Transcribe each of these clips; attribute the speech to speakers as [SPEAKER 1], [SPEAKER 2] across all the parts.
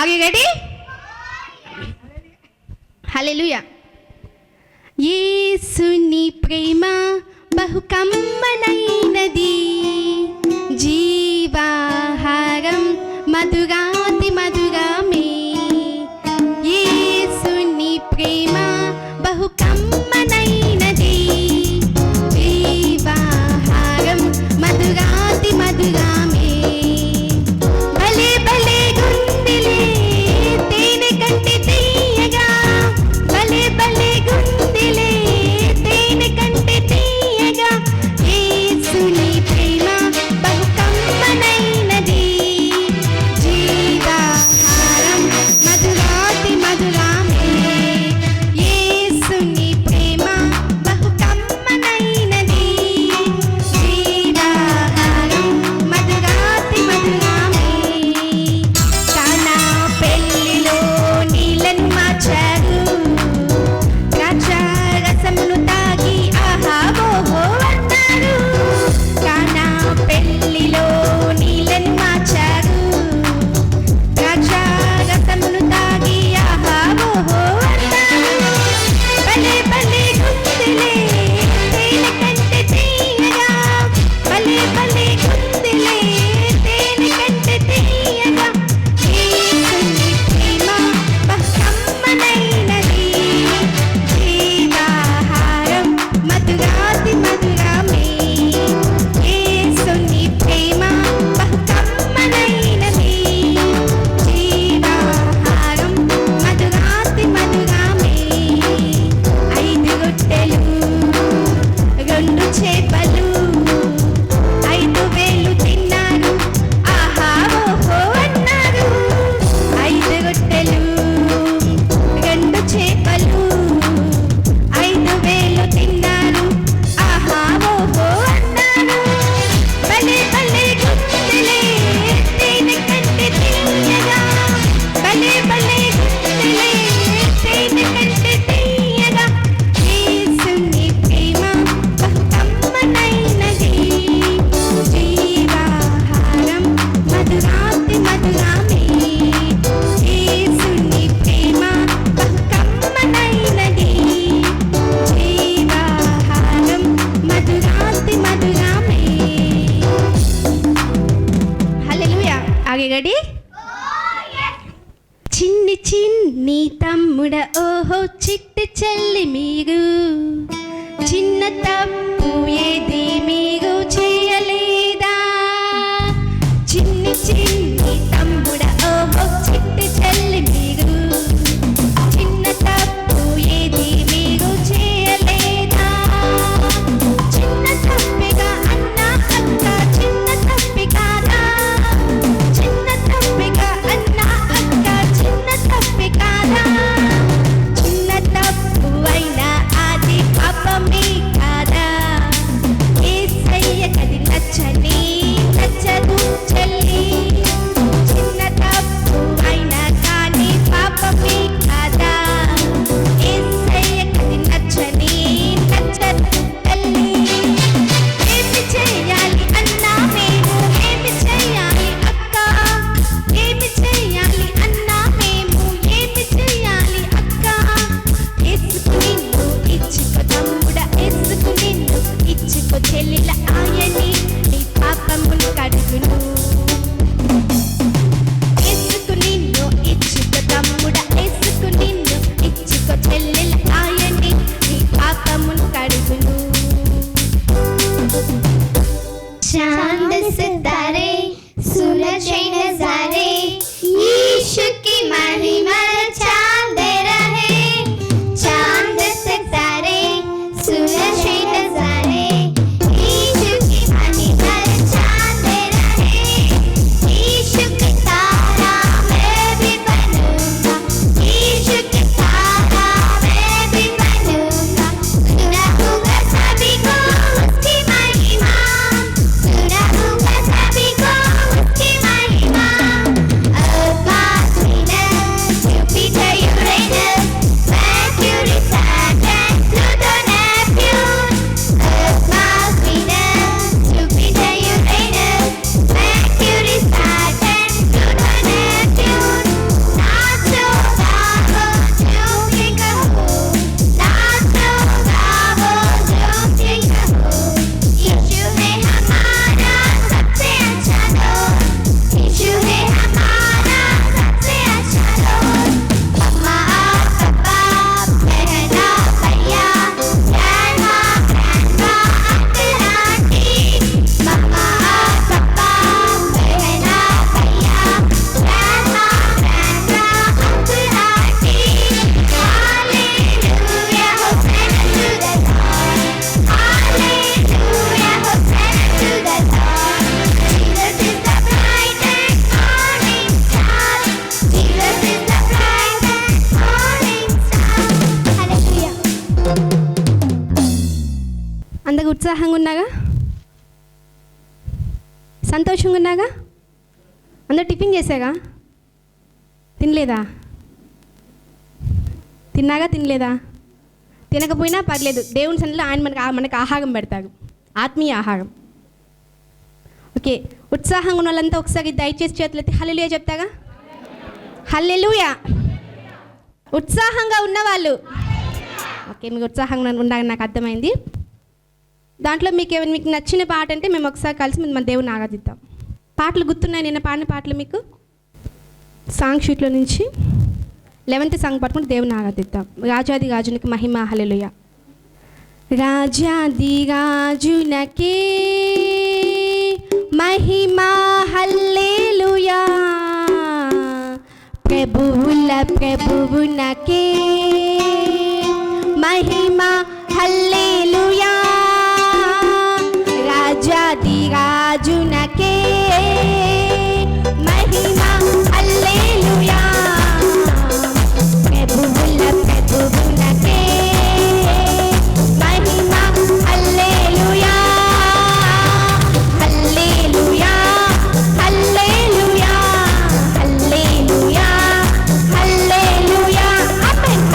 [SPEAKER 1] ఆగే రెడీ? హల్లెలూయా. యేసుని ప్రేమ బహు కమ్మనైనది, జీవాహారం మధురాతి మధురమే. యేసుని ప్రేమ బహు కమ్మనైనది, జీవాహారం మధురాతి మధురమే. భలే భలే గుండెలే తేనె కంటే తీయగా, భలే భలే గుండెలే తేనె కంటే తీయగా. యేసుని ప్రేమ బహు కమ్మనైనది, జీవాహారం మధురాతి మధురమే. యేసుని ప్రేమ బహు కమ్మనైనది, జీవాహారం మధురాతి మధురమే. కానా పెళ్లిలో నీళ్ళను మార్చారు, ద్రాక్షారసమును తాగి ఆహా ఓహో అన్నారు. కానా పెళ్లిలో నీళ్ళను మార్చారు, ద్రాక్షారసమును తాగి ఆహా ఓహో అన్నారు. భలే భలే గుండెలే తేనె కంటే తీయగా, భలే భలే గుండెలే తేనె కంటే తీయగా. యేసుని ప్రేమ బహు కమ్మనైనది, జీవాహారం మధురాతి మధురమే. యేసుని ప్రేమ బహు కమ్మనైనది, జీవాహారం మధురాతి మధురమే. 5 రొట్టెలు 2 చేపలు 5,000 తిన్నారు, ఆహా ఓహో అన్నారు. 5 రొట్టెలు 2 చేపలు 5,000 తిన్నారు, ఆహా ఓహో అన్నారు. భలే భలే గుండెలే తేనె కంటే తీయగా, భలే భలే గుండెలే తేనె కంటే తీయగా. యేసుని ప్రేమ బహు కమ్మనైనది, జీవాహారం మధురాతి మధురమే. యేసుని ప్రేమ బహు కమ్మనైనది, జీవాహారం మధురాతి మధురమే. హల్లెలూయా. ఆగే రెడీ? చిన్ని చిన్ని తమ్ముడ ఓహో చిట్టి చెల్లి మీరు, చిన్న తప్పు ఏది మీరు చేయలేదా? చిన్ని చిన్ని తమ్ముడ ఓహో చిట్టి చెల్లి మీరు, చిన్న తప్పు ఏది మీరు చేయలేదా? చిన్న తప్పిగా అన్న అక్క చిన్న తప్పి కాదా? చిన్న తప్పిగా అన్న అక్క చిన్న తప్పి కాదా? చిన్న తప్పు అయినా అది పాపమే కాదా? యేసయ్యకది నచ్చని నచ్చదు చెల్లి, అందరికి ఉత్సాహంగా ఉన్నాగా, సంతోషంగా ఉన్నాగా, అందరు టిఫిన్ చేసాగా, తినలేదా? తిన్నాగా తినలేదా? తినకపోయినా పర్లేదు, దేవుని సన్నిధిలో ఆయన మనకు ఆహారం పెడతాడు, ఆత్మీయ ఆహారం. ఓకే, ఉత్సాహంగా ఉన్న వాళ్ళంతా ఒకసారి దయచేసి చేతులెత్తి హల్లెలూయా చెప్తాగా. హల్లెలూయా. ఉత్సాహంగా ఉన్నవాళ్ళు, ఓకే, మీకు ఉత్సాహంగా ఉండాలని నాకు అర్థమైంది. దాంట్లో మీకు నచ్చిన పాట అంటే మేము ఒకసారి కలిసి మన దేవుని ఆరాధిద్దాం. పాటలు గుర్తున్నాయి, నిన్న పాడిన పాటలు మీకు సాంగ్ షీట్లో నుంచి 11th సాంగ్ పట్టుకుంటే దేవుని ఆరాధిద్దాం. రాజాది రాజునికి మహిమ హల్లెలూయా. రాజాది రాజునకే మహిమ హల్లెలూయా, ప్రభువుల ప్రభువునకే మహిమ హల్లెలూయా, రాజాది రాజునకే మహిమ హల్లెలూయా, ప్రభువుల ప్రభువునకే మహిమ హల్లెలూయా, హల్లెలూయా, హల్లెలూయా, హల్లెలూయా, హల్లెలూయా, ఆమేన్.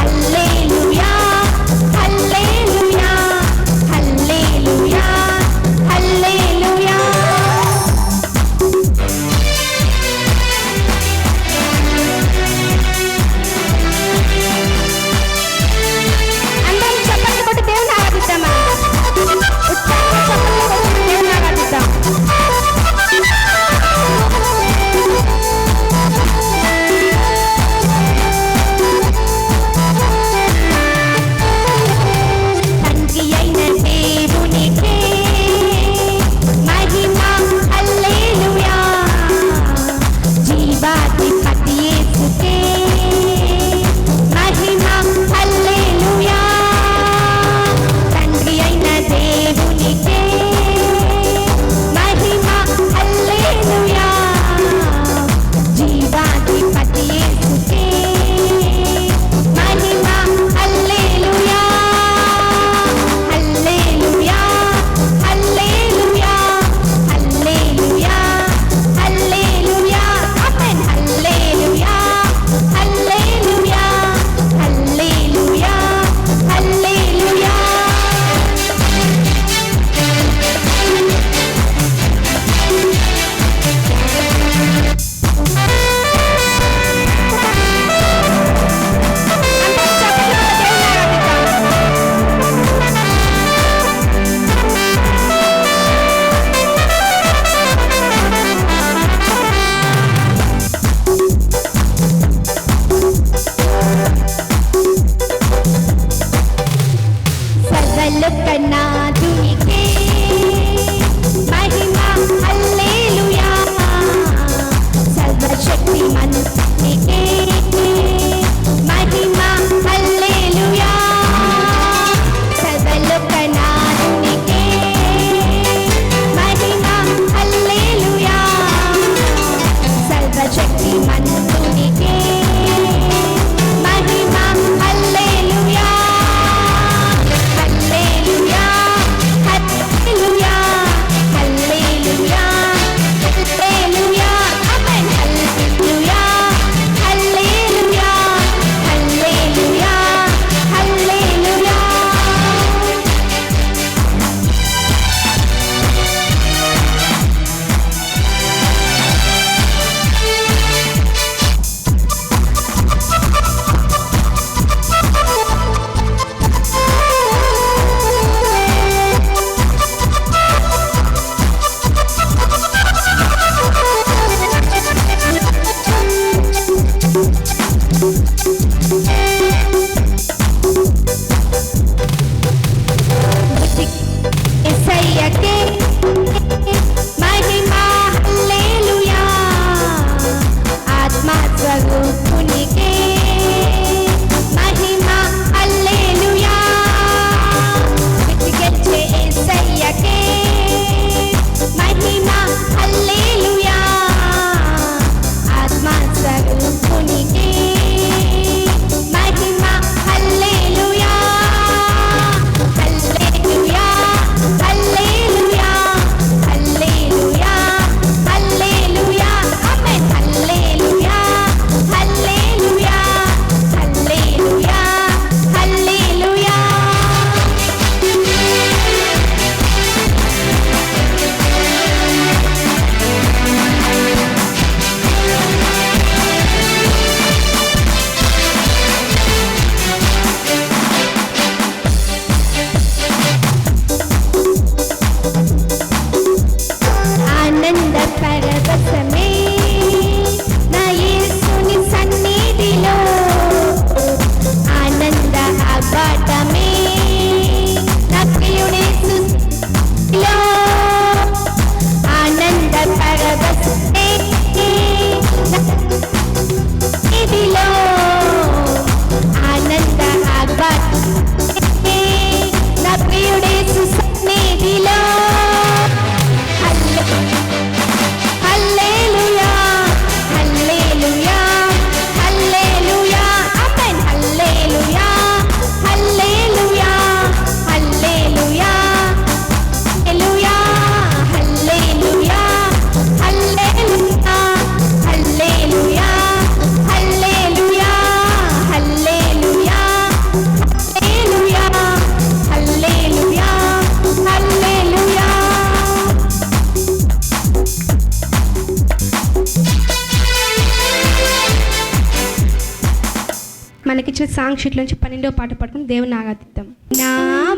[SPEAKER 1] ఇచ్చిన సాంగ్ షీట్ నుంచి 12వ పాట పట్టుకుని దేవుని ఆరాధిద్దాం. నా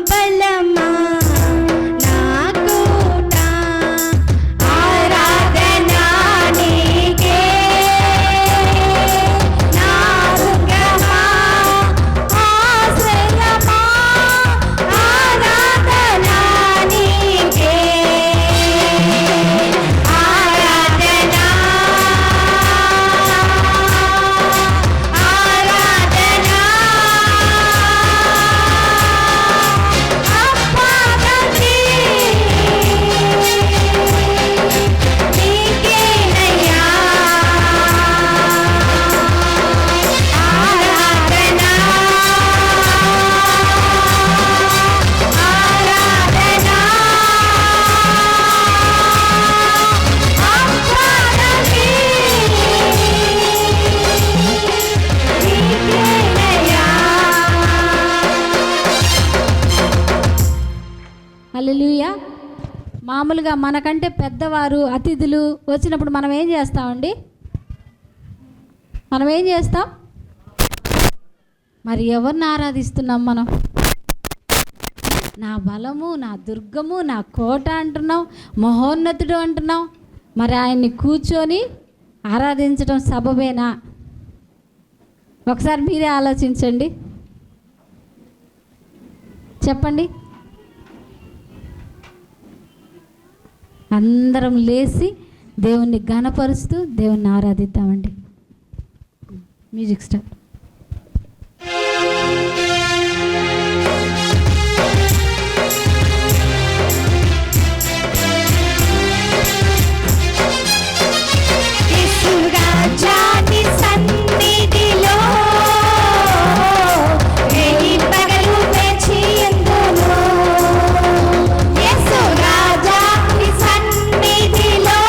[SPEAKER 1] బలమా నా కోట ఆరాధనా నీకే, నా దుర్గమా ఆశ్రయమా ఆరాధనా నీకే, ఆరాధనా ఆరాధనా అప్పాదీ నీకేనయ్యా, ఆరాధనా ఆరాధనా అప్పాదీ నీకేనయ్యా.
[SPEAKER 2] హల్లెలూయా. మామూలుగా మనకంటే పెద్దవారు అతిథులు వచ్చినప్పుడు మనం ఏం చేస్తామండి? మనం ఏం చేస్తాం? మరి ఎవరిని ఆరాధిస్తున్నాం మనం? నా బలము, నా దుర్గము, నా కోట అంటున్నాం, మహోన్నతుడు అంటున్నాం. మరి ఆయన్ని కూర్చొని ఆరాధించడం సబబేనా? ఒకసారి మీరే ఆలోచించండి, చెప్పండి. అందరం లేచి దేవుణ్ణి ఘనపరుస్తూ దేవుణ్ణి ఆరాధిద్దామండి. Music start.
[SPEAKER 1] యేసురాజాని సన్నిధిలో రేయి పగలు వేచియుందును, యేసురాజాని సన్నిధిలో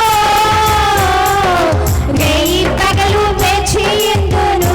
[SPEAKER 1] రేయి పగలు వేచియుందును,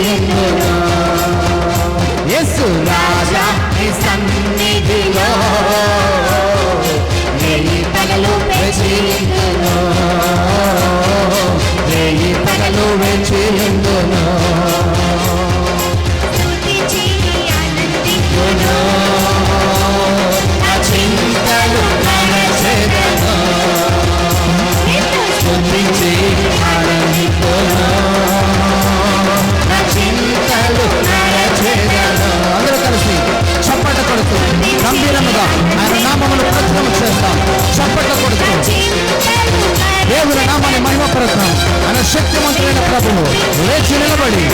[SPEAKER 3] ఉందును. యేసు రాజా నీ సన్నిధిలో రేయి పగలు వేచి ఉందును. రేయి పగలు వేచి ఉందును. నా చింతలు మరచెదను. స్తుతించి ఆనందింతును. నా చింతలు మరచెదను. అందరూ కలిసి చప్పట కొడుతూ గంభీరముగా ఆయన నామమును ప్రచురణ చేస్తాం. చప్పట కొడుతూ దేవుని నామాన్ని మహిమపరుస్తాం. ఆయన శక్తివంతులైన ప్రభువు లేచి నిలబడి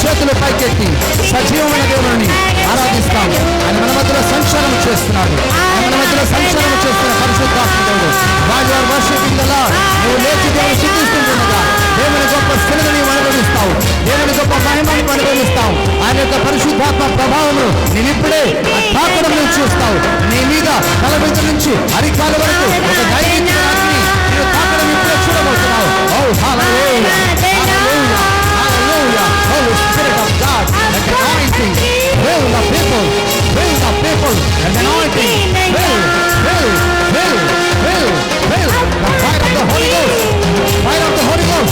[SPEAKER 3] చేతులు పైకెత్తి సజీవమైన దేవుని ఆరాధిస్తాం. ఆయన మన మధ్యలో సంచారం చేస్తున్నాడు. ఆయన మన మధ్యలో సంచారం చేస్తున్న పరిశుద్ధాత్మ దేవుడు. వారు వర్షిపింగ్ ద లార్డ్. నువ్వు లేచి దేవుని స్తుతిస్తుండగా దేవుని గొప్ప స్థితిని నీవు అనుభవిస్తావు. దేవుని గొప్ప మహిమను అనుభవిస్తావు. ఆయన యొక్క పరిశుద్ధాత్మ ప్రభావము నేను ఇప్పుడే తాకడం నువ్వు చూస్తావు. నీ మీద తల మీద నుంచి అరికాల వరకు ఒక దైవిక అగ్ని నీవు తాకడం ఇప్పుడే చూడబోతున్నావు. ఓ హల్లెలూయా, హల్లెలూయా, హల్లెలూయా. Holy Spirit of God, like an anointing, fill the people, fill the people, and anointing, fill the fire of the Holy Ghost, fire of the Holy Ghost,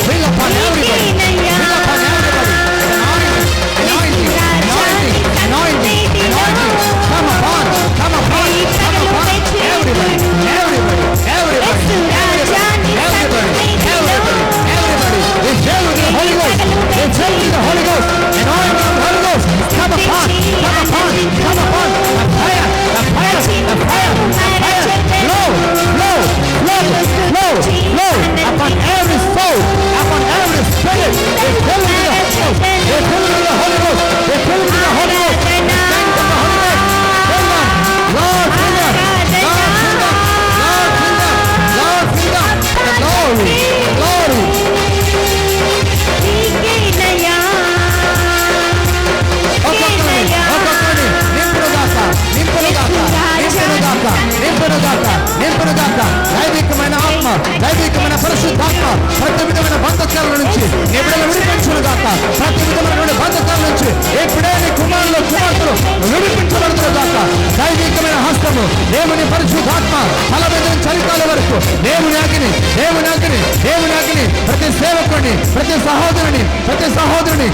[SPEAKER 3] fill upon everybody, fill upon everybody, anointing, anointing, anointing, anointing, come upon everybody, everybody, everybody, we fill with the Holy Ghost, we fill with the Holy Ghost, anointing of the Holy Ghost, come upon, a fire, flow, upon every soul, upon every spirit, we fill with the Holy Ghost, we fill with the Holy Ghost, we fill with the Holy Ghost, thank the Holy Ghost, fill them, Lord, fill them, Lord, fill them, the glory, నింపునుగాక దైవికమైన ఆత్మ, దైవికమైన పరిశుద్ధాత్మ ప్రతి విధమైన బంధకాల నుంచి నిబిడలు విడిపించునుగాక. ప్రతి విధమైన బంధకాల నుంచి ఇప్పుడే నీ కుమారులు కుమార్తెలు విడిపించబడుతునుగాక. దైవికమైన హస్తము దేవుని పరిశుద్ధాత్మ తల మీద నుంచి చలికాల వరకు దేవుని అగ్ని ప్రతి సేవకుడిని, ప్రతి సహోదరుని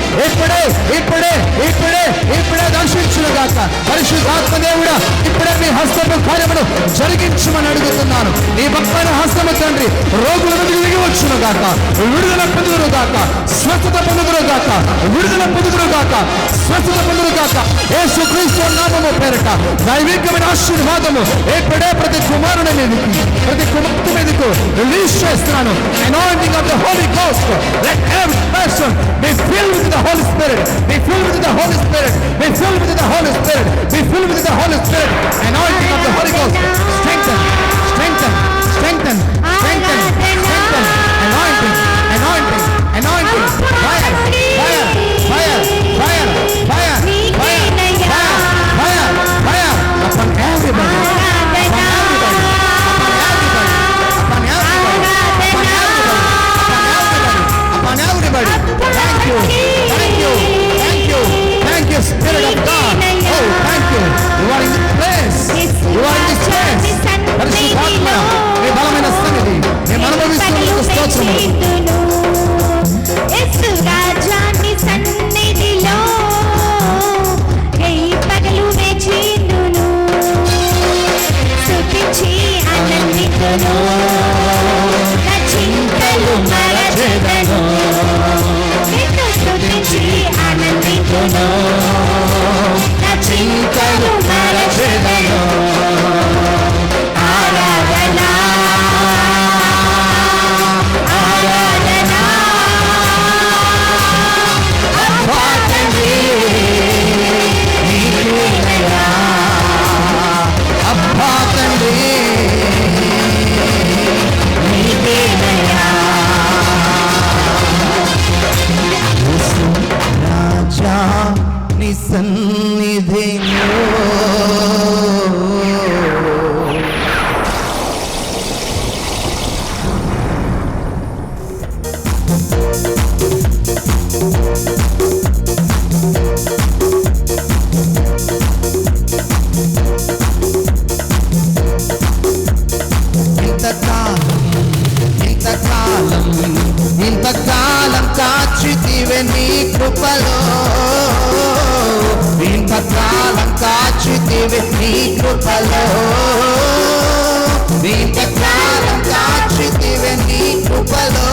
[SPEAKER 3] ఇప్పుడే దర్శించునుగాక. పరిశుద్ధాత్మ దేవుడా ఇప్పుడే మీ హస్తము కార్యమును జరిగించమని అడుగుతున్నాను. నీ భక్తమైన హస్తము తండ్రి రోగుల మీద దిగివచ్చునుగాక. విడుదల పొందుదురుగాక, స్వస్థత పొందుదురుగాక, యేసుక్రీస్తు నామము పేరిట దైవికమైన ఆశీర్వాదము ఇప్పుడే ప్రతి కుమారుని మీదకి, ప్రతి కుమార్తె మీదకు రిలీజ్ చేస్తున్నాను. Anointing of the Holy Ghost, let every person be filled with the Holy Spirit, be filled with the Holy Spirit, be filled with the Holy Spirit, be filled with the Holy Spirit. Anointing of the Holy Ghost, strengthen, anointing, fire, upon everybody, upon everybody. Thank you, Spirit of God. Oh, thank you. You are in this place. పరిశుద్ధాత్మ నీ బలమైన సన్నిధి నేను అనుభవిస్తున్నందుకు స్తోత్రములు. సన్నిధిలో ఇంతకాలం కాచితివే నీ కృపలో, ఇంతకాలం కాచితివే నీ కృపలో, ఇంతకాలం కాచితివే నీ కృపలో,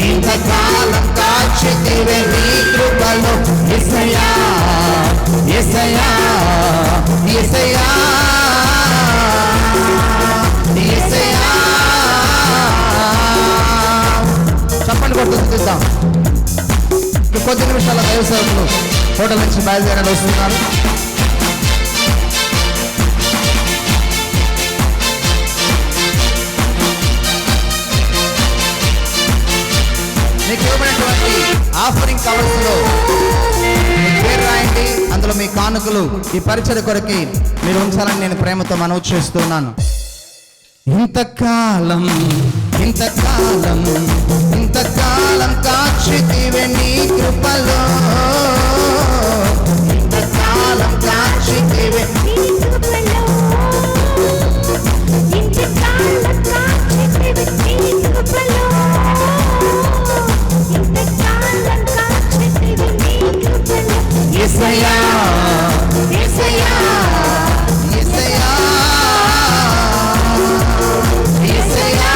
[SPEAKER 3] ఇంతకాలం కాచితివే నీ కృపలో. యేసయ్యా యేసయ్యా యేసయ్యా యేసయ్యా. చప్పట్లు కొడుతూ స్తుతిద్దాం. కొద్ది నిమిషాల దైవ సేవకులు హోటల్ నుంచి బయలుదేరాలి వస్తున్నారు. మీకు ఇవ్వబడినటువంటి ఆఫరింగ్ కవర్స్ లో మీ పేరు రాయండి. అందులో మీ కానుకలు ఈ పరిచయ కొరకి మీరు ఉంచాలని నేను ప్రేమతో మనవి చేస్తున్నాను. ఇంతకాలం ఇంతకాలం ఇంతకాలం కాచితివే నీ కృపలో, ఇంతకాలం కాచితివే యేసయ్యా యేసయ్యా యేసయ్యా యేసయ్యా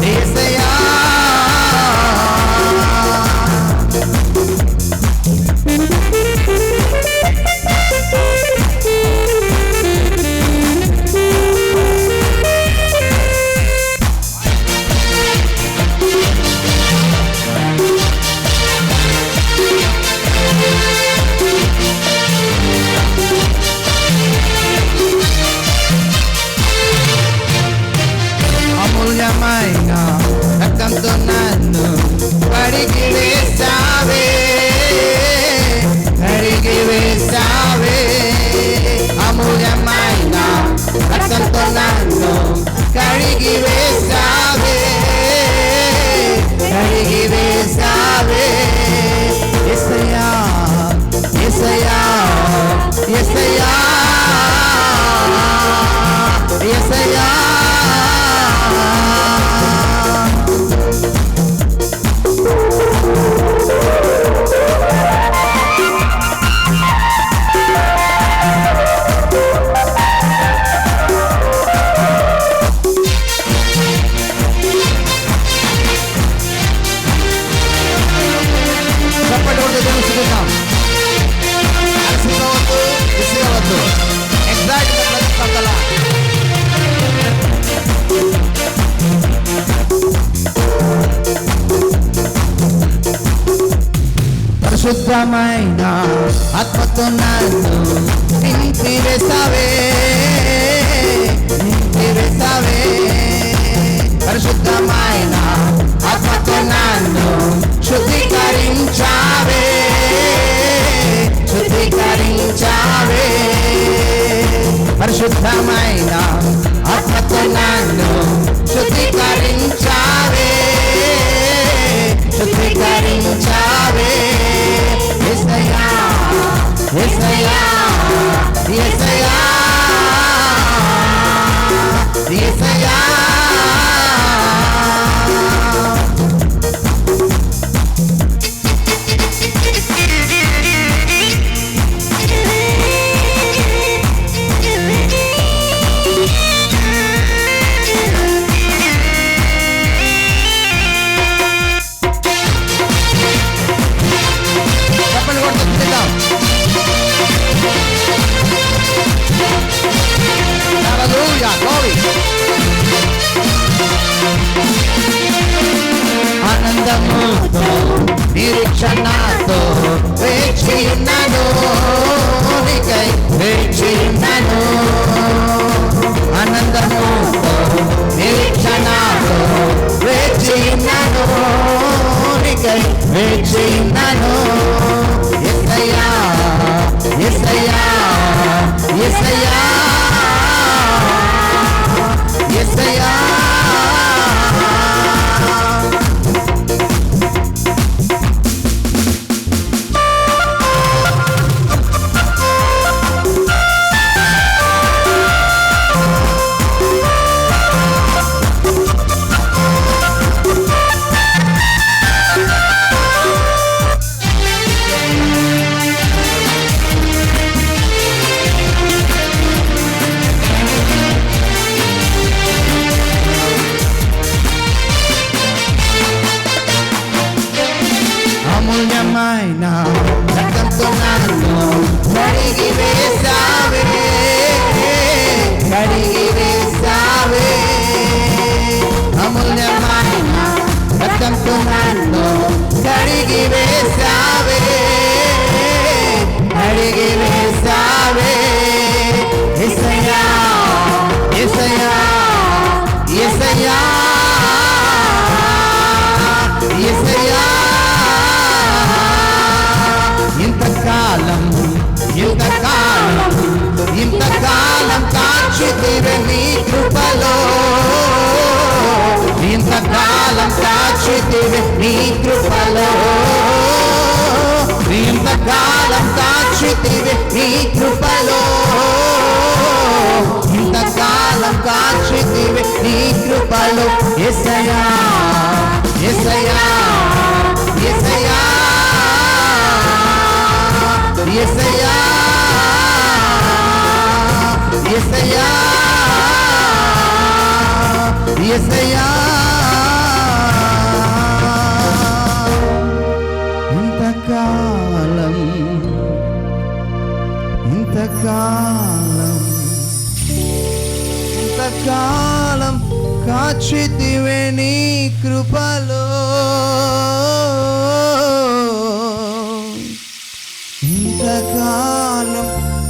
[SPEAKER 3] యేసయ్యా. అమూల్యమైన రక్తంతో నన్ను కడిగి వేసావే, కడిగి వేసావే. అమూల్యమైన రక్తంతో నన్ను కడిగి వేసావే, కడిగి వేసావే. యేసయ్యా యేసయ్యా యేసయ్యా యేసయ్యా. అలసిపోవద్దు, విసిగవద్దు. ఎగ్జాక్ట్గా ప్రతి పరిశుద్ధమైన ఆత్మతో నన్ను నింపి వేసావే, నింపి వేసావే. పరిశుద్ధమైన ఆత్మతో నన్ను శుద్ధీకరించావే, శుద్ధీకరించావే. పరిశుద్ధమైన ఆత్మతో నన్ను శుద్ధీకరించావే, శుద్ధీకరించావే. యేసయ్యా యేసయ్యా యేసయ్యా యేసయ్యా. ఆనందముతో నిరీక్షణతో వేచియున్నాను, నీకై వేచియున్నాను. ఆనందముతో నిరీక్షణతో వేచియున్నాను, నీకై వేచియున్నాను. యేసయ్యా యేసయ్యా యేసయ్యా యేసయ్యా. రక్తంతో నన్ను కడిగి వేశావే, కడిగి వేశావే. యేసయ్యా యేసయ్యా యేసయ్యా యేసయ్యా. ఇంతకాలం ఇంతకాలం ఇంతకాలం కాచితివే నీ కృపలో, ఇంతకాలం కాచితివే నీ కృపలో, ఇంతకాలం కాచితివే నీ కృపలో, ఇంతకాలం కాచితివే నీ కృపలో. యేసయ్యా యేసయ్యా యేసయ్యా యేసయ్యా యేసయ్యా యేసయ్యా. ఇంతకాలం ఇంతకాలం ఇంతకాలం కాచితివే నీ కృపలో, ఇంతకాలం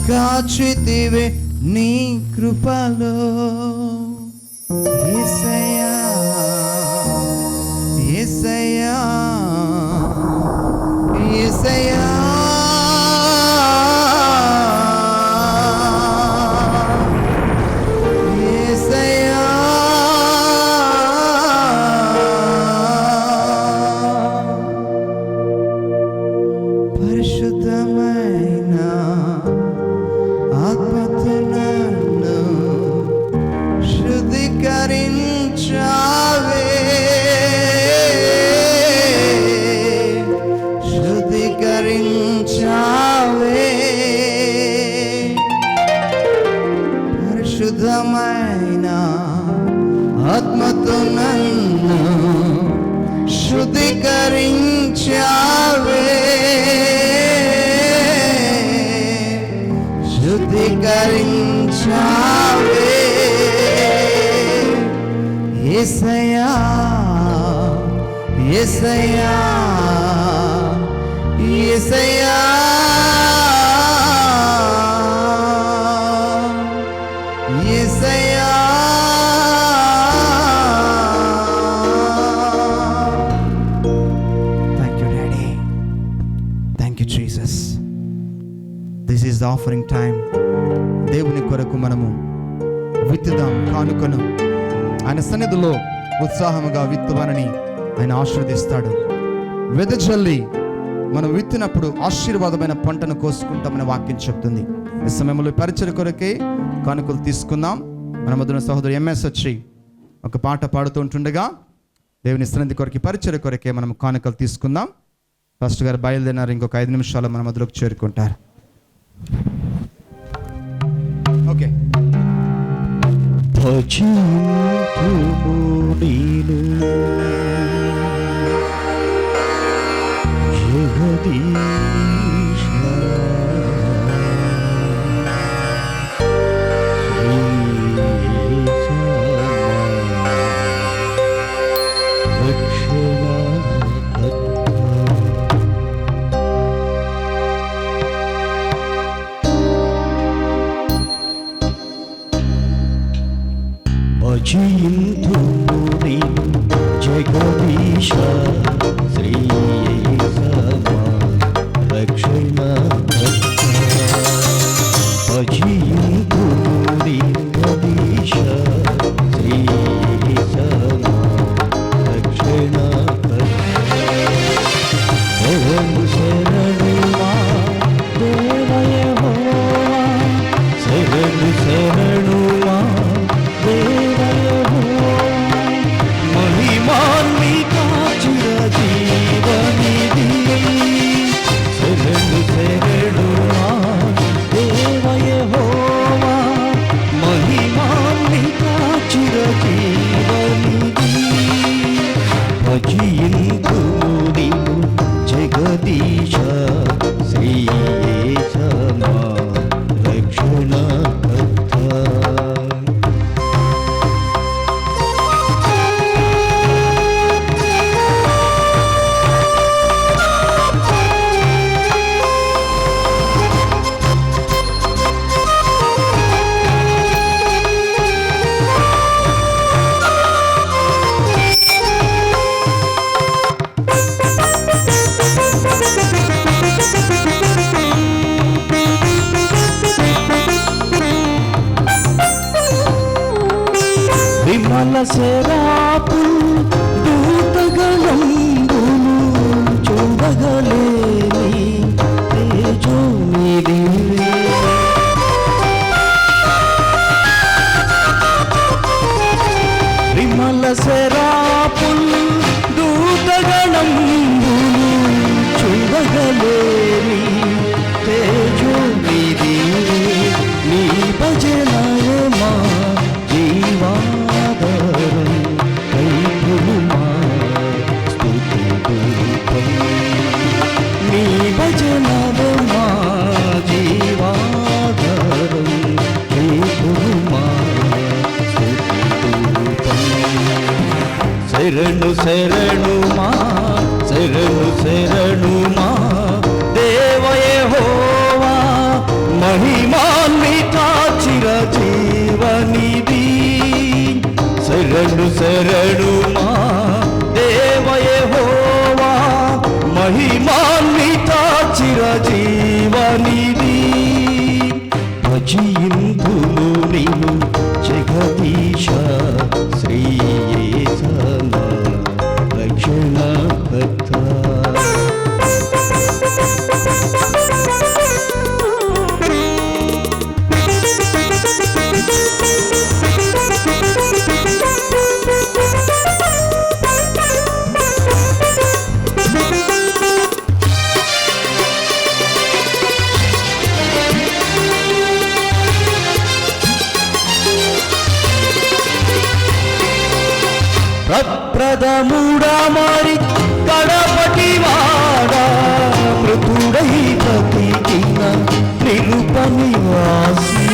[SPEAKER 3] కాచితివే నీ కృపలో. యేసయ్యా యేసయ్యా యేసయ్యా యేసయ్యా. పరిశుద్ధమైన ఆత్మతో నన్ను శుద్ధీకరించావే, శుద్ధీకరించావే. పరిశుద్ధమైన ఆత్మతో నన్ను శుద్ధీకరించావే, శుద్ధీకరించావే. యేసయ్యా యేసయ్యా యేసయ్యా యేసయ్యా. Thank you daddy, thank you Jesus. This is the offering time. దేవుని కొరకు మనము విత్తుదాం కానుకను. ఆయన సన్నిధిలో ఉత్సాహముగా విత్తువనని ఆయన ఆశీర్వదిస్తాడు. వెదజల్లి మనం విత్తినప్పుడు ఆశీర్వాదమైన పంటను కోసుకుంటామని వాక్యం చెప్తుంది. ఈ సమయంలో పరిచయ కొరకే కానుకలు తీసుకుందాం. మన మధ్యన సహోదరు ఎంఎస్ వచ్చి ఒక పాట పాడుతూ ఉంటుండగా దేవుని సన్నిధి కొరకి పరిచయ కొరకే మనం కానుకలు తీసుకుందాం. ఫస్ట్ గారు బయలుదేరినారు, ఇంకొక 5 నిమిషాలు మన మధ్యలోకి చేరుకుంటారు. ఓకే.
[SPEAKER 4] భజింతుని జగదీశ శ్రీ రక్షణ భజింతుని జగదీశ శ్రీ రక్షణ శరణుమా దేవయహోవా శరణుమా దేవయహోవా మహిమాన్వితా చిర విమల శరాపు దూతగణంబులు చూడగలేని తేజో నీదివే. విమల శరాపుల్ దూతగణంబులు చూడగలేని తేజో నీదివే. నీ భజనయమా జీవాధారం కైపులుమా స్తుతి రూపం. నీ భజనయమా జీవాధారం కైపులుమా స్తుతి రూపం. శరణు శరణుమా శరణు శరణుమా దేవ యెహోవా మహిమాన్విత చిరజీవనిధి. శరణు శరణుమా దేవ యెహోవా మహిమాన్విత చిరజీవనిధి. భజింతులు నిన్ను జగదీశ శ్రీయేసన రక్షణకర్త. ప్రప్రదముడా మరి కడపటి వాడా మృతుడై బ్రతికిన నిరుపనివాసి.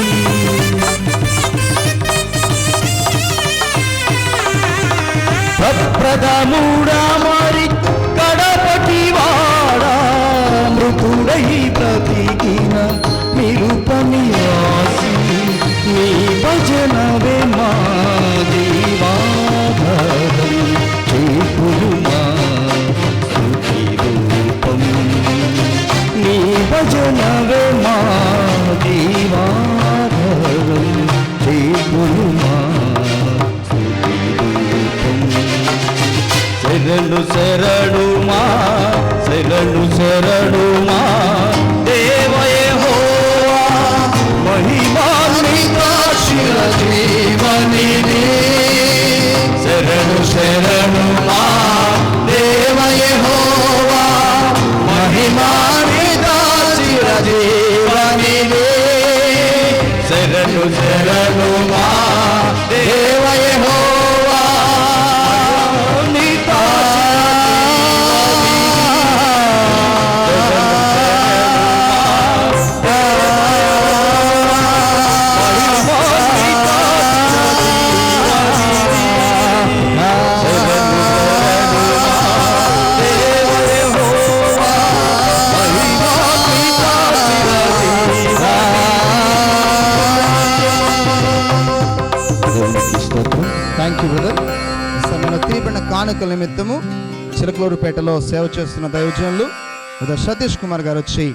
[SPEAKER 4] ప్రప్రదముడా మరి కడపటి వాడా మృతుడై బ్రతికిన నిరుపనివాసి. నీ భజనవే మా జీవాధారం చేకులుమా స్తుతి రూపం. నీ భజనవే మా జీవాధారం చేకులుమా స్తుతి రూపం. శరణు శరణుమా శరణు శరణుమా దేవ యెహోవా మహిమాన్విత చిరజీవనిధి. శరణు శరణుమా దేవ యెహోవా మహిమాన్విత చిరజీవనిధి. శరణు శరణుమా దేవ యెహోవా మహిమాన్విత
[SPEAKER 3] థ్యాంక్ యూ బ్రదర్. మన తీర్పిన కానుకల నిమిత్తము చిలకలూరుపేటలో సేవ చేస్తున్న దైవజనులు బ్రదర్ సతీష్ కుమార్ గారు వచ్చి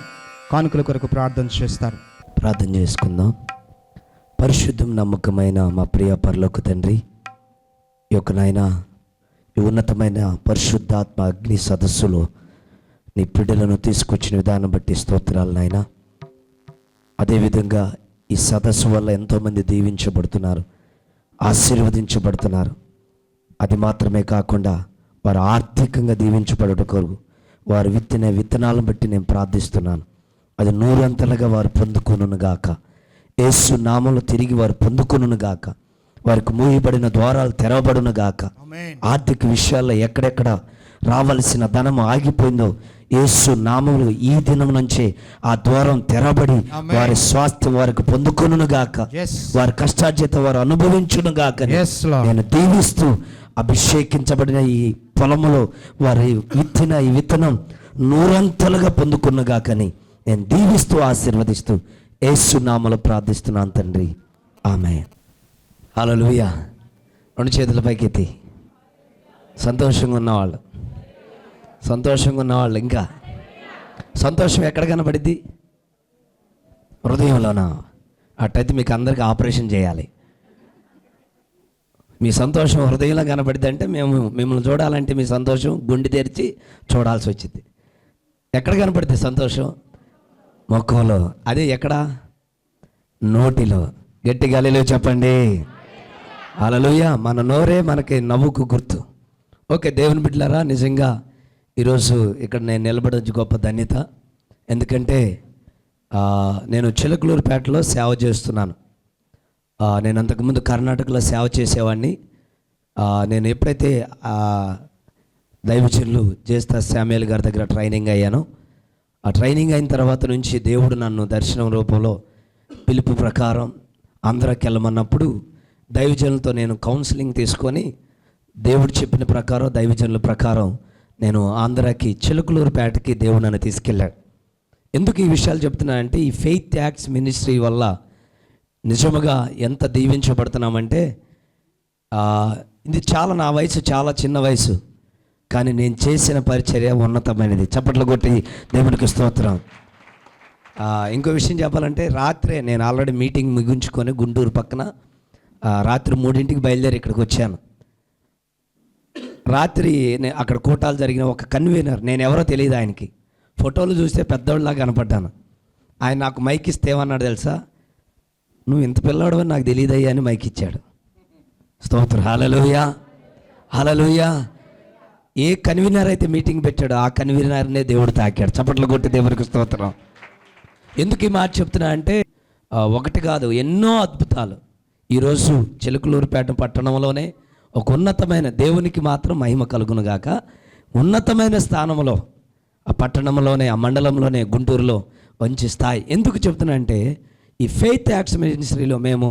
[SPEAKER 3] కానుకల కొరకు ప్రార్థన చేస్తారు.
[SPEAKER 5] ప్రార్థన చేసుకుందాం. పరిశుద్ధం నమ్మకమైన మా ప్రియ పరలోక తండ్రి, ఈ యొక్క నాయన ఈ ఉన్నతమైన పరిశుద్ధాత్మ అగ్ని సదస్సులో నీ బిడ్డలను తీసుకొచ్చిన విధానం బట్టి స్తోత్రాలు నాయన. అదేవిధంగా ఈ సదస్సు వల్ల ఎంతోమంది దీవించబడుతున్నారు, ఆశీర్వదించబడుతున్నారు. అది మాత్రమే కాకుండా వారు ఆర్థికంగా దీవించబడుట కొరకు వారు విత్తిన విత్తనాలను బట్టి నేను ప్రార్థిస్తున్నాను. అది నూరంతలుగా వారు పొందుకొనుగాక. యేసు నామములో తిరిగి వారు పొందుకొనుగాక. వారికి మూయబడిన ద్వారాలు తెరవబడునుగాక. ఆర్థిక విషయాల్లో ఎక్కడెక్కడ రావలసిన ధనము ఆగిపోయిందో యేసు నామములో ఈ దినం నుంచే ఆ ద్వారం తెరబడి వారి స్వాస్థ్యం వారికి పొందుకొనుగాక. వారి కష్టార్జిత వారు అనుభవించునుగాక. నేను దీవిస్తూ అభిషేకించబడిన ఈ పొలములో వారి విత్తిన ఈ విత్తనం నూరంతలుగా పొందుకొనుగాకని నేను దీవిస్తూ ఆశీర్వదిస్తూ యేసు నామములో ప్రార్థిస్తున్నాను తండ్రి, ఆమేన్. హల్లెలూయా. రెండు చేతుల పైకెత్తి సంతోషంగా ఉన్నవాళ్ళు, సంతోషంగా ఉన్నవాళ్ళు, ఇంకా సంతోషం ఎక్కడ కనబడిద్ది? హృదయంలోనా? అట్టయితే మీకు అందరికీ ఆపరేషన్ చేయాలి. మీ సంతోషం హృదయంలో కనబడితే అంటే మేము మిమ్మల్ని చూడాలంటే మీ సంతోషం గుండె తెరిచి చూడాల్సి వచ్చింది. ఎక్కడ కనపడితే సంతోషం? ముఖంలో. అదే ఎక్కడ? నోటిలో. గట్టిగా హల్లెలూయా చెప్పండి. హల్లెలూయా. మన నోరే మనకి నవ్వుకు గుర్తు. ఓకే దేవుని బిడ్డలారా, నిజంగా ఈరోజు ఇక్కడ నేను నిలబడొచ్చు గొప్ప ధన్యత. ఎందుకంటే నేను చిలకలూరుపేటలో సేవ చేస్తున్నాను. నేను అంతకుముందు కర్ణాటకలో సేవ చేసేవాడిని. నేను ఎప్పుడైతే దైవచనులు జేస్తా శామ్యూయల్ గారి దగ్గర ట్రైనింగ్ అయ్యానో, ఆ ట్రైనింగ్ అయిన తర్వాత నుంచి దేవుడు నన్ను దర్శనం రూపంలో పిలుపు ప్రకారం ఆంధ్రాకి వెళ్ళమన్నప్పుడు దైవజనులతో నేను కౌన్సిలింగ్ తీసుకొని దేవుడు చెప్పిన ప్రకారం దైవజనుల ప్రకారం నేను ఆంధ్రాకి చిలకలూరుపేటకి దేవుడు నన్ను తీసుకెళ్ళాడు. ఎందుకు ఈ విషయాలు చెప్తున్నానంటే ఈ ఫెయిత్ యాక్ట్స్ మినిస్ట్రీ వల్ల నిజముగా ఎంత దీవించబడుతున్నామంటే, ఇది చాలా నా వయసు చాలా చిన్న వయసు, కానీ నేను చేసిన పరిచర్య ఉన్నతమైనది. చప్పట్లు కొట్టి దేవునికి స్తోత్రం. ఇంకో విషయం చెప్పాలంటే, రాత్రే నేను ఆల్రెడీ మీటింగ్ ముగించుకొని గుంటూరు పక్కన రాత్రి 3ంటికి బయలుదేరి ఇక్కడికి వచ్చాను. రాత్రి అక్కడ కూటాలు జరిగిన ఒక కన్వీనర్, నేను ఎవరో తెలియదు ఆయనకి, ఫోటోలు చూస్తే పెద్దోళ్ళలాగా కనపడ్డాను. ఆయన నాకు మైక్ ఇస్తే ఏమన్నాడు తెలుసా? నువ్వు ఇంత పిల్లవాడవని నాకు తెలియదయ్యా అని మైక్ ఇచ్చాడు. స్తోత్రం. హల్లెలూయా, హల్లెలూయా. ఏ కన్వీనర్ అయితే మీటింగ్ పెట్టాడో ఆ కన్వీనర్నే దేవుడు తాకాడు. చప్పట్లు కొట్టి దేవునికి స్తోత్రం. ఎందుకు ఈ మాట చెప్తున్నా అంటే, ఒకటి కాదు ఎన్నో అద్భుతాలు ఈరోజు చిలకలూరుపేట పట్టణంలోనే ఒక ఉన్నతమైన దేవునికి మాత్రం మహిమ కలుగునుగాక ఉన్నతమైన స్థానంలో ఆ పట్టణంలోనే ఆ మండలంలోనే గుంటూరులో మంచి స్థాయి. ఎందుకు చెప్తున్నా అంటే, ఈ ఫెయిత్ యాక్ట్స్ మినిస్ట్రీలో మేము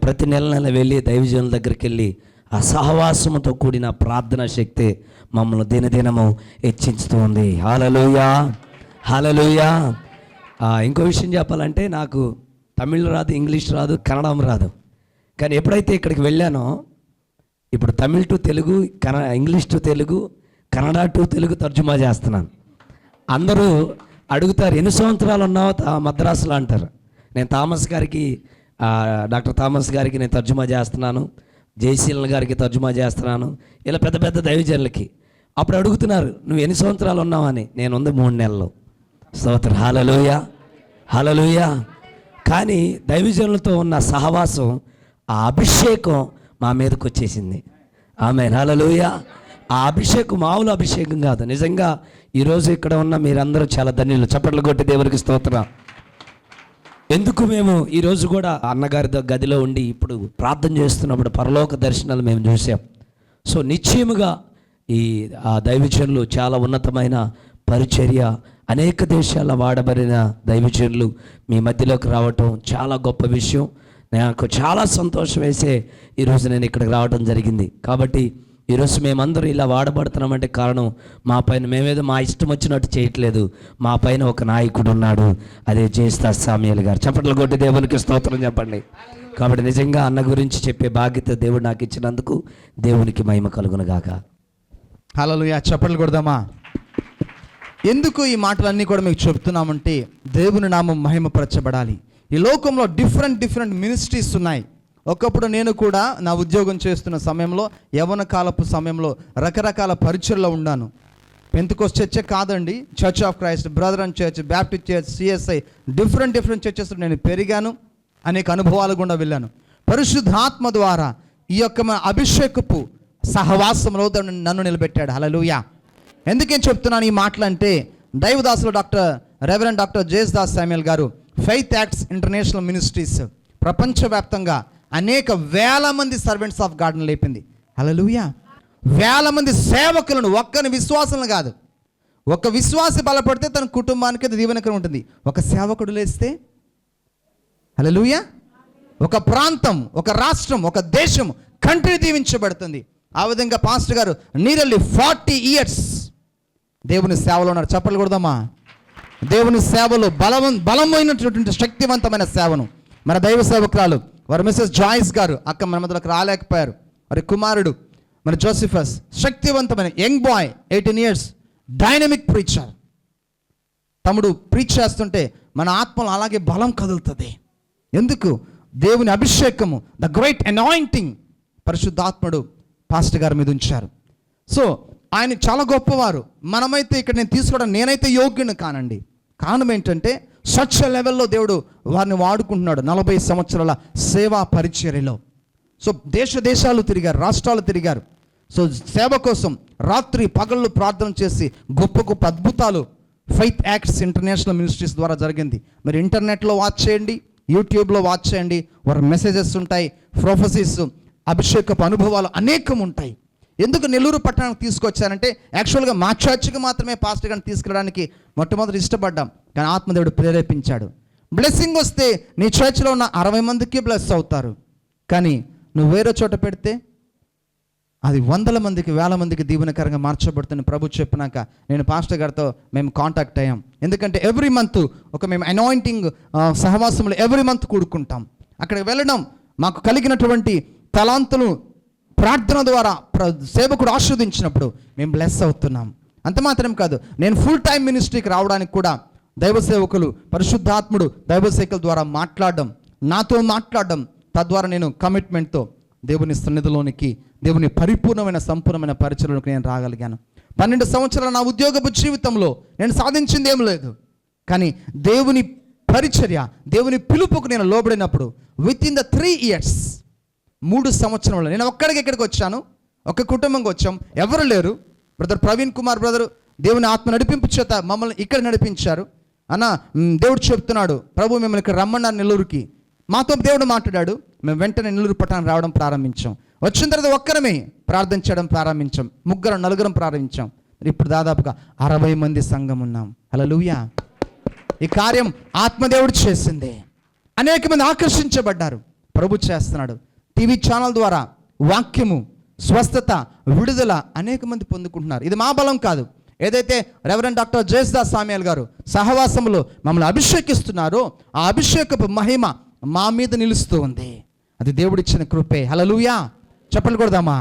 [SPEAKER 5] ప్రతి నెల వెళ్ళి దైవజనుల దగ్గరికి వెళ్ళి ఆ సహవాసముతో కూడిన ప్రార్థన శక్తి మమ్మల్ని దినదినము హెచ్చించుతూ ఉంది. హల్లెలూయా, హల్లెలూయా. ఇంకో విషయం చెప్పాలంటే, నాకు తమిళ్ రాదు, ఇంగ్లీష్ రాదు, కన్నడం రాదు. కానీ ఎప్పుడైతే ఇక్కడికి వెళ్ళానో, ఇప్పుడు Tamil to Telugu, English to Telugu, Kannada to Telugu తర్జుమా చేస్తున్నాను. అందరూ అడుగుతారు, ఎన్ని సంవత్సరాలు ఉన్నావో మద్రాసులో అంటారు. నేను థామస్ గారికి, డాక్టర్ థామస్ గారికి నేను తర్జుమా చేస్తున్నాను, జయశీలన్ గారికి తర్జుమా చేస్తున్నాను, ఇలా పెద్ద పెద్ద దైవజనులకి. అప్పుడు అడుగుతున్నారు, నువ్వు ఎన్ని సంవత్సరాలు ఉన్నావని. నేను ఉంది 3 నెలలు. స్తోత్రం. హల్లెలూయా, హల్లెలూయా. కానీ దైవజనులతో ఉన్న సహవాసం, ఆ అభిషేకం మా మీదకి వచ్చేసింది. ఆమేన్, హల్లెలూయా. ఆ అభిషేకం మామూలు అభిషేకం కాదు. నిజంగా ఈరోజు ఇక్కడ ఉన్న మీరందరూ చాలా ధన్యులు. చప్పట్లు కొట్టి దేవునికి స్తోత్రం. ఎందుకు మేము ఈరోజు కూడా అన్నగారి గదిలో ఉండి ఇప్పుడు ప్రార్థన చేస్తున్నప్పుడు పరలోక దర్శనాలు మేము చూసాం. సో నిశ్చయముగా ఆ దైవజనులు చాలా ఉన్నతమైన పరిచర్య, అనేక దేశాల వాడబడిన దైవజనులు మీ మధ్యలోకి రావటం చాలా గొప్ప విషయం. నాకు చాలా సంతోషం వేసే ఈరోజు నేను ఇక్కడికి రావడం జరిగింది. కాబట్టి ఈరోజు మేమందరూ ఇలా వాడబడుతున్నామంటే కారణం, మా పైన మేమేదో మా ఇష్టం వచ్చినట్టు చేయట్లేదు. మా పైన ఒక నాయకుడు ఉన్నాడు, అదే జేస్తా శామ్యూయల్ గారు. చప్పట్లు కొట్టి దేవునికి స్తోత్రం చెప్పండి. కాబట్టి నిజంగా అన్న గురించి చెప్పే బాధ్యత దేవుడు నాకు ఇచ్చినందుకు దేవునికి మహిమ కలుగును గాక.
[SPEAKER 3] హల్లెలూయా. చప్పట్లు కొడదామా? ఎందుకు ఈ మాటలన్నీ కూడా మీకు చెప్తున్నామంటే, దేవుని నామం మహిమపరచబడాలి. ఈ లోకంలో డిఫరెంట్ మినిస్ట్రీస్ ఉన్నాయి. ఒకప్పుడు నేను కూడా నా ఉద్యోగం చేస్తున్న సమయంలో, యవ్వన కాలపు సమయంలో రకరకాల పరిచర్లో ఉన్నాను. పెంతెకోస్త్ చర్చే కాదండి, church of Christ, brethren church, Baptist church, CSI, different churches నేను పెరిగాను. అనేక అనుభవాలు గుండా వెళ్ళాను. పరిశుద్ధాత్మ ద్వారా ఈ యొక్క అభిషేకపు సహవాసంలో నన్ను నిలబెట్టాడు. హల్లెలూయా. ఎందుకేం చెప్తున్నాను ఈ మాటలు అంటే, దైవదాసులు రెవరెండ్ డాక్టర్ జేస్దాస్ శామ్యూయల్ గారు ఫెయిత్ యాక్ట్స్ ఇంటర్నేషనల్ మినిస్ట్రీస్ ప్రపంచవ్యాప్తంగా అనేక వేల మంది సర్వెంట్స్ ఆఫ్ గాడ్ని లేపింది. హల్లెలూయా. వేల మంది సేవకులను, ఒక్కని విశ్వాసులను కాదు. ఒక విశ్వాసి బలపడితే తన కుటుంబానికి అది దీవెనకరం ఉంటుంది. ఒక సేవకుడు లేస్తే, హల్లెలూయా, ఒక ప్రాంతం, ఒక రాష్ట్రం, ఒక దేశం, కంట్రీ దీవించబడుతుంది. ఆ విధంగా పాస్టర్ గారు నియర్లీ 40 years దేవుని సేవలో ఉన్నారు. చప్పట్లు కొడదామా? దేవుని సేవలో బలమైనటువంటి శక్తివంతమైన సేవను మన దైవ సేవకురాలు వారు మిస్సెస్ జాయిస్ గారు, అక్క మన మధ్యలోకి రాలేకపోయారు. వారి కుమారుడు మన జోసిఫస్, శక్తివంతమైన young boy, 18 years, dynamic preacher. తమ్ముడు ప్రీచ్ చేస్తుంటే మన ఆత్మలో అలాగే బలం కదులుతుంది. ఎందుకు? దేవుని అభిషేకము, ద గ్రేట్ అనాయింటింగ్ పరిశుద్ధాత్ముడు పాస్టర్ గారి మీద ఉంచారు. సో ఆయన చాలా గొప్పవారు. మనమైతే ఇక్కడ నేను తీసుకోవడం నేనైతే యోగ్యుని కానండి. కారణం ఏంటంటే స్వచ్ఛ లెవెల్లో దేవుడు వారిని వాడుకుంటున్నాడు 40 సంవత్సరాల సేవా పరిచర్యలో. సో దేశాలు తిరిగారు, రాష్ట్రాలు తిరిగారు. సో సేవ కోసం రాత్రి పగళ్ళు ప్రార్థన చేసి గొప్ప గొప్ప అద్భుతాలు ఫెయిత్ యాక్ట్స్ ఇంటర్నేషనల్ మినిస్ట్రీస్ ద్వారా జరిగింది. మీరు ఇంటర్నెట్లో వాచ్ చేయండి, యూట్యూబ్లో వాచ్ చేయండి. వారి మెసేజెస్ ఉంటాయి, ప్రొఫెసీస్, అభిషేకపు అనుభవాలు అనేకం ఉంటాయి. ఎందుకు నెల్లూరు పట్టణానికి తీసుకొచ్చారంటే యాక్చువల్గా మా చర్చ్కి మాత్రమే పాస్టర్ గారిని తీసుకెళ్ళడానికి మొట్టమొదటి ఇష్టపడ్డాం. కానీ ఆత్మదేవుడు ప్రేరేపించాడు. బ్లెస్సింగ్ వస్తే నీ చర్చ్లో ఉన్న 60 మందికి బ్లెస్ అవుతారు. కానీ నువ్వు వేరే చోట పెడితే అది 100 మందికి 1000 మందికి దీవెనకరంగా మార్చబడుతుంది ప్రభు చెప్పినాక నేను పాస్టర్ గారితో మేము కాంటాక్ట్ అయ్యాం. ఎందుకంటే ఎవ్రీ మంత్ మేము అనాయింటింగ్ సహవాసంలో ఎవ్రీ మంత్ కూడుకుంటాం. అక్కడికి వెళ్ళడం మాకు కలిగినటువంటి తలాంతులు ప్రార్థన ద్వారా సేవకుడు ఆస్వాదించినప్పుడు మేము బ్లెస్ అవుతున్నాం. అంత మాత్రం కాదు, నేను ఫుల్ టైం మినిస్ట్రీకి రావడానికి కూడా దైవ సేవకులు పరిశుద్ధాత్ముడు దైవ సేవకుల ద్వారా నాతో మాట్లాడడం తద్వారా నేను కమిట్మెంట్తో దేవుని సన్నిధిలోనికి, దేవుని పరిపూర్ణమైన సంపూర్ణమైన పరిచర్యలోకి నేను రాగలిగాను. 12 సంవత్సరాల నా ఉద్యోగపు జీవితంలో నేను సాధించింది ఏం లేదు. కానీ దేవుని పరిచర్య, దేవుని పిలుపుకు నేను లోబడినప్పుడు విత్ ఇన్ ద 3 years 3 సంవత్సరంలో నేను ఒక్కడికి ఎక్కడికి వచ్చాను, ఒక కుటుంబంకి వచ్చాం, ఎవరు లేరు. బ్రదర్ ప్రవీణ్ కుమార్ బ్రదర్ దేవుని ఆత్మ నడిపింపు చేత మమ్మల్ని ఇక్కడ నడిపించారు. అన్న దేవుడు చెప్తున్నాడు, ప్రభు మిమ్మల్ని ఇక్కడ రమ్మన్నారు నెల్లూరుకి. మాతో దేవుడు మాట్లాడాడు. మేము వెంటనే నెల్లూరు పట్టణం రావడం ప్రారంభించాం. వచ్చిన తర్వాత ఒక్కరమే ప్రార్థన చేయడం ప్రారంభించాం. 3 4 ప్రారంభించాం. ఇప్పుడు దాదాపుగా 60 మంది సంఘం ఉన్నాం. హల్లెలూయా. ఈ కార్యం ఆత్మదేవుడు చేసిందే. అనేక మంది ఆకర్షించబడ్డారు. ప్రభు చేస్తున్నాడు. టీవీ ఛానల్ ద్వారా వాక్యము, స్వస్థత, విడుదల అనేక మంది పొందుకుంటున్నారు. ఇది మా బలం కాదు. ఏదైతే రెవరెండ్ డాక్టర్ జయసుదాస్ సామ్యాల్ గారు సహవాసంలో మమ్మల్ని అభిషేకిస్తున్నారో ఆ అభిషేకపు మహిమ మా మీద నిలుస్తూ ఉంది. అది దేవుడిచ్చిన కృపే. హల్లెలూయా. చెప్పలు కొడదామా?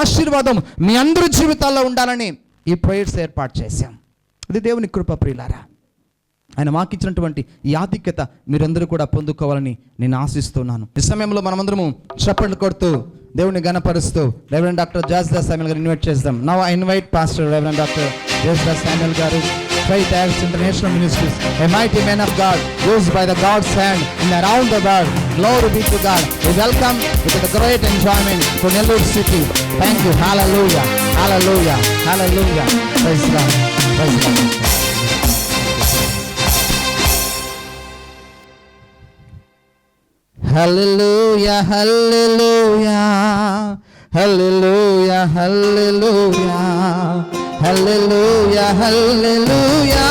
[SPEAKER 3] ఆశీర్వాదం మీ అందరి జీవితాల్లో ఉండాలని ఈ ప్రేయర్స్ ఏర్పాటు చేశాం. ఇది దేవుని కృప ప్రియులారా. ఆయన మాకిచ్చినటువంటి ఈ ఆధిక్యత మీరందరూ కూడా పొందుకోవాలని నేను ఆశిస్తున్నాను. ఈ సమయంలో మనమందరము చప్పట్లు కొడుతూ దేవుని గణపరుస్తూ రెవరెండ్ డాక్టర్ జయసుదాస్ సామ్యాల్ గారు ఇన్వైట్ చేద్దాం. Now I invite pastor reverend doctor Jayasudas Samuel గారు, Faith Acts International Ministries, a mighty man of God, used by the God's hand in around the world. Glory be to God. We welcome with a great enjoyment to Nellore City. Thank you. Hallelujah. Hallelujah. Hallelujah. Praise God. Praise God. Hallelujah. Hallelujah. Hallelujah. Hallelujah. Hallelujah, hallelujah,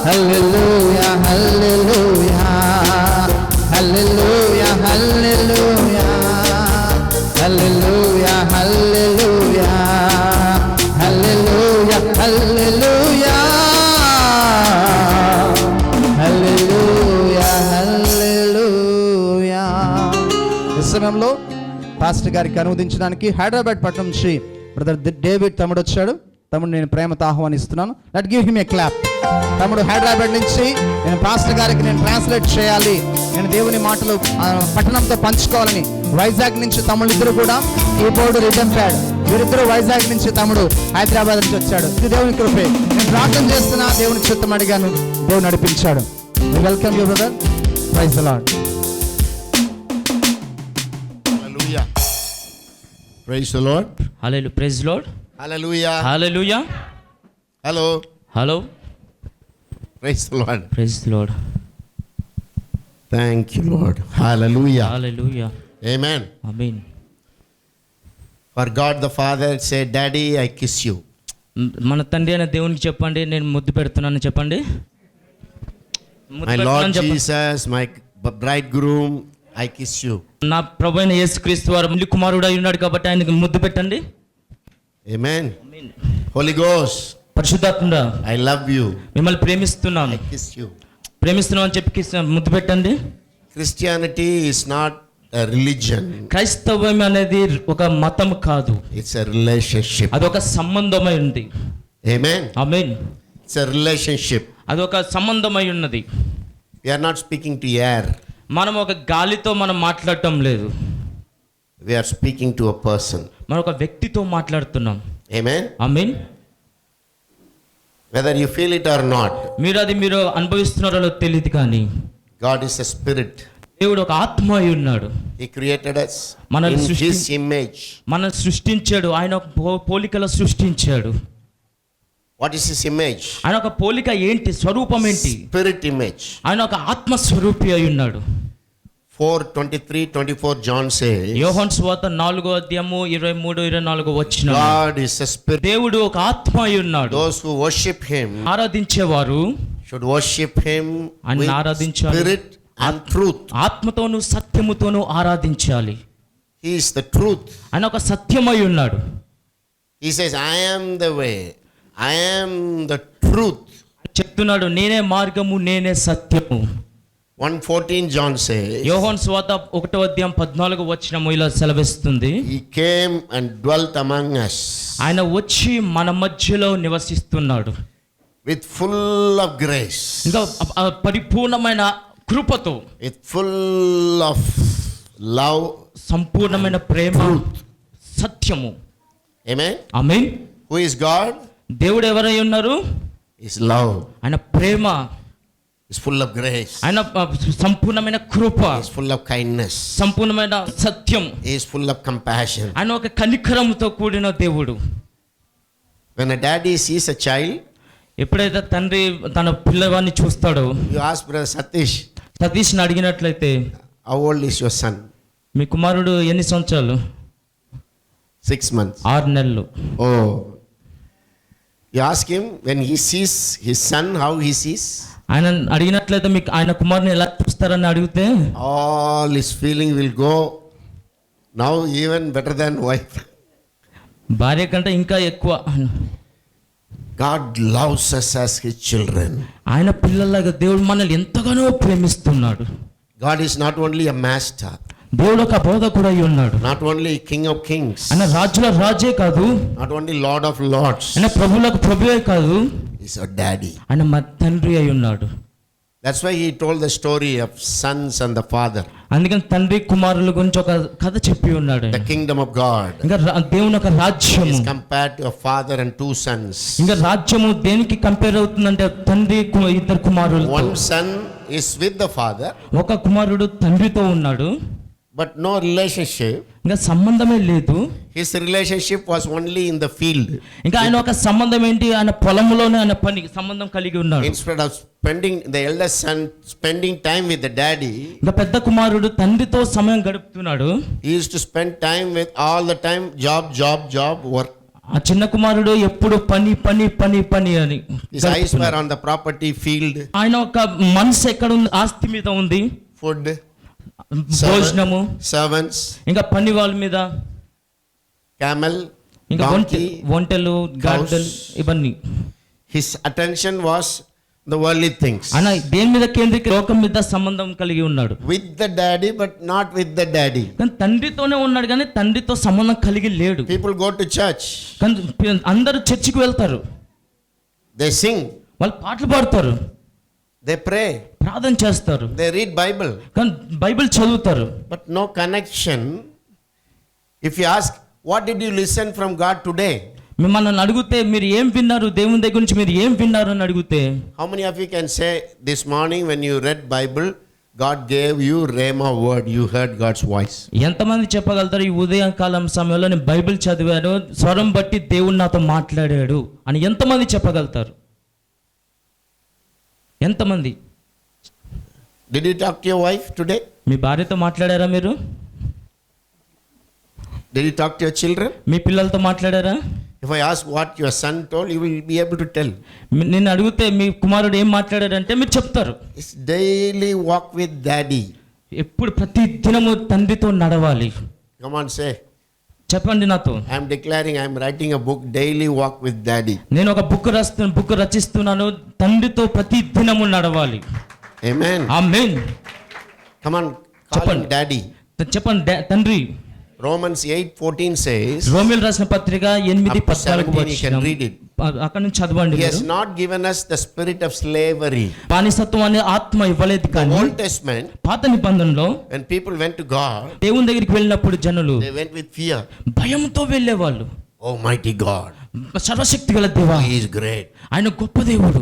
[SPEAKER 3] hallelujah, hallelujah, hallelujah, hallelujah, hallelujah, hallelujah, hallelujah, hallelujah, hallelujah, hallelujah. ఈ సమయంలో pastor గారికి అనువదించడానికి హైదరాబాద్ పట్టణం నుంచి brother David తమ్ముడు వచ్చాడు. తమ్ముడు నేను ప్రేమతో ఆహ్వానిస్తున్నాను. Let give him a clap. తమ్ముడు హైదరాబాద్ నుంచి నేను పాస్టర్ గారికి నేను ట్రాన్స్లేట్ చేయాలి, నేను దేవుని మాటలు పట్టణంతో పంచుకోవాలని వైజాగ్ నుంచి తమ్ముడు ఇద్దరు కూడా కీబోర్డు రిథమ్ ప్యాడ్ వీరిద్దరు వైజాగ్ నుంచి, తమ్ముడు హైదరాబాద్ నుంచి వచ్చాడు. ఇది దేవుని కృపే. నేను ప్రార్థన చేస్తున్నా, దేవుని చిత్తం అడిగాను, దేవుడు నడిపించాడు. Welcome you brother. Praise the lord.
[SPEAKER 4] Hallelujah. Praise the Lord.
[SPEAKER 6] Hallelujah. Praise the Lord.
[SPEAKER 4] Hallelujah.
[SPEAKER 6] Hallelujah.
[SPEAKER 4] Hello.
[SPEAKER 6] Hello.
[SPEAKER 4] Praise the Lord.
[SPEAKER 6] Praise the Lord.
[SPEAKER 4] Thank you, Lord. Hallelujah.
[SPEAKER 6] Hallelujah.
[SPEAKER 4] Amen.
[SPEAKER 6] Amen.
[SPEAKER 4] For God the Father said, Daddy, I kiss you.
[SPEAKER 6] మన తండ్రి అయిన దేవునికి చెప్పండి, నేను ముద్దు పెడుతున్నాను చెప్పండి.
[SPEAKER 4] My Lord Jesus, my bridegroom, I kiss you.
[SPEAKER 6] నా ప్రభు అయిన యేసుక్రీస్తు వారు పెళ్లి కుమారుడు అయి ఉన్నాడు కాబట్టి ఆయనకు ముద్దు పెట్టండి.
[SPEAKER 4] Amen. Holy Ghost,
[SPEAKER 6] పరిశుద్ధాత్ముడా,
[SPEAKER 4] I love you.
[SPEAKER 6] మిమ్మల్ని ప్రేమిస్తున్నాను.
[SPEAKER 4] I kiss you.
[SPEAKER 6] ప్రేమిస్తున్నాను అని చెప్పి ముద్దు పెట్టండి.
[SPEAKER 4] Christianity is not a religion.
[SPEAKER 6] క్రైస్తవం అనేది ఒక మతం కాదు,
[SPEAKER 4] It's a relationship.
[SPEAKER 6] అది ఒక సంబంధమై ఉంది.
[SPEAKER 4] Amen.
[SPEAKER 6] Amen.
[SPEAKER 4] It's a relationship.
[SPEAKER 6] అది ఒక సంబంధమై ఉన్నది.
[SPEAKER 4] We are not speaking to air.
[SPEAKER 6] మనం ఒక గాలితో మనం మాట్లాడటం లేదు.
[SPEAKER 4] We are speaking to a person.
[SPEAKER 6] మనం ఒక వ్యక్తితో మాట్లాడుతున్నాం.
[SPEAKER 4] Amen.
[SPEAKER 6] Amen.
[SPEAKER 4] Whether you feel it or not,
[SPEAKER 6] మీరు అనుభవిస్తున్నారో తెలియదు కానీ
[SPEAKER 4] God is a spirit.
[SPEAKER 6] దేవుడు ఒక ఆత్మ అయి ఉన్నాడు.
[SPEAKER 4] He created us
[SPEAKER 6] మనల్ని
[SPEAKER 4] in His image.
[SPEAKER 6] మనల్ని సృష్టించాడు. ఆయన ఒక పోలికలో సృష్టించాడు.
[SPEAKER 4] What is His image?
[SPEAKER 6] ఆయన ఒక పోలిక ఏంటి? స్వరూపం ఏంటి?
[SPEAKER 4] Spirit image.
[SPEAKER 6] ఆయన ఒక ఆత్మ స్వరూపి అయి ఉన్నాడు.
[SPEAKER 4] 4:23-24 John says,
[SPEAKER 6] యోహాను సువార్త 4:23-24 వచనం.
[SPEAKER 4] God is a spirit.
[SPEAKER 6] దేవుడు ఒక ఆత్మ అయి ఉన్నాడు.
[SPEAKER 4] Those who worship Him
[SPEAKER 6] ఆరాధించేవారు
[SPEAKER 4] should worship Him
[SPEAKER 6] ఆయన
[SPEAKER 4] with
[SPEAKER 6] ఆరాధించాలి.
[SPEAKER 4] spirit and truth.
[SPEAKER 6] ఆత్మతోను సత్యముతోను ఆరాధించాలి.
[SPEAKER 4] He is the truth.
[SPEAKER 6] ఆయన ఒక సత్యమై ఉన్నాడు.
[SPEAKER 4] He says, I am the way, I am the truth.
[SPEAKER 6] చెప్తున్నాడు, నేనే మార్గము, నేనే సత్యము.
[SPEAKER 4] 1:14 John says,
[SPEAKER 6] యోహాను సువార్త 1:14 వచనము ఇలా సెలవిస్తుంది.
[SPEAKER 4] He came and dwelt among us
[SPEAKER 6] ఆయన వచ్చి మన మధ్యలో నివసిస్తున్నాడు.
[SPEAKER 4] with full of grace,
[SPEAKER 6] ఇంకా పరిపూర్ణమైన కృపతో,
[SPEAKER 4] with full of love,
[SPEAKER 6] సంపూర్ణమైన ప్రేమ, సత్యము.
[SPEAKER 4] amen.
[SPEAKER 6] Amen.
[SPEAKER 4] Who is God?
[SPEAKER 6] దేవుడు ఎవరై ఉన్నారు?
[SPEAKER 4] Is love,
[SPEAKER 6] ఆయన ప్రేమ,
[SPEAKER 4] is full of grace,
[SPEAKER 6] ఆయన సంపూర్ణమైన కృప,
[SPEAKER 4] is full of kindness,
[SPEAKER 6] సంపూర్ణమైన సత్యం,
[SPEAKER 4] is full of compassion.
[SPEAKER 6] ఆయన ఒక కనికరముతో కూడిన దేవుడు.
[SPEAKER 4] When a daddy sees a child,
[SPEAKER 6] ఎప్పుడైతే తండ్రి తన పిల్లవాడిని చూస్తాడో,
[SPEAKER 4] you ask Brother Satish,
[SPEAKER 6] సతీష్ని అడిగినట్లయితే,
[SPEAKER 4] how old is your son?
[SPEAKER 6] మీ కుమారుడు ఎన్ని సంవత్సరాలు?
[SPEAKER 4] 6 months.
[SPEAKER 6] 6 నెలలు.
[SPEAKER 4] Oh. You ask him when he sees his son, how he sees?
[SPEAKER 6] ఆయన అడిగినట్లయితే మీకు ఆయన కుమారుని ఎలా చూస్తారని అడిగితే,
[SPEAKER 4] All his feeling will go now even better than wife.
[SPEAKER 6] భార్య కంటే ఇంకా ఎక్కువ.
[SPEAKER 4] God loves us as His children.
[SPEAKER 6] ఆయన పిల్లలాగా దేవుడు మనల్ని ఎంతగానో ప్రేమిస్తున్నాడు.
[SPEAKER 4] God is not only a master,
[SPEAKER 6] దేవుడు ఒక బోధకుడు అయి ఉన్నాడు.
[SPEAKER 4] not only King of kings,
[SPEAKER 6] ఆయన రాజుల రాజే కాదు,
[SPEAKER 4] not only Lord of lords.
[SPEAKER 6] ఆయన ప్రభువులకు ప్రభువే కాదు,
[SPEAKER 4] He's our daddy.
[SPEAKER 6] ఆయన మా తండ్రి అయి ఉన్నాడు.
[SPEAKER 4] That's why He told the story of sons and the father.
[SPEAKER 6] అందుకని తండ్రి కుమారుల గురించి ఒక కథ చెప్పి ఉన్నాడు.
[SPEAKER 4] The kingdom of God
[SPEAKER 6] ఇంకా దేవుని ఒక రాజ్యము
[SPEAKER 4] is compared to a father and 2 sons.
[SPEAKER 6] ఇంకా రాజ్యము దేనికి కంపేర్ అవుతుందంటే తండ్రి ఇద్దరు కుమారులు.
[SPEAKER 4] One son is with the father,
[SPEAKER 6] ఒక కుమారుడు తండ్రితో ఉన్నాడు,
[SPEAKER 4] but no relationship.
[SPEAKER 6] ఇంకా సంబంధమే లేదు.
[SPEAKER 4] His relationship was only in the field.
[SPEAKER 6] ఇంకా ఆయన ఒక సంబంధం ఏంటి? ఆయన పొలంలోనే ఆయన పని సంబంధం కలిగి ఉన్నాడు.
[SPEAKER 4] Instead of spending, the eldest son spending time with the daddy,
[SPEAKER 6] ఇంకా పెద్ద కుమారుడు తండ్రితో సమయం గడుపుతున్నాడు.
[SPEAKER 4] he used to spend time with all the time job, work.
[SPEAKER 6] ఆ చిన్న కుమారుడు ఎప్పుడు పని పని పని పని అని.
[SPEAKER 4] His eyes were on the property, field,
[SPEAKER 6] ఆయన ఒక మనసు ఎక్కడ ఉంది? ఆస్తి మీద ఉంది,
[SPEAKER 4] food,
[SPEAKER 6] భోజనము,
[SPEAKER 4] servants,
[SPEAKER 6] ఇంకా పని వాళ్ళ మీద,
[SPEAKER 4] camel,
[SPEAKER 6] ఇంకా
[SPEAKER 4] donkey.
[SPEAKER 6] ఒంటెలు, గాడిదలు, ఇవన్నీ.
[SPEAKER 4] His attention was the worldly things.
[SPEAKER 6] ఆయన దేని మీద కేంద్రీకృత? లోకం మీద సంబంధం కలిగి ఉన్నాడు.
[SPEAKER 4] With the daddy, but not with the daddy.
[SPEAKER 6] కానీ తండ్రితోనే ఉన్నాడు, కానీ తండ్రితో సంబంధం కలిగి లేడు.
[SPEAKER 4] People go to church,
[SPEAKER 6] కానీ అందరూ చర్చికి వెళ్తారు,
[SPEAKER 4] they sing,
[SPEAKER 6] వాళ్ళు పాటలు పాడతారు,
[SPEAKER 4] they pray,
[SPEAKER 6] ప్రార్థన చేస్తారు,
[SPEAKER 4] they read Bible,
[SPEAKER 6] కానీ బైబిల్ చదువుతారు,
[SPEAKER 4] but no connection. If you ask, what did you listen from God today?
[SPEAKER 6] మిమ్మల్ని అడిగితే మీరు ఏం విన్నారు, దేవుని దగ్గర నుంచి మీరు ఏం విన్నారు అని అడిగితే,
[SPEAKER 4] How many of you can say this morning when you read Bible, God gave you rhema word, you heard God's voice?
[SPEAKER 6] ఎంతమంది చెప్పగలుగుతారు ఈ ఉదయకాలం సమయంలో నేను బైబిల్ చదివాను, స్వరం బట్టి దేవుడు నాతో మాట్లాడాడు అని ఎంతమంది చెప్పగలుగుతారు? ఎంతమంది?
[SPEAKER 4] Did you talk to your wife today?
[SPEAKER 6] మీ భార్యతో మాట్లాడారా మీరు?
[SPEAKER 4] Did you talk to your children?
[SPEAKER 6] మీ పిల్లలతో మాట్లాడారా?
[SPEAKER 4] If I ask what your son told, you will be able to tell.
[SPEAKER 6] నేను అడిగితే మీ కుమారుడు ఏం మాట్లాడారంటే మీరు చెప్తారు.
[SPEAKER 4] It's daily walk with daddy.
[SPEAKER 6] ఎప్పుడు ప్రతి దినము తండ్రితో నడవాలి.
[SPEAKER 4] Come on, say.
[SPEAKER 6] చెప్పండి నాతో.
[SPEAKER 4] I am declaring, I am writing a book, daily walk with daddy.
[SPEAKER 6] నేను ఒక బుక్ రచిస్తున్నాను, తండ్రితో ప్రతి దినము నడవాలి.
[SPEAKER 4] Amen.
[SPEAKER 6] Amen.
[SPEAKER 4] Come on, call him daddy.
[SPEAKER 6] చెప్పండి తండ్రి.
[SPEAKER 4] Romans 8:14 says,
[SPEAKER 6] రోమిల్ రాసిన పత్రిక 8:14
[SPEAKER 4] Up to 17 you can read it.
[SPEAKER 6] అక్కడ నుంచి చదవండి
[SPEAKER 4] He has
[SPEAKER 6] మీరు.
[SPEAKER 4] not given us the spirit of slavery.
[SPEAKER 6] బానిసత్వం అనే ఆత్మ ఇవ్వలేదు
[SPEAKER 4] The
[SPEAKER 6] కానీ
[SPEAKER 4] Old Testament,
[SPEAKER 6] పాత నిబంధనలో
[SPEAKER 4] when people went to God,
[SPEAKER 6] దేవుని దగ్గరికి వెళ్ళినప్పుడు జనులు
[SPEAKER 4] they went with fear.
[SPEAKER 6] భయంతో వెళ్ళేవాళ్ళు.
[SPEAKER 4] Almighty God,
[SPEAKER 6] సర్వశక్తి గల దేవా,
[SPEAKER 4] He is great.
[SPEAKER 6] ఆయన గొప్ప దేవుడు,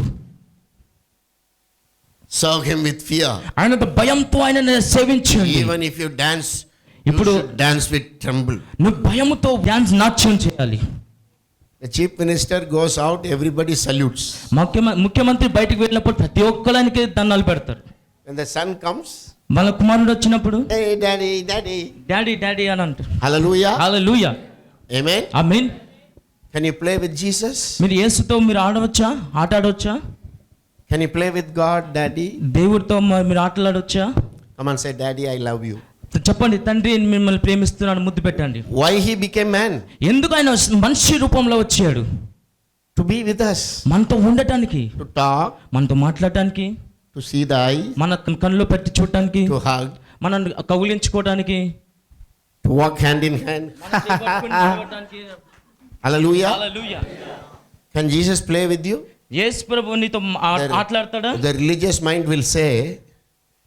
[SPEAKER 4] Serve Him with fear.
[SPEAKER 6] ఆయనతో భయంతో ఆయన సేవించండి.
[SPEAKER 4] Even if you dance, you
[SPEAKER 6] ఇప్పుడు
[SPEAKER 4] should dance with tremble.
[SPEAKER 6] నువ్వు భయంతో డాన్స్ నాట్యం చేయాలి.
[SPEAKER 4] The chief minister goes out, everybody salutes.
[SPEAKER 6] ముఖ్యమంత్రి బయటకు వెళ్ళినప్పుడు ప్రతి ఒక్కరికి దండాలు పెడతారు.
[SPEAKER 4] When the son comes,
[SPEAKER 6] మన కుమారుడు వచ్చినప్పుడు
[SPEAKER 4] hey daddy, daddy.
[SPEAKER 6] Daddy daddy అని అంటారు.
[SPEAKER 4] Hallelujah.
[SPEAKER 6] Hallelujah.
[SPEAKER 4] Amen.
[SPEAKER 6] Amen.
[SPEAKER 4] Can you play with Jesus?
[SPEAKER 6] మీరు యేసుతో మీరు ఆడవచ్చా? ఆట ఆడవచ్చా?
[SPEAKER 4] Can you play with God, daddy?
[SPEAKER 6] దేవుడితో మీరు ఆటలాడవచ్చా?
[SPEAKER 4] Come and say, daddy, I love you.
[SPEAKER 6] చెప్పండి, తండ్రి మిమ్మల్ని ప్రేమిస్తున్నాను, ముద్దు పెట్టండి.
[SPEAKER 4] Why He became man?
[SPEAKER 6] ఎందుకు ఆయన మనిషి రూపంలో వచ్చాడు?
[SPEAKER 4] To be with us,
[SPEAKER 6] మనతో ఉండటానికి,
[SPEAKER 4] to talk,
[SPEAKER 6] మనతో మాట్లాడటానికి,
[SPEAKER 4] to see the eye,
[SPEAKER 6] మన కళ్ళు పెట్టి చూడటానికి,
[SPEAKER 4] to hug,
[SPEAKER 6] మనం కౌగిలించుకోవడానికి,
[SPEAKER 4] to walk hand in hand. Hallelujah.
[SPEAKER 6] Hallelujah.
[SPEAKER 4] Can Jesus play with you?
[SPEAKER 6] యేసు ప్రభు నీతో ఆటలాడతాడా?
[SPEAKER 4] The religious mind will say,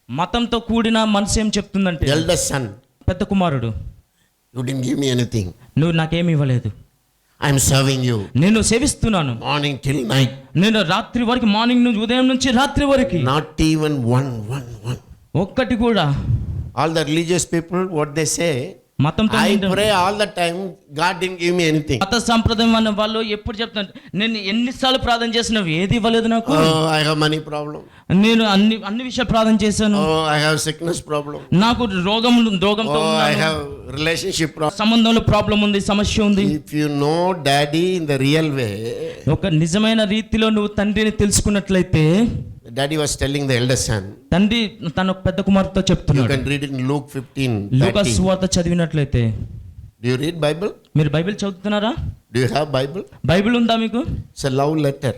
[SPEAKER 6] మతంతో కూడిన మనసు ఏం చెప్తుందంటే,
[SPEAKER 4] eldest son,
[SPEAKER 6] పెద్ద కుమారుడు,
[SPEAKER 4] you didn't give me anything.
[SPEAKER 6] నువ్వు నాకేమి ఇవ్వలేదు,
[SPEAKER 4] I'm serving you
[SPEAKER 6] నేను సేవిస్తున్నాను
[SPEAKER 4] morning till night.
[SPEAKER 6] నేను రాత్రి వరకు, మార్నింగ్ నుంచి ఉదయం నుంచి రాత్రి వరకు
[SPEAKER 4] Not even one.
[SPEAKER 6] ఒక్కటి కూడా.
[SPEAKER 4] All the religious people, what they say,
[SPEAKER 6] మతంతో
[SPEAKER 4] I pray all the time, God didn't give me anything.
[SPEAKER 6] మత సంప్రదాయం అన్న వాళ్ళు ఎప్పుడు చెప్తాను, నేను ఎన్నిసార్లు ప్రార్థన చేసినా ఏది ఇవ్వలేదు నాకు.
[SPEAKER 4] Oh, I have money problem.
[SPEAKER 6] నేను అన్ని విషయాలు ప్రార్థన చేశాను.
[SPEAKER 4] Oh, I have sickness problem.
[SPEAKER 6] నాకు రోగంతో
[SPEAKER 4] Oh, I
[SPEAKER 6] ఉన్నాను.
[SPEAKER 4] have relationship problem.
[SPEAKER 6] సంబంధంలో ప్రాబ్లం ఉంది, సమస్య ఉంది.
[SPEAKER 4] If you know daddy in the real way,
[SPEAKER 6] ఒక నిజమైన రీతిలో నువ్వు తండ్రిని తెలుసుకున్నట్లయితే,
[SPEAKER 4] daddy was telling the eldest son.
[SPEAKER 6] తండ్రి తన పెద్ద కుమార్తెతో
[SPEAKER 4] You
[SPEAKER 6] చెప్తున్నాడు.
[SPEAKER 4] can read it in Luke 15.
[SPEAKER 6] లూకా సువార్త చదివినట్లయితే,
[SPEAKER 4] Do you read Bible?
[SPEAKER 6] మీరు బైబిల్ చదువుతున్నారా?
[SPEAKER 4] Do you have Bible?
[SPEAKER 6] Bible ఉందా మీకు?
[SPEAKER 4] It's a love letter.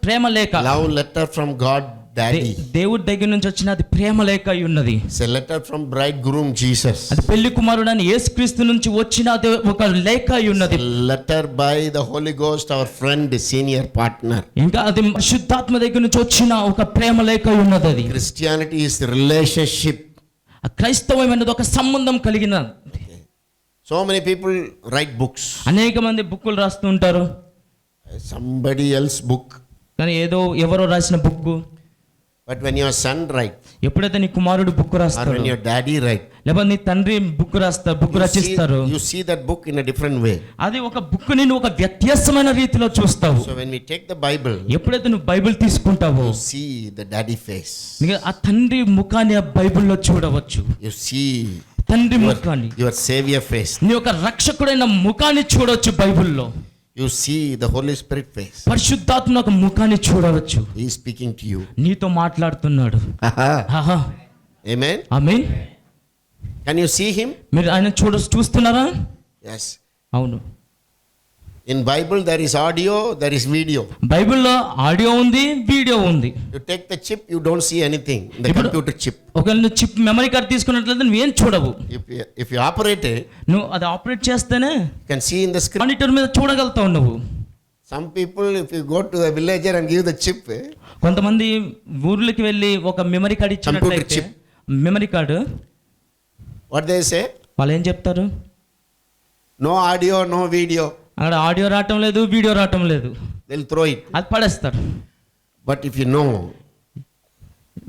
[SPEAKER 6] ప్రేమ లేఖ.
[SPEAKER 4] Love letter from God daddy.
[SPEAKER 6] దేవుడి దగ్గర నుంచి వచ్చిన అది ప్రేమ లేఖ అయి ఉన్నది.
[SPEAKER 4] It's a letter from bridegroom Jesus.
[SPEAKER 6] అది పెళ్లి కుమారుడైన యేసుక్రీస్తు నుంచి వచ్చిన అది ఒక లేఖ అయి ఉన్నది.
[SPEAKER 4] Letter by the Holy Ghost, our friend, senior partner.
[SPEAKER 6] ఇంకా అది శుద్ధాత్మ దగ్గర నుంచి వచ్చిన ఒక ప్రేమ లేఖ అయి ఉన్నది. అది
[SPEAKER 4] Christianity is relationship.
[SPEAKER 6] ఆ క్రైస్తవం అనేది ఒక సంబంధం కలిగిన.
[SPEAKER 4] So many people write books.
[SPEAKER 6] అనేక మంది బుక్కులు రాస్తూ ఉంటారు,
[SPEAKER 4] Somebody else book.
[SPEAKER 6] కానీ ఎవరో రాసిన book.
[SPEAKER 4] But when your son write,
[SPEAKER 6] ఎప్పుడైతే నీ కుమారుడు బుక్
[SPEAKER 4] or
[SPEAKER 6] రాస్తాడు,
[SPEAKER 4] when your daddy write,
[SPEAKER 6] లేకపోతే నీ తండ్రి book రచిస్తారు,
[SPEAKER 4] you see that book in a different way.
[SPEAKER 6] అది ఒక బుక్ ని నువ్వు ఒక వ్యత్యాసమైన రీతిలో చూస్తావు.
[SPEAKER 4] So when we take the Bible,
[SPEAKER 6] ఎప్పుడైతే నువ్వు Bible తీసుకుంటావో,
[SPEAKER 4] you see the daddy face.
[SPEAKER 6] నీకు ఆ తండ్రి ముఖాన్ని ఆ బైబిల్లో చూడవచ్చు.
[SPEAKER 4] You see
[SPEAKER 6] తండ్రి ముఖాన్ని,
[SPEAKER 4] your savior face.
[SPEAKER 6] నీ యొక్క రక్షకుడైన ముఖాన్ని చూడవచ్చు బైబిల్లో.
[SPEAKER 4] You see the Holy Spirit face.
[SPEAKER 6] పరిశుద్ధాత్మ యొక్క ముఖాన్ని చూడవచ్చు.
[SPEAKER 4] He is speaking to you.
[SPEAKER 6] నీతో మాట్లాడుతున్నాడు. ఆహా.
[SPEAKER 4] Amen.
[SPEAKER 6] Amen.
[SPEAKER 4] Can you see him?
[SPEAKER 6] మీరు ఆయన చూస్తున్నారా?
[SPEAKER 4] Yes.
[SPEAKER 6] అవును.
[SPEAKER 4] In Bible there is audio, there is video.
[SPEAKER 6] బైబిల్లో ఆడియో ఉంది, వీడియో ఉంది.
[SPEAKER 4] You take the chip, you don't see anything. The
[SPEAKER 6] ఇప్పుడు
[SPEAKER 4] computer chip.
[SPEAKER 6] ఒకవేళ నువ్వు చిప్ మెమరీ కార్డ్ తీసుకున్నట్లయితే నువ్వేం చూడవు.
[SPEAKER 4] If you operate it,
[SPEAKER 6] నువ్వు అది ఆపరేట్ చేస్తేనే
[SPEAKER 4] you can see in the screen.
[SPEAKER 6] Monitor మీద చూడగలుగుతావు నువ్వు.
[SPEAKER 4] Some people, if you go to a villager and give the chip,
[SPEAKER 6] కొంతమంది ఊర్లకి వెళ్ళి ఒక మెమరీ కార్డ్ ఇచ్చినట్లయితే,
[SPEAKER 4] chip.
[SPEAKER 6] Memory card,
[SPEAKER 4] what they say?
[SPEAKER 6] వాళ్ళు ఏం చెప్తారు?
[SPEAKER 4] No audio, no video.
[SPEAKER 6] అక్కడ ఆడియో రావటం లేదు, వీడియో రావటం లేదు,
[SPEAKER 4] They'll throw it.
[SPEAKER 6] అది పడేస్తారు.
[SPEAKER 4] But if you know,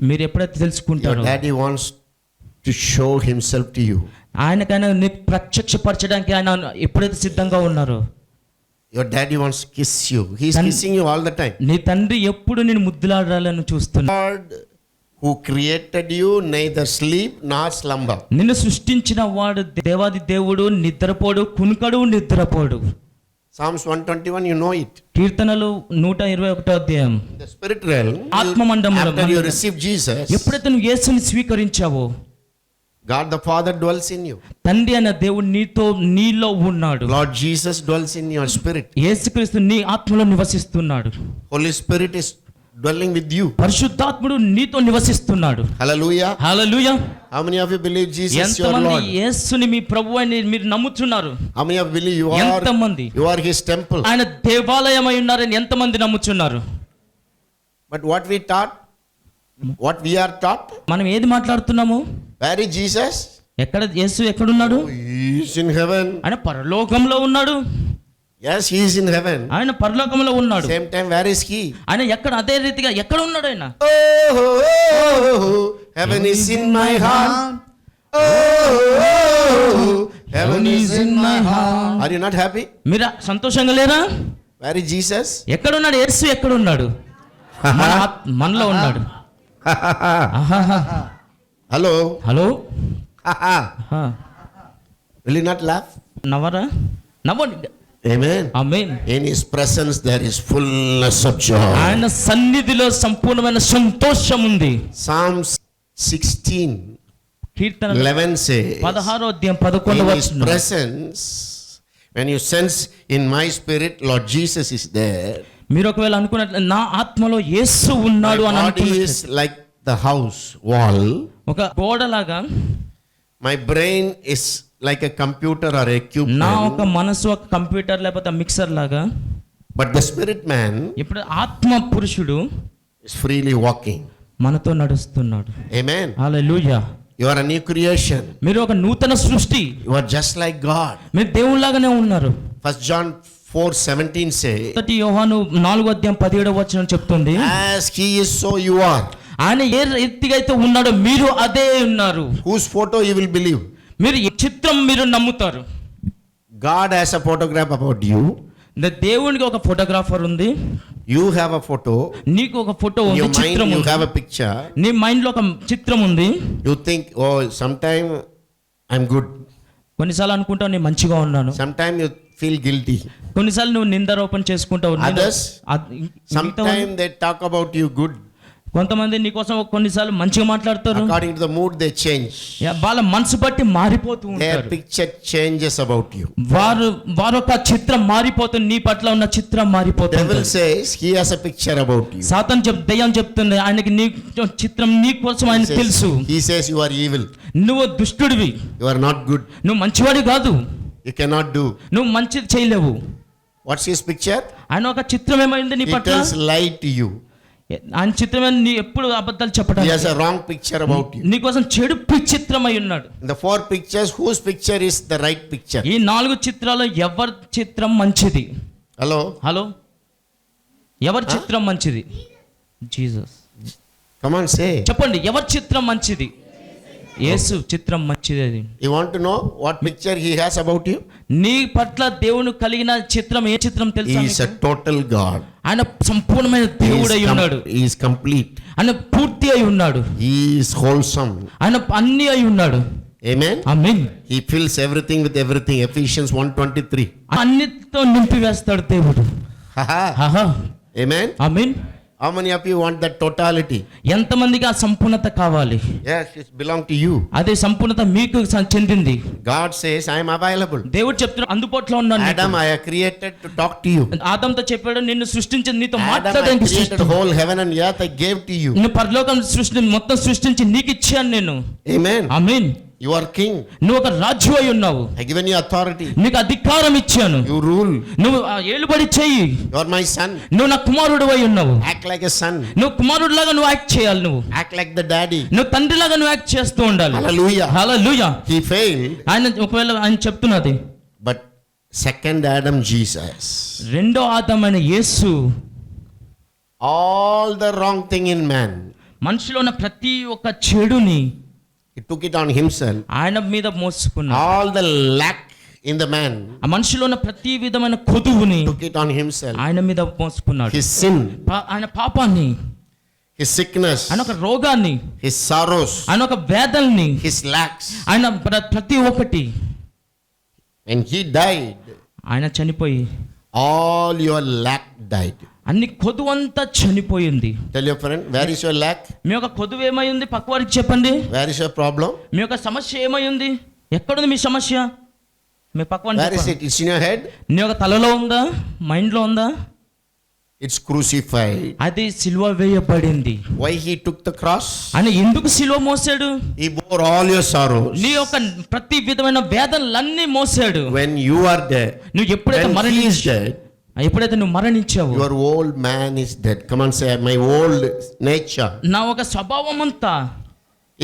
[SPEAKER 6] మీరు ఎప్పుడైతే
[SPEAKER 4] your
[SPEAKER 6] తెలుసుకుంటారో,
[SPEAKER 4] daddy wants to show himself to you.
[SPEAKER 6] ఆయనకైనా ప్రత్యక్షపరచడానికి ఆయన ఎప్పుడైతే సిద్ధంగా ఉన్నారో,
[SPEAKER 4] Your daddy wants to kiss you. He's kissing you all the time.
[SPEAKER 6] నీ తండ్రి ఎప్పుడు నేను ముద్దులాడాలని చూస్తున్నా.
[SPEAKER 4] God who created you neither sleep nor slumber.
[SPEAKER 6] నిన్ను సృష్టించిన వాడు దేవాది దేవుడు, నిద్రపోడు, కునుకడు, నిద్రపోడు.
[SPEAKER 4] Psalms 121, you know it.
[SPEAKER 6] కీర్తనలు 121వ అధ్యాయం.
[SPEAKER 4] The spirit realm,
[SPEAKER 6] ఆత్మమండలంలో
[SPEAKER 4] after you receive Jesus,
[SPEAKER 6] ఎప్పుడైతే నువ్వు యేసుని స్వీకరించావో,
[SPEAKER 4] God the Father dwells in you.
[SPEAKER 6] తండ్రి అనే దేవుడు నీలో ఉన్నాడు.
[SPEAKER 4] Lord Jesus dwells in your spirit.
[SPEAKER 6] యేసుక్రీస్తు నీ ఆత్మలో నివసిస్తున్నాడు.
[SPEAKER 4] Holy Spirit is dwelling with you.
[SPEAKER 6] పరిశుద్ధాత్ముడు నీతో నివసిస్తున్నాడు.
[SPEAKER 4] Hallelujah.
[SPEAKER 6] Hallelujah.
[SPEAKER 4] How many of you believe Jesus is your
[SPEAKER 6] ఎంతమంది
[SPEAKER 4] Lord?
[SPEAKER 6] యేసుని మీ ప్రభువు అని మీరు నమ్ముతున్నారు?
[SPEAKER 4] How many of you believe
[SPEAKER 6] ఎంతమంది
[SPEAKER 4] you are his temple?
[SPEAKER 6] ఆయన దేవాలయం అయి ఉన్నారని ఎంతమంది నమ్ముతున్నారు?
[SPEAKER 4] But what we taught, what we are taught,
[SPEAKER 6] మనం ఏది మాట్లాడుతున్నాము?
[SPEAKER 4] where is Jesus?
[SPEAKER 6] ఎక్కడ యేసు ఎక్కడున్నాడు?
[SPEAKER 4] He is in heaven.
[SPEAKER 6] ఆయన పరలోకంలో ఉన్నాడు.
[SPEAKER 4] Yes, he is in heaven.
[SPEAKER 6] ఆయన పరలోకంలో ఉన్నాడు.
[SPEAKER 4] Same time, where is he?
[SPEAKER 6] ఆయన ఎక్కడ అదే రీతిగా ఎక్కడ ఉన్నాడు ఆయన?
[SPEAKER 4] Oh, heaven is in my heart. Oh, heaven is in my heart. Are you not happy?
[SPEAKER 6] మీరు సంతోషంగా లేరా?
[SPEAKER 4] Where is Jesus?
[SPEAKER 6] ఎక్కడున్నాడు యేసు? ఎక్కడున్నాడు? మనలో ఉన్నాడు. ఆహాహా.
[SPEAKER 4] Hello.
[SPEAKER 6] Hello.
[SPEAKER 4] Will you not laugh?
[SPEAKER 6] నవ్వరా? నవ్వండి.
[SPEAKER 4] Amen.
[SPEAKER 6] Amen.
[SPEAKER 4] In his presence there is fullness of joy.
[SPEAKER 6] ఆయన సన్నిధిలో సంపూర్ణమైన సంతోషం ఉంది.
[SPEAKER 4] Psalms 16
[SPEAKER 6] కీర్తన
[SPEAKER 4] 11 says,
[SPEAKER 6] 16వ అధ్యాయం 11వ
[SPEAKER 4] in his
[SPEAKER 6] వచనం.
[SPEAKER 4] presence, when you sense in my spirit Lord Jesus is there,
[SPEAKER 6] మీరు ఒకవేళ అనుకున్నట్లు నా ఆత్మలో యేసు ఉన్నాడు
[SPEAKER 4] my
[SPEAKER 6] అని
[SPEAKER 4] body
[SPEAKER 6] అనుకుంటే
[SPEAKER 4] is like the house wall,
[SPEAKER 6] ఒక గోడలాగా
[SPEAKER 4] my brain is like a computer or
[SPEAKER 6] నా
[SPEAKER 4] equipment,
[SPEAKER 6] ఒక మనసు ఒక కంప్యూటర్ లేకపోతే మిక్సర్ లాగా.
[SPEAKER 4] but the spirit man
[SPEAKER 6] ఇప్పుడు ఆత్మ పురుషుడు
[SPEAKER 4] is freely walking.
[SPEAKER 6] మనతో నడుస్తున్నాడు.
[SPEAKER 4] Amen.
[SPEAKER 6] Hallelujah.
[SPEAKER 4] You are a new creation.
[SPEAKER 6] మీరు ఒక నూతన సృష్టి.
[SPEAKER 4] You are just like God.
[SPEAKER 6] మీరు దేవునిలాగానే ఉన్నారు.
[SPEAKER 4] 1 John 4:17 says,
[SPEAKER 6] మొదటి యోహాను 4వ అధ్యాయం 17వ వచనం చెప్తుంది,
[SPEAKER 4] as he is so you are.
[SPEAKER 6] ఆయన ఏ రీతిగా అయితే ఉన్నాడో మీరు అదే ఉన్నారు.
[SPEAKER 4] Whose photo you will believe?
[SPEAKER 6] మీరు ఈ చిత్రం మీరు నమ్ముతారు.
[SPEAKER 4] God has a photograph about you.
[SPEAKER 6] దేవునికి ఒక ఫోటోగ్రాఫర్ ఉంది.
[SPEAKER 4] You have a photo.
[SPEAKER 6] నీకు ఒక ఫోటో
[SPEAKER 4] In
[SPEAKER 6] ఉంది,
[SPEAKER 4] your mind
[SPEAKER 6] చిత్రం
[SPEAKER 4] you
[SPEAKER 6] ఉంది.
[SPEAKER 4] have a picture.
[SPEAKER 6] నీ మైండ్ లో ఒక చిత్రం ఉంది.
[SPEAKER 4] You think, oh, sometime I'm good.
[SPEAKER 6] కొన్నిసార్లు అనుకుంటావు నేను మంచిగా ఉన్నాను.
[SPEAKER 4] Sometime you feel guilty.
[SPEAKER 6] కొన్నిసార్లు నువ్వు నిందారోపణ చేసుకుంటావు.
[SPEAKER 4] Others, sometime they talk about you good.
[SPEAKER 6] కొంతమంది నీకోసం కొన్నిసార్లు మంచిగా మాట్లాడతారు.
[SPEAKER 4] According to the mood they change.
[SPEAKER 6] వాళ్ళ మనసు బట్టి మారిపోతూ
[SPEAKER 4] Their
[SPEAKER 6] ఉంటారు.
[SPEAKER 4] picture changes about you.
[SPEAKER 6] వారొక చిత్రం మారిపోతుంది. నీ పట్ల ఉన్న చిత్రం మారిపోతుంది.
[SPEAKER 4] Devil says he has a picture about you.
[SPEAKER 6] దయ్యం చెప్తుంది ఆయనకి నీ చిత్రం నీ కోసం ఆయన తెలుసు.
[SPEAKER 4] He says you are evil.
[SPEAKER 6] నువ్వు దుష్టుడివి,
[SPEAKER 4] You are not good.
[SPEAKER 6] నువ్వు మంచివాడి కాదు,
[SPEAKER 4] You cannot do.
[SPEAKER 6] నువ్వు మంచిది చేయలేవు.
[SPEAKER 4] What's his picture?
[SPEAKER 6] ఆయన ఒక చిత్రం ఏమైంది నీ
[SPEAKER 4] He
[SPEAKER 6] పట్ల?
[SPEAKER 4] tells lie to you.
[SPEAKER 6] ఆయన చిత్రమే నీ ఎప్పుడు అబద్ధాలు
[SPEAKER 4] He
[SPEAKER 6] చెప్పడం.
[SPEAKER 4] has a wrong picture about you.
[SPEAKER 6] నీకోసం చెడు చిత్రమై ఉన్నాడు.
[SPEAKER 4] In the 4 pictures, whose picture is the right picture?
[SPEAKER 6] ఈ 4 చిత్రాల్లో ఎవరి చిత్రం మంచిది?
[SPEAKER 4] Hello?
[SPEAKER 6] హలో, ఎవరి చిత్రం మంచిది? జీసస్.
[SPEAKER 4] Come on, say.
[SPEAKER 6] చెప్పండి, ఎవరి చిత్రం మంచిది? యేసు చిత్రం మంచిది. అది
[SPEAKER 4] You want to know what picture he has about you?
[SPEAKER 6] నీ పట్ల దేవుని కలిగిన చిత్రం ఏ చిత్రం తెలుసా?
[SPEAKER 4] He is a total God.
[SPEAKER 6] ఆయన సంపూర్ణమైన దేవుడై ఉన్నాడు.
[SPEAKER 4] He is complete.
[SPEAKER 6] ఆయన పూర్తి అయి ఉన్నాడు.
[SPEAKER 4] He is wholesome.
[SPEAKER 6] ఆయన అన్ని అయి ఉన్నాడు.
[SPEAKER 4] Amen.
[SPEAKER 6] Amen.
[SPEAKER 4] He fills everything with everything. Ephesians 1:23.
[SPEAKER 6] అన్నిటితో నింపి వేస్తాడు దేవుడు.
[SPEAKER 4] Haha.
[SPEAKER 6] ఆహా.
[SPEAKER 4] Amen.
[SPEAKER 6] Amen.
[SPEAKER 4] How many of you want that totality?
[SPEAKER 6] ఎంతమందికి ఆ సంపూర్ణత కావాలి?
[SPEAKER 4] Yes, it belongs to you.
[SPEAKER 6] అదే సంపూర్ణత మీకు చెందింది.
[SPEAKER 4] God says, I am available.
[SPEAKER 6] దేవుడు చెప్తున్నాడు అందుబాటులో ఉన్నాను.
[SPEAKER 4] Adam, I have created to talk to you.
[SPEAKER 6] ఆదంతో చెప్పాడు నిన్ను సృష్టించి నీతో
[SPEAKER 4] Adam, I
[SPEAKER 6] మాట్లాడడానికి
[SPEAKER 4] created whole heaven and earth. I gave to you.
[SPEAKER 6] నువ్వు పరలోకం మొత్తం సృష్టించి నీకు ఇచ్చాను నేను.
[SPEAKER 4] Amen.
[SPEAKER 6] ఆమేన్.
[SPEAKER 4] You are king.
[SPEAKER 6] నువ్వు ఒక రాజు అయి ఉన్నావు.
[SPEAKER 4] I given you authority.
[SPEAKER 6] నీకు అధికారం ఇచ్చాను.
[SPEAKER 4] You rule.
[SPEAKER 6] నువ్వు ఏలుబడి చెయ్యి.
[SPEAKER 4] You are my son.
[SPEAKER 6] నువ్వు నా కుమారుడు అయి ఉన్నావు.
[SPEAKER 4] Act like a son.
[SPEAKER 6] నువ్వు కుమారుడిలాగా నువ్వు యాక్ట్ చేయాలి. నువ్వు
[SPEAKER 4] Act like the daddy.
[SPEAKER 6] నువ్వు తండ్రిలాగా నువ్వు యాక్ట్ చేస్తూ ఉండాలి.
[SPEAKER 4] Hallelujah.
[SPEAKER 6] హల్లెలూయా.
[SPEAKER 4] He failed.
[SPEAKER 6] ఆయన ఒకవేళ ఆయన చెప్తున్నది,
[SPEAKER 4] But second Adam, Jesus.
[SPEAKER 6] రెండో ఆదామైన యేసు
[SPEAKER 4] All the wrong thing in man,
[SPEAKER 6] మనిషిలో ఉన్న ప్రతి ఒక్క చెడుని
[SPEAKER 4] he took it on himself.
[SPEAKER 6] ఆయన మీద మోసుకున్నాడు.
[SPEAKER 4] All the lack in the man,
[SPEAKER 6] ఆ మనిషిలో ఉన్న ప్రతి విధమైన కొదువుని
[SPEAKER 4] took it on himself.
[SPEAKER 6] ఆయన మీద మోసుకున్నాడు.
[SPEAKER 4] His sin,
[SPEAKER 6] ఆయన పాపాన్ని,
[SPEAKER 4] his sickness,
[SPEAKER 6] ఆయన ఒక రోగాన్ని,
[SPEAKER 4] his sorrows,
[SPEAKER 6] ఆయన ఒక వేదల్ని,
[SPEAKER 4] his lacks.
[SPEAKER 6] ఆయన ప్రతి ఒక్కటి.
[SPEAKER 4] When he died,
[SPEAKER 6] ఆయన చనిపోయి
[SPEAKER 4] all your lack died.
[SPEAKER 6] అన్ని కొదువు అంతా చనిపోయింది.
[SPEAKER 4] Tell your friend, where is your lack?
[SPEAKER 6] మీ యొక్క కొదువు ఏమైంది? పక్కవారికి చెప్పండి.
[SPEAKER 4] Where is your problem?
[SPEAKER 6] మీ యొక్క సమస్య ఏమైంది? ఎక్కడుంది మీ సమస్య? మీ పక్కవారికి
[SPEAKER 4] Where is
[SPEAKER 6] చెప్పండి.
[SPEAKER 4] it? It's in your head.
[SPEAKER 6] నీ యొక్క తలలో ఉందా? మైండ్లో ఉందా?
[SPEAKER 4] It's crucified.
[SPEAKER 6] అది సిలువ వేయబడింది.
[SPEAKER 4] Why he took the cross?
[SPEAKER 6] ఆయన ఎందుకు సిలువ మోసాడు?
[SPEAKER 4] He bore all your sorrows.
[SPEAKER 6] నీ యొక్క ప్రతి విధమైన వేదనలన్నీ మోసాడు.
[SPEAKER 4] When you are dead,
[SPEAKER 6] నువ్వు ఎప్పుడైతే
[SPEAKER 4] when he is dead,
[SPEAKER 6] ఎప్పుడైతే నువ్వు మరణించావు,
[SPEAKER 4] your old man is dead. Come on, say, my old nature
[SPEAKER 6] నా ఒక స్వభావం అంతా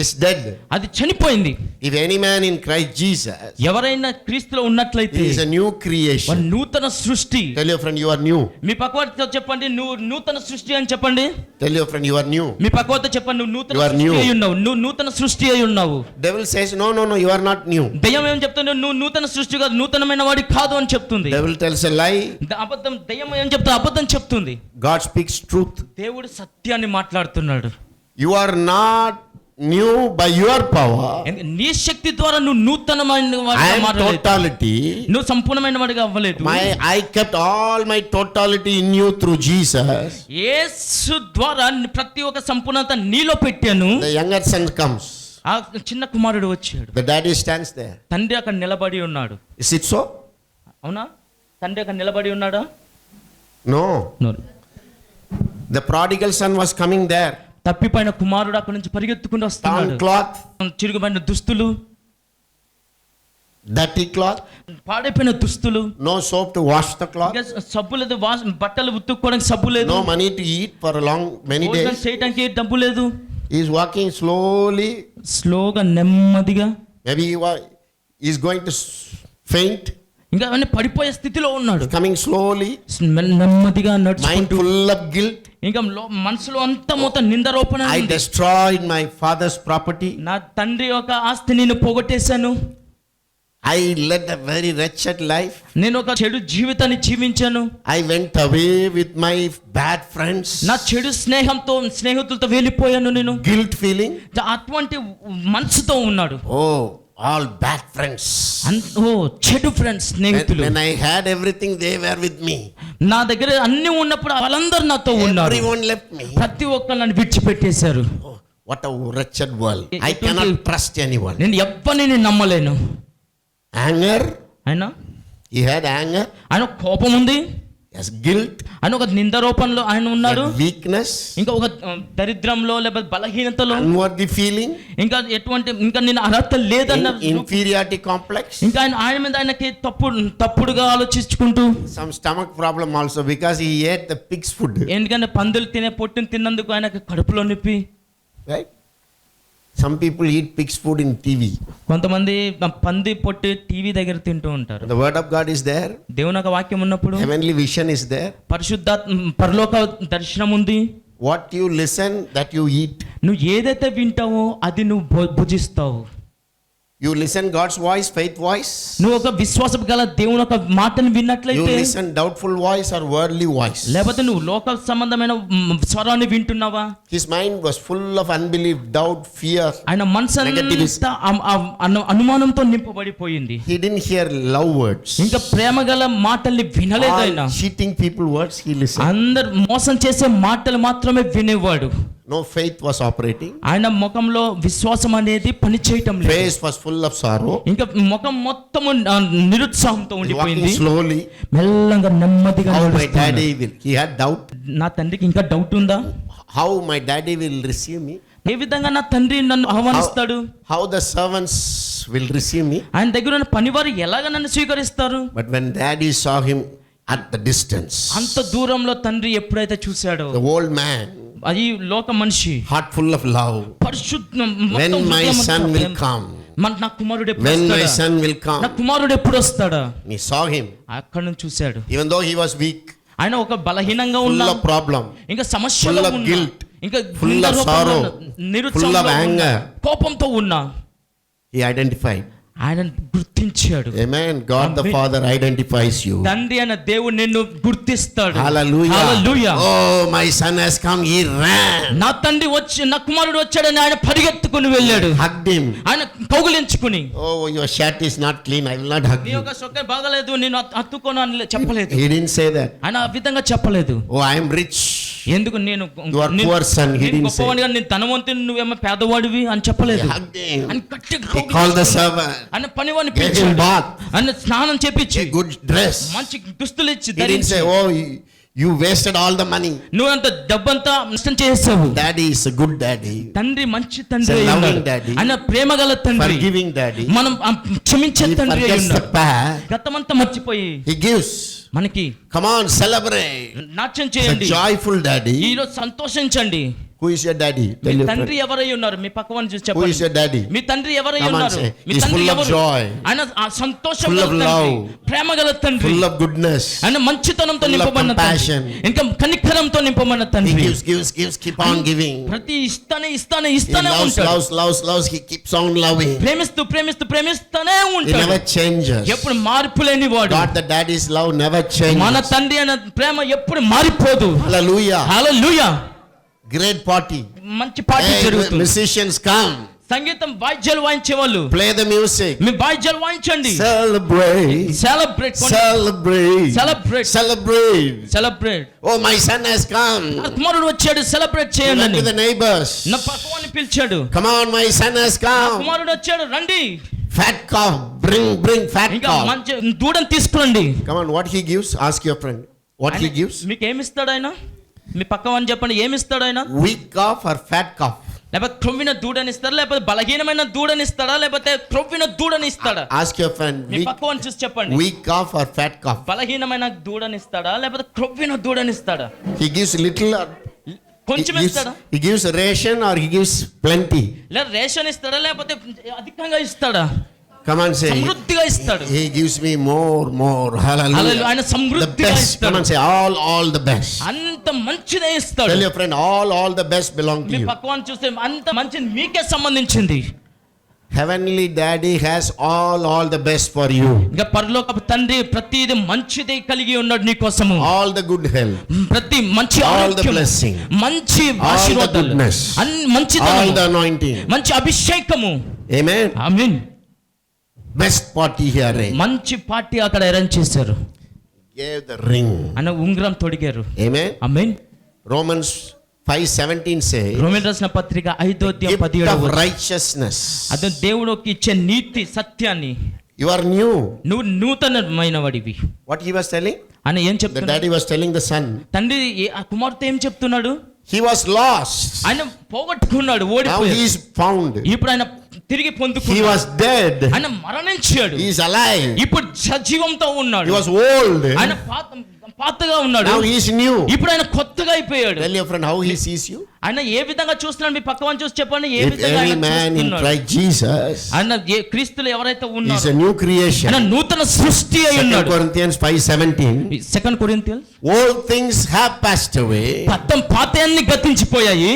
[SPEAKER 4] is dead.
[SPEAKER 6] అది చనిపోయింది.
[SPEAKER 4] If any man in Christ Jesus,
[SPEAKER 6] ఎవరైనా క్రీస్తులో ఉన్నట్లయితే
[SPEAKER 4] he is a new creation.
[SPEAKER 6] వాడు నూతన సృష్టి.
[SPEAKER 4] Tell your friend you are new.
[SPEAKER 6] మీ పక్కవాడితో చెప్పండి, నువ్వు నూతన సృష్టి అని చెప్పండి.
[SPEAKER 4] Tell your friend you are new.
[SPEAKER 6] మీ పక్కవాడితో చెప్పండి, నువ్వు నూతన
[SPEAKER 4] You are
[SPEAKER 6] సృష్టి
[SPEAKER 4] new.
[SPEAKER 6] అయి ఉన్నావు. నువ్వు నూతన సృష్టి అయి ఉన్నావు.
[SPEAKER 4] Devil says, no, no, no, you are not new.
[SPEAKER 6] దయ్యం ఏం చెప్తుంది? నువ్వు నూతన సృష్టి కాదు, నూతనమైన వాడి కాదు అని చెప్తుంది.
[SPEAKER 4] Devil tells a lie.
[SPEAKER 6] అబద్ధం. దయ్యం ఏం చెప్తా? అబద్ధం చెప్తుంది.
[SPEAKER 4] God speaks truth.
[SPEAKER 6] దేవుడు సత్యాన్ని మాట్లాడుతున్నాడు.
[SPEAKER 4] You are not new by your power.
[SPEAKER 6] నీ శక్తి ద్వారా నువ్వు నూతనమైన
[SPEAKER 4] I
[SPEAKER 6] వాడిగా
[SPEAKER 4] am
[SPEAKER 6] మారలేదు.
[SPEAKER 4] totality.
[SPEAKER 6] నువ్వు సంపూర్ణమైన వాడిగా అవ్వలేదు.
[SPEAKER 4] I kept all my totality in you through Jesus.
[SPEAKER 6] యేసు ద్వారా ప్రతి ఒక్క సంపూర్ణత నీలో పెట్టాను.
[SPEAKER 4] The younger son comes.
[SPEAKER 6] ఆ చిన్న కుమారుడు వచ్చాడు.
[SPEAKER 4] The daddy stands there.
[SPEAKER 6] తండ్రి అక్కడ నిలబడి ఉన్నాడు.
[SPEAKER 4] Is it so?
[SPEAKER 6] అవునా? తండ్రి అక్కడ నిలబడి ఉన్నాడా?
[SPEAKER 4] No.
[SPEAKER 6] No.
[SPEAKER 4] The prodigal son was coming there.
[SPEAKER 6] తప్పిపోయిన కుమారుడు అక్కడ నుంచి పరిగెత్తుకుంటూ
[SPEAKER 4] Torn
[SPEAKER 6] వస్తున్నాడు.
[SPEAKER 4] cloth,
[SPEAKER 6] చిరుగుపడిన దుస్తులు,
[SPEAKER 4] dirty cloth,
[SPEAKER 6] పాడైపోయిన దుస్తులు,
[SPEAKER 4] no soap to wash the cloth,
[SPEAKER 6] ఇంకా సబ్బు లేదు, బట్టలు ఉతుక్కోవడానికి సబ్బు లేదు,
[SPEAKER 4] no money to eat for many
[SPEAKER 6] భోజనం
[SPEAKER 4] days.
[SPEAKER 6] చేయడానికి డబ్బు లేదు.
[SPEAKER 4] He is walking slowly.
[SPEAKER 6] స్లోగా నెమ్మదిగా,
[SPEAKER 4] Maybe he is going to faint.
[SPEAKER 6] ఇంకా అవన్నీ పడిపోయే స్థితిలో ఉన్నాడు.
[SPEAKER 4] Coming slowly,
[SPEAKER 6] నెమ్మదిగా
[SPEAKER 4] mind
[SPEAKER 6] నడుచుకుంటూ,
[SPEAKER 4] full of guilt.
[SPEAKER 6] ఇంకా మనసులో అంతా మొత్తం నిందారోపణ.
[SPEAKER 4] I destroyed my father's property.
[SPEAKER 6] నా తండ్రి యొక్క ఆస్తి నేను పోగొట్టేశాను.
[SPEAKER 4] I led a very wretched life.
[SPEAKER 6] నేను ఒక చెడు జీవితాన్ని జీవించాను.
[SPEAKER 4] I went away with my bad friends.
[SPEAKER 6] నా చెడు స్నేహితులతో వెళ్ళిపోయాను నేను.
[SPEAKER 4] Guilt feeling.
[SPEAKER 6] అటువంటి మనసుతో ఉన్నాడు.
[SPEAKER 4] Oh, all bad friends.
[SPEAKER 6] చెడు ఫ్రెండ్స్, స్నేహితులు.
[SPEAKER 4] When I had everything, they were with me.
[SPEAKER 6] నా దగ్గర అన్ని ఉన్నప్పుడు వాళ్ళందరూ నాతో ఉన్నారు.
[SPEAKER 4] Everyone left me.
[SPEAKER 6] ప్రతి ఒక్కరు నన్ను విడిచిపెట్టేశారు.
[SPEAKER 4] Oh, what a wretched world. I cannot trust anyone.
[SPEAKER 6] నేను ఎవ్వరిని నమ్మలేను.
[SPEAKER 4] Anger.
[SPEAKER 6] ఆయన
[SPEAKER 4] He had anger.
[SPEAKER 6] ఆయన కోపం ఉంది.
[SPEAKER 4] Yes, guilt.
[SPEAKER 6] ఆయన ఒక నిందారోపణలో ఆయన ఉన్నాడు.
[SPEAKER 4] Weakness.
[SPEAKER 6] ఇంకా ఒక దరిద్రంలో లేకపోతే బలహీనతలో,
[SPEAKER 4] Unworthy feeling.
[SPEAKER 6] ఇంకా నేను అర్హత లేదన్న
[SPEAKER 4] Inferiority complex.
[SPEAKER 6] ఇంకా ఆయన మీద ఆయనకి తప్పుడుగా ఆలోచించుకుంటూ,
[SPEAKER 4] Some stomach problem also because he ate the pig's food.
[SPEAKER 6] ఎందుకంటే పందులు పొట్టుని తిన్నందుకు ఆయనకి కడుపులో నొప్పి.
[SPEAKER 4] Right? Some people eat pig's food in TV.
[SPEAKER 6] కొంతమంది పంది పొట్టు టీవీ దగ్గర తింటూ ఉంటారు.
[SPEAKER 4] The word of God is there.
[SPEAKER 6] దేవుని యొక్క వాక్యం ఉన్నప్పుడు,
[SPEAKER 4] Heavenly vision is there.
[SPEAKER 6] పరలోక దర్శనం ఉంది.
[SPEAKER 4] What you listen, that you eat.
[SPEAKER 6] నువ్వు ఏదైతే వింటావో అది నువ్వు భుజిస్తావు.
[SPEAKER 4] You listen God's voice, faith voice.
[SPEAKER 6] నువ్వు ఒక విశ్వాసం గల దేవుని యొక్క మాటను
[SPEAKER 4] You
[SPEAKER 6] విన్నట్లయితే,
[SPEAKER 4] listen doubtful voice or worldly voice.
[SPEAKER 6] లేకపోతే నువ్వు లోక సంబంధమైన స్వరాన్ని వింటున్నావా?
[SPEAKER 4] His mind was full of unbelief, doubt, fear.
[SPEAKER 6] ఆయన మనసు
[SPEAKER 4] Negativism.
[SPEAKER 6] అంతా అనుమానంతో నింపబడిపోయింది.
[SPEAKER 4] He didn't hear love words.
[SPEAKER 6] ఇంకా ప్రేమ గల మాటల్ని వినలేదు ఆయన.
[SPEAKER 4] All cheating people words he listened.
[SPEAKER 6] అందరు మోసం చేసే మాటలు మాత్రమే వినేవాడు.
[SPEAKER 4] No faith was operating.
[SPEAKER 6] ఆయన ముఖంలో విశ్వాసం అనేది పని చేయటం లేదు.
[SPEAKER 4] Face was full of sorrow.
[SPEAKER 6] ఇంకా ముఖం మొత్తం నిరుత్సాహంతో
[SPEAKER 4] Walking
[SPEAKER 6] ఉండిపోయింది.
[SPEAKER 4] slowly.
[SPEAKER 6] మెల్లగా నెమ్మదిగా
[SPEAKER 4] How my
[SPEAKER 6] నడుస్తున్నాడు.
[SPEAKER 4] daddy will. He had doubt.
[SPEAKER 6] నా తండ్రికి ఇంకా డౌట్ ఉందా?
[SPEAKER 4] How my daddy will receive me.
[SPEAKER 6] ఏ విధంగా నా తండ్రి నన్ను ఆహ్వానిస్తాడు?
[SPEAKER 4] How the servants will receive me.
[SPEAKER 6] ఆయన దగ్గర ఉన్న పనివారు ఎలాగ నన్ను స్వీకరిస్తారు?
[SPEAKER 4] But when daddy saw him at the distance,
[SPEAKER 6] అంత దూరంలో తండ్రి ఎప్పుడైతే చూశాడో,
[SPEAKER 4] the old man,
[SPEAKER 6] అది లోక మనిషి,
[SPEAKER 4] heart full of love. When my son will come.
[SPEAKER 6] నా కుమారుడు ఎప్పుడు
[SPEAKER 4] When my
[SPEAKER 6] వస్తాడా?
[SPEAKER 4] son will
[SPEAKER 6] నా
[SPEAKER 4] come.
[SPEAKER 6] కుమారుడు ఎప్పుడు వస్తాడా?
[SPEAKER 4] He saw him.
[SPEAKER 6] అక్కడ నుంచి చూశాడు.
[SPEAKER 4] Even though he was weak,
[SPEAKER 6] ఆయన ఒక బలహీనంగా
[SPEAKER 4] full
[SPEAKER 6] ఉన్నా,
[SPEAKER 4] of problem,
[SPEAKER 6] ఇంకా సమస్యలో
[SPEAKER 4] full of
[SPEAKER 6] ఉన్నా,
[SPEAKER 4] guilt,
[SPEAKER 6] ఇంకా
[SPEAKER 4] full of
[SPEAKER 6] నిందారోపణ,
[SPEAKER 4] sorrow,
[SPEAKER 6] నిరుత్సాహంలో
[SPEAKER 4] full of
[SPEAKER 6] ఉన్నా,
[SPEAKER 4] anger.
[SPEAKER 6] కోపంతో ఉన్నా,
[SPEAKER 4] he identified.
[SPEAKER 6] ఆయన గుర్తించాడు.
[SPEAKER 4] Amen. God the
[SPEAKER 6] Amen.
[SPEAKER 4] Father identifies you.
[SPEAKER 6] తండ్రి అయిన దేవుడు నిన్ను గుర్తిస్తాడు.
[SPEAKER 4] Hallelujah.
[SPEAKER 6] Hallelujah.
[SPEAKER 4] Oh, my son has come. He ran.
[SPEAKER 6] నా తండ్రి వచ్చి, నా కుమారుడు వచ్చాడని ఆయన పరిగెత్తుకుని వెళ్ళాడు.
[SPEAKER 4] Hugged him.
[SPEAKER 6] ఆయన కౌగిలించుకుని,
[SPEAKER 4] Oh, your shirt is not clean. I will not hug
[SPEAKER 6] నీ
[SPEAKER 4] you.
[SPEAKER 6] యొక్క సొక్క బాగలేదు, నేను హత్తుకోను అని చెప్పలేదు.
[SPEAKER 4] He didn't say that.
[SPEAKER 6] ఆయన ఆ విధంగా చెప్పలేదు.
[SPEAKER 4] Oh, I am rich.
[SPEAKER 6] ఎందుకు నేను
[SPEAKER 4] You are poor son. He didn't say.
[SPEAKER 6] గొప్పవాడిగా, నేను ధనవంతుని, నువ్వేమో పేదవాడివి అని చెప్పలేదు.
[SPEAKER 4] He hugged him.
[SPEAKER 6] అని గట్టిగా
[SPEAKER 4] He called the servant.
[SPEAKER 6] ఆయన పనివాడిని
[SPEAKER 4] Gave him
[SPEAKER 6] పిలిచాడు.
[SPEAKER 4] bath.
[SPEAKER 6] ఆయన స్నానం చేపించి,
[SPEAKER 4] A good dress.
[SPEAKER 6] మంచి దుస్తులు ఇచ్చి
[SPEAKER 4] He didn't
[SPEAKER 6] ధరించి,
[SPEAKER 4] say, oh, You wasted all the money.
[SPEAKER 6] నువ్వు అంత డబ్బంతా నష్టం చేసావు.
[SPEAKER 4] Daddy is a good daddy.
[SPEAKER 6] తండ్రి మంచి తండ్రి
[SPEAKER 4] He's a
[SPEAKER 6] అయి
[SPEAKER 4] loving
[SPEAKER 6] ఉన్నాడు.
[SPEAKER 4] daddy.
[SPEAKER 6] ఆయన ప్రేమగల తండ్రి,
[SPEAKER 4] Forgiving daddy.
[SPEAKER 6] మనం క్షమించే
[SPEAKER 4] He
[SPEAKER 6] తండ్రి అయి
[SPEAKER 4] forgets the
[SPEAKER 6] ఉన్నాడు.
[SPEAKER 4] past.
[SPEAKER 6] గతమంతా మర్చిపోయి
[SPEAKER 4] He gives.
[SPEAKER 6] మనకి
[SPEAKER 4] Come on, celebrate.
[SPEAKER 6] నాట్యం
[SPEAKER 4] He's a
[SPEAKER 6] చేయండి,
[SPEAKER 4] joyful daddy.
[SPEAKER 6] ఈరోజు సంతోషించండి.
[SPEAKER 4] Who is your daddy?
[SPEAKER 6] Me
[SPEAKER 4] Tell your
[SPEAKER 6] తండ్రి
[SPEAKER 4] friend.
[SPEAKER 6] ఎవరై ఉన్నారు? మీ పక్కవాన్ని చూసి
[SPEAKER 4] Who
[SPEAKER 6] చెప్పండి.
[SPEAKER 4] is your daddy?
[SPEAKER 6] మీ తండ్రి ఎవరై
[SPEAKER 4] Come on,
[SPEAKER 6] ఉన్నారు?
[SPEAKER 4] say.
[SPEAKER 6] మీ
[SPEAKER 4] He's
[SPEAKER 6] తండ్రి
[SPEAKER 4] full of
[SPEAKER 6] ఎవరు?
[SPEAKER 4] joy.
[SPEAKER 6] ఆయన ఆ సంతోషం
[SPEAKER 4] Full
[SPEAKER 6] గల
[SPEAKER 4] of
[SPEAKER 6] తండ్రి,
[SPEAKER 4] love.
[SPEAKER 6] ప్రేమగల తండ్రి,
[SPEAKER 4] Full of goodness.
[SPEAKER 6] ఆయన మంచితనంతో
[SPEAKER 4] Full of
[SPEAKER 6] నింపబడిన తండ్రి,
[SPEAKER 4] compassion.
[SPEAKER 6] ఇంకా కనికరంతో నింపబడిన
[SPEAKER 4] He
[SPEAKER 6] తండ్రి.
[SPEAKER 4] gives, keep on giving.
[SPEAKER 6] ప్రతి ఇస్తానే
[SPEAKER 4] He
[SPEAKER 6] ఉంటాడు.
[SPEAKER 4] loves. He keeps on loving.
[SPEAKER 6] ప్రేమిస్తూనే
[SPEAKER 4] He
[SPEAKER 6] ఉంటాడు.
[SPEAKER 4] never changes.
[SPEAKER 6] ఎప్పుడు మార్పు లేని వాడు.
[SPEAKER 4] God, the daddy's love never
[SPEAKER 6] మన
[SPEAKER 4] changes.
[SPEAKER 6] తండ్రి అనే ప్రేమ ఎప్పుడు మారిపోదు.
[SPEAKER 4] Hallelujah.
[SPEAKER 6] హల్లెలూయా.
[SPEAKER 4] Great party.
[SPEAKER 6] మంచి పార్టీ
[SPEAKER 4] Hey,
[SPEAKER 6] జరుగుతుంది.
[SPEAKER 4] musicians come.
[SPEAKER 6] సంగీతం వాయిద్యాలు వాయించే వాళ్ళు,
[SPEAKER 4] Play the music.
[SPEAKER 6] మీ వాయిద్యాలు వాయించండి.
[SPEAKER 4] Celebrate.
[SPEAKER 6] Celebrate
[SPEAKER 4] Celebrate. Celebrate. Oh, my son has come.
[SPEAKER 6] నా కుమారుడు వచ్చాడు, సెలబ్రేట్ చేయండి
[SPEAKER 4] Run to
[SPEAKER 6] అని
[SPEAKER 4] the neighbors.
[SPEAKER 6] నా పక్కవాన్ని పిలిచాడు.
[SPEAKER 4] Come on, my son has
[SPEAKER 6] నా
[SPEAKER 4] come.
[SPEAKER 6] కుమారుడు వచ్చాడు, రండి.
[SPEAKER 4] Fat cow. Bring fat
[SPEAKER 6] ఇంకా
[SPEAKER 4] cow.
[SPEAKER 6] మంచి దూడని తీసుకురండి.
[SPEAKER 4] Come on, what he gives? Ask your friend. What he gives?
[SPEAKER 6] మీకు ఏమిస్తాడు ఆయన? మీ పక్కవాన్ని చెప్పండి, ఏమిస్తాడు ఆయన?
[SPEAKER 4] Weak calf or fat calf?
[SPEAKER 6] లేకపోతే క్రొవ్విన దూడని ఇస్తాడా, లేకపోతే బలహీనమైన దూడని ఇస్తాడా, లేకపోతే క్రొవ్విన దూడని ఇస్తాడా?
[SPEAKER 4] Ask your friend.
[SPEAKER 6] మీ పక్కవాన్ని చూసి చెప్పండి,
[SPEAKER 4] Weak calf or fat calf?
[SPEAKER 6] బలహీనమైన దూడని ఇస్తాడా, లేకపోతే క్రొవ్విన దూడని ఇస్తాడా?
[SPEAKER 4] He gives little or
[SPEAKER 6] కొంచెం ఇస్తాడా,
[SPEAKER 4] he gives ration or he gives plenty?
[SPEAKER 6] లేదా రేషన్ ఇస్తాడా, లేకపోతే అధికంగా ఇస్తాడా?
[SPEAKER 4] Come on, say.
[SPEAKER 6] సమృద్ధిగా ఇస్తాడు.
[SPEAKER 4] He gives me more.
[SPEAKER 6] Hallelujah.
[SPEAKER 4] Hallelujah.
[SPEAKER 6] ఆయన
[SPEAKER 4] The
[SPEAKER 6] సమృద్ధిగా
[SPEAKER 4] best.
[SPEAKER 6] ఇస్తాడు.
[SPEAKER 4] Come on, say all the best.
[SPEAKER 6] అంత మంచిదే ఇస్తాడు.
[SPEAKER 4] Tell your friend all the best belong to
[SPEAKER 6] me
[SPEAKER 4] you.
[SPEAKER 6] పక్కవాన్ని చూస్తే అంత మంచిది మీకే సంబంధించింది.
[SPEAKER 4] Heavenly Daddy has all the best for you.
[SPEAKER 6] ఇంకా పరలోకపు తండ్రి ప్రతిది మంచిదే కలిగి ఉన్నాడు నీ కోసము.
[SPEAKER 4] All the good health.
[SPEAKER 6] ప్రతి మంచి
[SPEAKER 4] All the
[SPEAKER 6] ఆరోగ్యం,
[SPEAKER 4] blessing.
[SPEAKER 6] మంచి
[SPEAKER 4] All the
[SPEAKER 6] ఆశీర్వాదాలు,
[SPEAKER 4] goodness.
[SPEAKER 6] మంచితనం,
[SPEAKER 4] All the anointing.
[SPEAKER 6] మంచి అభిషేకము.
[SPEAKER 4] Amen.
[SPEAKER 6] Amen.
[SPEAKER 4] Best party here.
[SPEAKER 6] మంచి పార్టీ అక్కడ అరేంజ్ చేశారు.
[SPEAKER 4] Gave the ring.
[SPEAKER 6] అన్న ఉంగరం తొడిగారు.
[SPEAKER 4] Amen.
[SPEAKER 6] ఆమేన్.
[SPEAKER 4] Romans 5:17 says,
[SPEAKER 6] రోమన్ రాసిన పత్రిక 5:17
[SPEAKER 4] gift of righteousness.
[SPEAKER 6] అదే దేవుడికి ఇచ్చే నీతి సత్యాన్ని.
[SPEAKER 4] You are new.
[SPEAKER 6] నువ్వు నూతనమైన వాడివి
[SPEAKER 4] What he was telling?
[SPEAKER 6] అని ఏం
[SPEAKER 4] The
[SPEAKER 6] చెప్తున్నాడు?
[SPEAKER 4] daddy was telling the son.
[SPEAKER 6] తండ్రి ఆ కుమార్తె ఏం చెప్తున్నాడు?
[SPEAKER 4] He was lost.
[SPEAKER 6] ఆయన పోగొట్టుకున్నాడు,
[SPEAKER 4] Now he
[SPEAKER 6] ఓడిపోయాడు.
[SPEAKER 4] is found.
[SPEAKER 6] ఇప్పుడు ఆయన తిరిగి
[SPEAKER 4] He
[SPEAKER 6] పొందుకున్నాడు.
[SPEAKER 4] was dead.
[SPEAKER 6] ఆయన మరణించాడు,
[SPEAKER 4] He is alive.
[SPEAKER 6] ఇప్పుడు సజీవంతో ఉన్నాడు.
[SPEAKER 4] He was old.
[SPEAKER 6] ఆయన పాతగా ఉన్నాడు,
[SPEAKER 4] Now he is new.
[SPEAKER 6] ఇప్పుడు ఆయన కొత్తగా అయిపోయాడు.
[SPEAKER 4] Tell your friend how he sees you.
[SPEAKER 6] ఆయన ఏ విధంగా చూస్తున్నాడు? మీ పక్కవాన్ని చూసి చెప్పండి, ఏ
[SPEAKER 4] If
[SPEAKER 6] విధంగా
[SPEAKER 4] any
[SPEAKER 6] ఆయన
[SPEAKER 4] man in
[SPEAKER 6] చూస్తున్నాడు?
[SPEAKER 4] Christ Jesus
[SPEAKER 6] ఆయన క్రీస్తులు ఎవరైతే
[SPEAKER 4] is
[SPEAKER 6] ఉన్నారో
[SPEAKER 4] a new creation.
[SPEAKER 6] ఆయన నూతన సృష్టి అయి
[SPEAKER 4] 2
[SPEAKER 6] ఉన్నాడు.
[SPEAKER 4] Corinthians 5:17.
[SPEAKER 6] 2 కొరింథీయులు
[SPEAKER 4] All things have passed away.
[SPEAKER 6] పాతయాన్ని గతించిపోయాయి.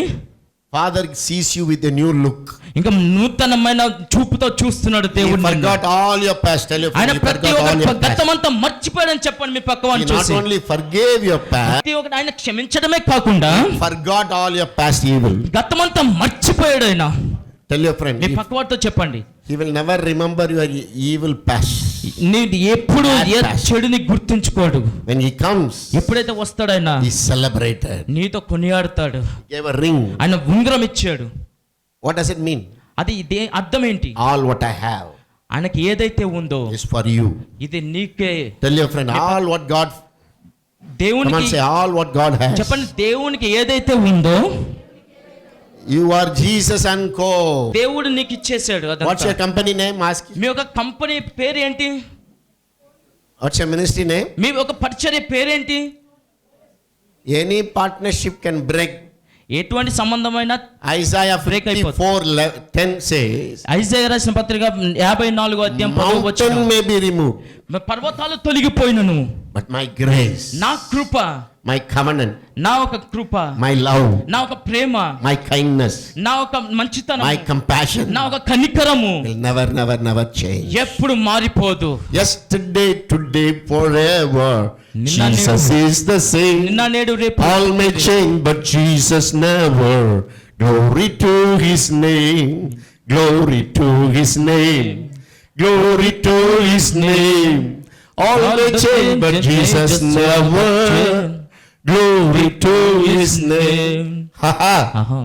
[SPEAKER 4] Father sees you with a new look.
[SPEAKER 6] ఇంకా నూతనమైన చూపుతో చూస్తున్నాడు
[SPEAKER 4] He
[SPEAKER 6] దేవుడు.
[SPEAKER 4] forgot all your past. Tell your
[SPEAKER 6] ఆయన
[SPEAKER 4] friend, he
[SPEAKER 6] ప్రతి
[SPEAKER 4] forgot all
[SPEAKER 6] ఒక్క
[SPEAKER 4] your past.
[SPEAKER 6] గతమంతా మర్చిపోయాడని చెప్పండి మీ
[SPEAKER 4] He
[SPEAKER 6] పక్కవాన్ని
[SPEAKER 4] not
[SPEAKER 6] చూసి.
[SPEAKER 4] only forgave your past,
[SPEAKER 6] ప్రతి ఒక్కటి ఆయన క్షమించడమే కాకుండా
[SPEAKER 4] forgot all your past evil.
[SPEAKER 6] గతమంతా మర్చిపోయాడు ఆయన.
[SPEAKER 4] Tell your friend,
[SPEAKER 6] మీ పక్కవాడితో చెప్పండి,
[SPEAKER 4] he will never remember your evil past.
[SPEAKER 6] నీది ఎప్పుడు ఏ
[SPEAKER 4] Past.
[SPEAKER 6] చెడుని గుర్తుంచుకోడు.
[SPEAKER 4] When he comes,
[SPEAKER 6] ఎప్పుడైతే వస్తాడో ఆయన
[SPEAKER 4] he celebrated.
[SPEAKER 6] నీతో కొనియాడతాడు.
[SPEAKER 4] Gave a ring.
[SPEAKER 6] ఆయన ఉంగరం ఇచ్చాడు.
[SPEAKER 4] What does it mean?
[SPEAKER 6] అది ఇదే అర్థం ఏంటి?
[SPEAKER 4] All what I have
[SPEAKER 6] ఆయనకి ఏదైతే ఉందో
[SPEAKER 4] is for you.
[SPEAKER 6] ఇది నీకే.
[SPEAKER 4] Tell your friend, all what God, come on,
[SPEAKER 6] దేవునికి
[SPEAKER 4] say all what God has.
[SPEAKER 6] చెప్పండి, దేవునికి ఏదైతే ఉందో
[SPEAKER 4] You are Jesus and Co.
[SPEAKER 6] దేవుడు నీకు ఇచ్చేసాడు.
[SPEAKER 4] What's
[SPEAKER 6] అదంతా.
[SPEAKER 4] your company name? Ask.
[SPEAKER 6] మీ యొక్క కంపెనీ పేరు ఏంటి?
[SPEAKER 4] What's your ministry name?
[SPEAKER 6] మీ ఒక పరిచర్య పేరేంటి?
[SPEAKER 4] Any partnership can break.
[SPEAKER 6] ఎటువంటి సంబంధమైన
[SPEAKER 4] Isaiah
[SPEAKER 6] Break
[SPEAKER 4] 54:10 says,
[SPEAKER 6] ఐజాయా రాసిన పత్రిక 54 అధ్యాయం 10వ
[SPEAKER 4] mountain
[SPEAKER 6] వచనం,
[SPEAKER 4] may be removed,
[SPEAKER 6] పర్వతాలు తొలగిపోయినను
[SPEAKER 4] but my grace,
[SPEAKER 6] నా కృప,
[SPEAKER 4] my covenant,
[SPEAKER 6] నా ఒక కృప,
[SPEAKER 4] my love,
[SPEAKER 6] నా ఒక ప్రేమ,
[SPEAKER 4] my kindness,
[SPEAKER 6] నా ఒక మంచితనం,
[SPEAKER 4] my compassion
[SPEAKER 6] నా ఒక కనికరము
[SPEAKER 4] will never change.
[SPEAKER 6] ఎప్పుడు మారిపోదు.
[SPEAKER 4] Yesterday, today, forever.
[SPEAKER 6] Ninna
[SPEAKER 4] Jesus is the same.
[SPEAKER 6] నిన్న నేడు రేపు
[SPEAKER 4] All may change, but Jesus never. Glory to His name. Glory to His name. Glory to His name. All may change, but Jesus never. Glory to His name. Haha.
[SPEAKER 6] ఆహా.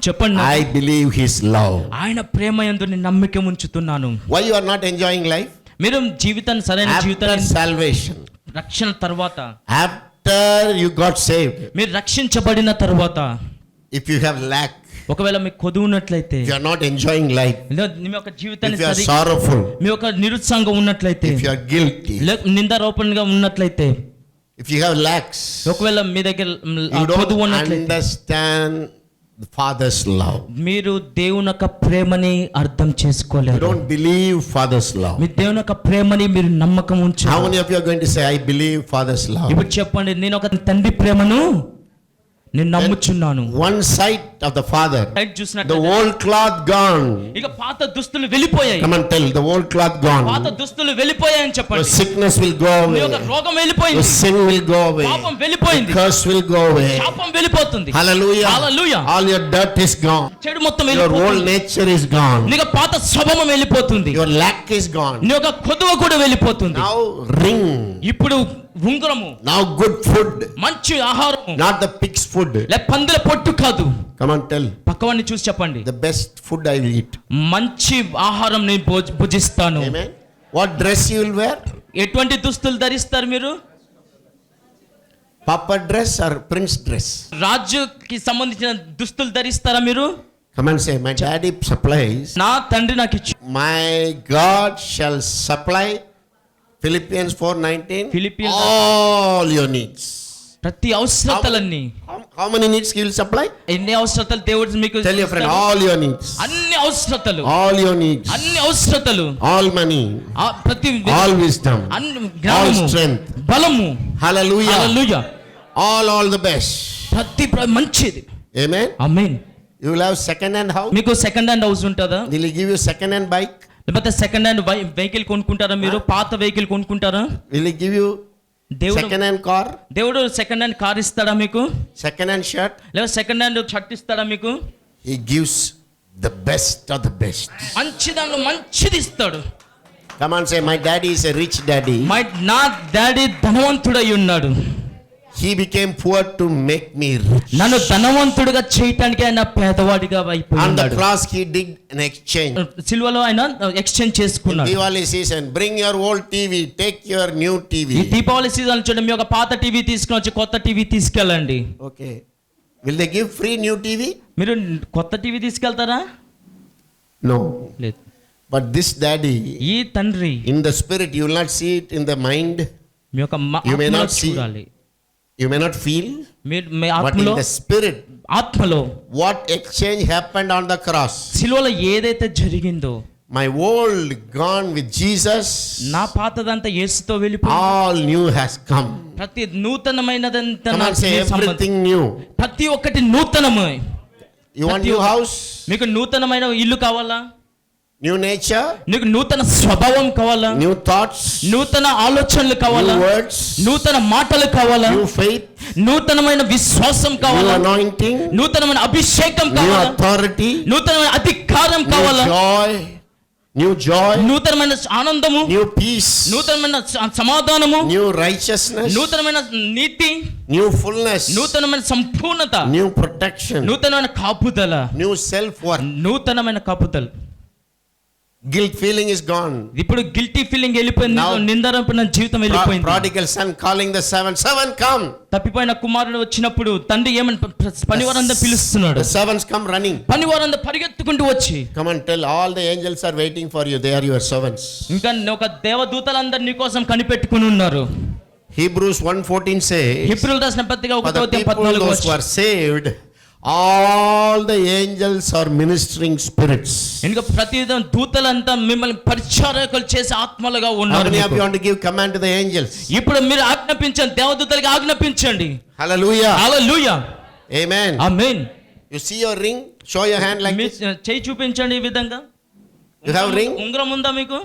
[SPEAKER 6] చెప్పండి,
[SPEAKER 4] I believe His love.
[SPEAKER 6] ఆయన ప్రేమ యందు నేను నమ్మిక ఉంచుతున్నాను.
[SPEAKER 4] Why you are not enjoying life?
[SPEAKER 6] మీరు జీవితాన్ని సరైన
[SPEAKER 4] After
[SPEAKER 6] జీవితాన్ని
[SPEAKER 4] salvation,
[SPEAKER 6] రక్షణ తర్వాత
[SPEAKER 4] after after you got saved,
[SPEAKER 6] మీరు రక్షించబడిన తర్వాత
[SPEAKER 4] if you have lack,
[SPEAKER 6] ఒకవేళ మీకు కొదువు ఉన్నట్లయితే,
[SPEAKER 4] if you are not enjoying life,
[SPEAKER 6] మీ యొక్క జీవితాన్ని
[SPEAKER 4] if you are
[SPEAKER 6] సరి-
[SPEAKER 4] sorrowful,
[SPEAKER 6] మీ యొక్క నిరుత్సాహంగా ఉన్నట్లయితే,
[SPEAKER 4] if you are guilty,
[SPEAKER 6] నిందారోపణగా ఉన్నట్లయితే,
[SPEAKER 4] if you have lacks,
[SPEAKER 6] ఒకవేళ మీ దగ్గర
[SPEAKER 4] you don't
[SPEAKER 6] కొదువు ఉన్నట్లయితే,
[SPEAKER 4] understand the Father's love.
[SPEAKER 6] మీరు దేవుని యొక్క ప్రేమని అర్థం
[SPEAKER 4] You
[SPEAKER 6] చేసుకోలేరు.
[SPEAKER 4] don't believe Father's love.
[SPEAKER 6] మీ దేవుని యొక్క ప్రేమని మీరు నమ్మకం
[SPEAKER 4] How
[SPEAKER 6] ఉంచారు.
[SPEAKER 4] many of you are going to say, I believe Father's love?
[SPEAKER 6] ఇప్పుడు చెప్పండి, నేను ఒక తండ్రి ప్రేమను నేను నమ్ముచున్నాను.
[SPEAKER 4] One sight of the Father,
[SPEAKER 6] side
[SPEAKER 4] the
[SPEAKER 6] చూసినట్లయితే
[SPEAKER 4] old cloth gone.
[SPEAKER 6] ఇక పాత దుస్తులు వెళ్ళిపోయాయి.
[SPEAKER 4] Come on, tell, the old cloth
[SPEAKER 6] పాత
[SPEAKER 4] gone.
[SPEAKER 6] దుస్తులు వెళ్ళిపోయాయని
[SPEAKER 4] Your
[SPEAKER 6] చెప్పండి.
[SPEAKER 4] sickness will go
[SPEAKER 6] మీ యొక్క
[SPEAKER 4] away.
[SPEAKER 6] రోగం
[SPEAKER 4] Your
[SPEAKER 6] వెళ్ళిపోయింది,
[SPEAKER 4] sin will go away.
[SPEAKER 6] పాపం వెళ్ళిపోయింది,
[SPEAKER 4] Curse will go away.
[SPEAKER 6] శాపం వెళ్ళిపోతుంది.
[SPEAKER 4] Hallelujah.
[SPEAKER 6] Hallelujah.
[SPEAKER 4] All your dirt is gone.
[SPEAKER 6] చెడు మొత్తం
[SPEAKER 4] Your old
[SPEAKER 6] వెళ్ళిపోతుంది.
[SPEAKER 4] nature is gone.
[SPEAKER 6] నీకు పాత స్వభావం వెళ్ళిపోతుంది.
[SPEAKER 4] Your lack is gone.
[SPEAKER 6] నీ యొక్క కొదువ కూడా వెళ్ళిపోతుంది.
[SPEAKER 4] Now ring.
[SPEAKER 6] ఇప్పుడు ఉంగరము,
[SPEAKER 4] Now good food.
[SPEAKER 6] మంచి ఆహారము,
[SPEAKER 4] Not the pig's food.
[SPEAKER 6] లే పందుల పొట్టు కాదు.
[SPEAKER 4] Come on, tell.
[SPEAKER 6] పక్కవాడిని చూసి చెప్పండి,
[SPEAKER 4] The best food I will eat.
[SPEAKER 6] మంచి ఆహారం నేను భుజిస్తాను.
[SPEAKER 4] Amen. What dress you will wear?
[SPEAKER 6] ఎటువంటి దుస్తులు ధరిస్తారు మీరు?
[SPEAKER 4] Papa dress or prince dress?
[SPEAKER 6] రాజుకి సంబంధించిన దుస్తులు ధరిస్తారా మీరు?
[SPEAKER 4] Come and say, my daddy supplies.
[SPEAKER 6] నా తండ్రి నాకు ఇచ్చి,
[SPEAKER 4] My God shall supply. Philippians 4:19.
[SPEAKER 6] Philippians-
[SPEAKER 4] all your needs.
[SPEAKER 6] ప్రతి అవసరతలన్నీ,
[SPEAKER 4] How many needs he will supply?
[SPEAKER 6] ఎన్ని అవసరతలు దేవుడు మీకు
[SPEAKER 4] Tell your friend,
[SPEAKER 6] ఇస్తాడు?
[SPEAKER 4] all your needs.
[SPEAKER 6] అన్ని అవసరతలు,
[SPEAKER 4] All your needs.
[SPEAKER 6] అన్ని అవసరతలు,
[SPEAKER 4] All money.
[SPEAKER 6] ప్రతి
[SPEAKER 4] All wisdom.
[SPEAKER 6] అన్ని
[SPEAKER 4] All
[SPEAKER 6] జ్ఞానము,
[SPEAKER 4] strength.
[SPEAKER 6] బలము,
[SPEAKER 4] Hallelujah.
[SPEAKER 6] Hallelujah,
[SPEAKER 4] All the best.
[SPEAKER 6] ప్రతి మంచిది.
[SPEAKER 4] Amen.
[SPEAKER 6] ఆమేన్.
[SPEAKER 4] You will have second hand house.
[SPEAKER 6] మీకు సెకండ్ హ్యాండ్ హౌస్ ఉంటుందా?
[SPEAKER 4] Will he give you second hand bike?
[SPEAKER 6] లేకపోతే సెకండ్ హ్యాండ్ వెహికల్ కొనుక్కుంటారా మీరు? పాత వెహికల్ కొనుక్కుంటారా?
[SPEAKER 4] Will he give you
[SPEAKER 6] దేవుడు
[SPEAKER 4] second hand car?
[SPEAKER 6] దేవుడు సెకండ్ హ్యాండ్ కార్ ఇస్తాడా మీకు?
[SPEAKER 4] Second hand shirt?
[SPEAKER 6] లేదా సెకండ్ హ్యాండ్ షర్ట్ ఇస్తాడా మీకు?
[SPEAKER 4] He gives the best of the best.
[SPEAKER 6] మంచి దానిలో మంచిది ఇస్తాడు.
[SPEAKER 4] Come on, say, my daddy is a rich daddy.
[SPEAKER 6] నా డాడీ ధనవంతుడై ఉన్నాడు.
[SPEAKER 4] He became poor to make me rich.
[SPEAKER 6] నన్ను ధనవంతుడిగా చేయటానికి ఆయన పేదవాడిగా
[SPEAKER 4] On the
[SPEAKER 6] అయిపోయాడు.
[SPEAKER 4] cross, he did an exchange.
[SPEAKER 6] సిల్వలో ఆయన ఎక్స్చేంజ్
[SPEAKER 4] In
[SPEAKER 6] చేసుకున్నాడు.
[SPEAKER 4] Diwali season, bring your old TV, take your new
[SPEAKER 6] ఈ
[SPEAKER 4] TV.
[SPEAKER 6] Deepavali season చూడండి, మీ ఒక పాత టీవీ తీసుకుని వచ్చి కొత్త టీవీ తీసుకెళ్ళండి.
[SPEAKER 4] Okay. Will they give free new TV?
[SPEAKER 6] మీరు కొత్త టీవీ తీసుకెళ్తారా?
[SPEAKER 4] No.
[SPEAKER 6] లేదు.
[SPEAKER 4] But this daddy,
[SPEAKER 6] ఈ తండ్రి
[SPEAKER 4] in the spirit, you will not see it in the mind.
[SPEAKER 6] మీ యొక్క
[SPEAKER 4] You may
[SPEAKER 6] ఆత్మలో
[SPEAKER 4] not see.
[SPEAKER 6] చూడాలి.
[SPEAKER 4] You may not feel.
[SPEAKER 6] మీరు మీ
[SPEAKER 4] But in
[SPEAKER 6] ఆత్మలో,
[SPEAKER 4] the spirit,
[SPEAKER 6] ఆత్మలో
[SPEAKER 4] what exchange happened on the cross?
[SPEAKER 6] సిలువలో ఏదైతే జరిగిందో,
[SPEAKER 4] My old gone with Jesus,
[SPEAKER 6] నా పాతదంతా యేసుతో వెళ్ళిపోయి
[SPEAKER 4] all new has come.
[SPEAKER 6] ప్రతి నూతనమైనదంతా
[SPEAKER 4] Come on,
[SPEAKER 6] నాకు
[SPEAKER 4] say
[SPEAKER 6] సంబంధం.
[SPEAKER 4] everything new.
[SPEAKER 6] ప్రతి ఒక్కటి నూతనమే.
[SPEAKER 4] You want
[SPEAKER 6] ప్రతి
[SPEAKER 4] new
[SPEAKER 6] ఒక్క-
[SPEAKER 4] house,
[SPEAKER 6] మీకు నూతనమైన ఇల్లు కావాలా?
[SPEAKER 4] new nature,
[SPEAKER 6] నీకు నూతన స్వభావం కావాలా?
[SPEAKER 4] new thoughts,
[SPEAKER 6] నూతన ఆలోచనలు కావాలా?
[SPEAKER 4] new words,
[SPEAKER 6] నూతన మాటలు కావాలా?
[SPEAKER 4] new faith,
[SPEAKER 6] నూతనమైన విశ్వాసం
[SPEAKER 4] new
[SPEAKER 6] కావాలా?
[SPEAKER 4] anointing,
[SPEAKER 6] నూతనమైన అభిషేకం
[SPEAKER 4] new
[SPEAKER 6] కావాలా?
[SPEAKER 4] authority,
[SPEAKER 6] నూతనమైన అధికారం
[SPEAKER 4] new
[SPEAKER 6] కావాలా?
[SPEAKER 4] joy,
[SPEAKER 6] నూతనమైన ఆనందము,
[SPEAKER 4] new peace,
[SPEAKER 6] నూతనమైన సమాధానము,
[SPEAKER 4] new righteousness,
[SPEAKER 6] నూతనమైన నీతి,
[SPEAKER 4] new fullness,
[SPEAKER 6] నూతనమైన సంపూర్ణత,
[SPEAKER 4] new protection,
[SPEAKER 6] నూతనమైన కాపుదల,
[SPEAKER 4] new self-worth.
[SPEAKER 6] నూతనమైన కాపుదల.
[SPEAKER 4] Guilt feeling is gone.
[SPEAKER 6] ఇప్పుడు గిల్టీ ఫీలింగ్ వెళ్ళిపోయింది,
[SPEAKER 4] Now-
[SPEAKER 6] నిందరపడిన జీవితం వెళ్ళిపోయింది.
[SPEAKER 4] Prodigal son calling the servants, servant come.
[SPEAKER 6] తప్పిపోయిన కుమారుడు వచ్చినప్పుడు తండ్రి ఏమని పనివారందరూ పిలుస్తున్నాడు.
[SPEAKER 4] The servants come running.
[SPEAKER 6] పనివారందరూ పరిగెత్తుకుంటూ వచ్చి,
[SPEAKER 4] Come and tell, all the angels are waiting for you. They are your servants.
[SPEAKER 6] ఇంకా ఒక దేవదూతలందరూ నీ కోసం కనిపెట్టుకుని ఉన్నారు.
[SPEAKER 4] Hebrews 1:14 say,
[SPEAKER 6] హిబ్రీయులకు రాసిన పత్రిక
[SPEAKER 4] for the
[SPEAKER 6] 1:14
[SPEAKER 4] people those who are saved, all the angels are ministering spirits.
[SPEAKER 6] ఇంకా ప్రతి దూతలంతా మిమ్మల్ని పరిచారకులు చేసే ఆత్మలుగా
[SPEAKER 4] How
[SPEAKER 6] ఉన్నారు.
[SPEAKER 4] many of you
[SPEAKER 6] మీకు.
[SPEAKER 4] want to give command to the angels?
[SPEAKER 6] ఇప్పుడు మీరు ఆజ్ఞాపించండి, దేవదూతలకి ఆజ్ఞాపించండి.
[SPEAKER 4] Hallelujah.
[SPEAKER 6] హల్లెలూయా.
[SPEAKER 4] Amen.
[SPEAKER 6] ఆమేన్.
[SPEAKER 4] You see your ring? Show your hand like
[SPEAKER 6] me
[SPEAKER 4] this.
[SPEAKER 6] చేయి చూపించండి ఈ విధంగా.
[SPEAKER 4] You have ring?
[SPEAKER 6] ఉంగరం ఉందా మీకు?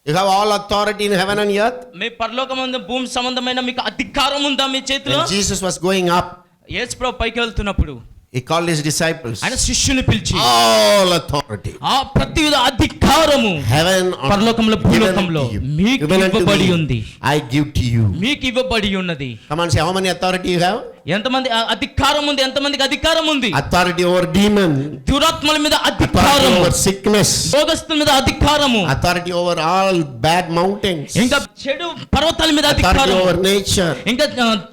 [SPEAKER 4] You have all authority in heaven and earth.
[SPEAKER 6] మీ పరలోకమందు భూమి సంబంధమైన మీకు అధికారం ఉందా మీ చేతిలో?
[SPEAKER 4] When Jesus was going up,
[SPEAKER 6] యేసు ప్రభు పైకి వెళ్తున్నప్పుడు
[SPEAKER 4] he called his disciples.
[SPEAKER 6] ఆయన శిష్యుని పిలిచి,
[SPEAKER 4] All authority.
[SPEAKER 6] ఆ ప్రతి విధ అధికారము
[SPEAKER 4] Heaven on
[SPEAKER 6] పరలోకంలో భూలోకంలో మీకు
[SPEAKER 4] given unto
[SPEAKER 6] ఇవ్వబడి
[SPEAKER 4] me.
[SPEAKER 6] ఉంది.
[SPEAKER 4] I give to you.
[SPEAKER 6] మీకు ఇవ్వబడి ఉన్నది.
[SPEAKER 4] Come on, say how many authority you have?
[SPEAKER 6] ఎంతమంది అధికారం ఉంది? ఎంతమందికి అధికారం ఉంది?
[SPEAKER 4] Authority over demon.
[SPEAKER 6] దురాత్మల మీద
[SPEAKER 4] Authority
[SPEAKER 6] అధికారము,
[SPEAKER 4] over sickness.
[SPEAKER 6] రోగస్తుల మీద అధికారము,
[SPEAKER 4] Authority over all bad mountains.
[SPEAKER 6] ఇంకా చెడు పర్వతాల మీద
[SPEAKER 4] Authority
[SPEAKER 6] అధికారము,
[SPEAKER 4] over nature.
[SPEAKER 6] ఇంకా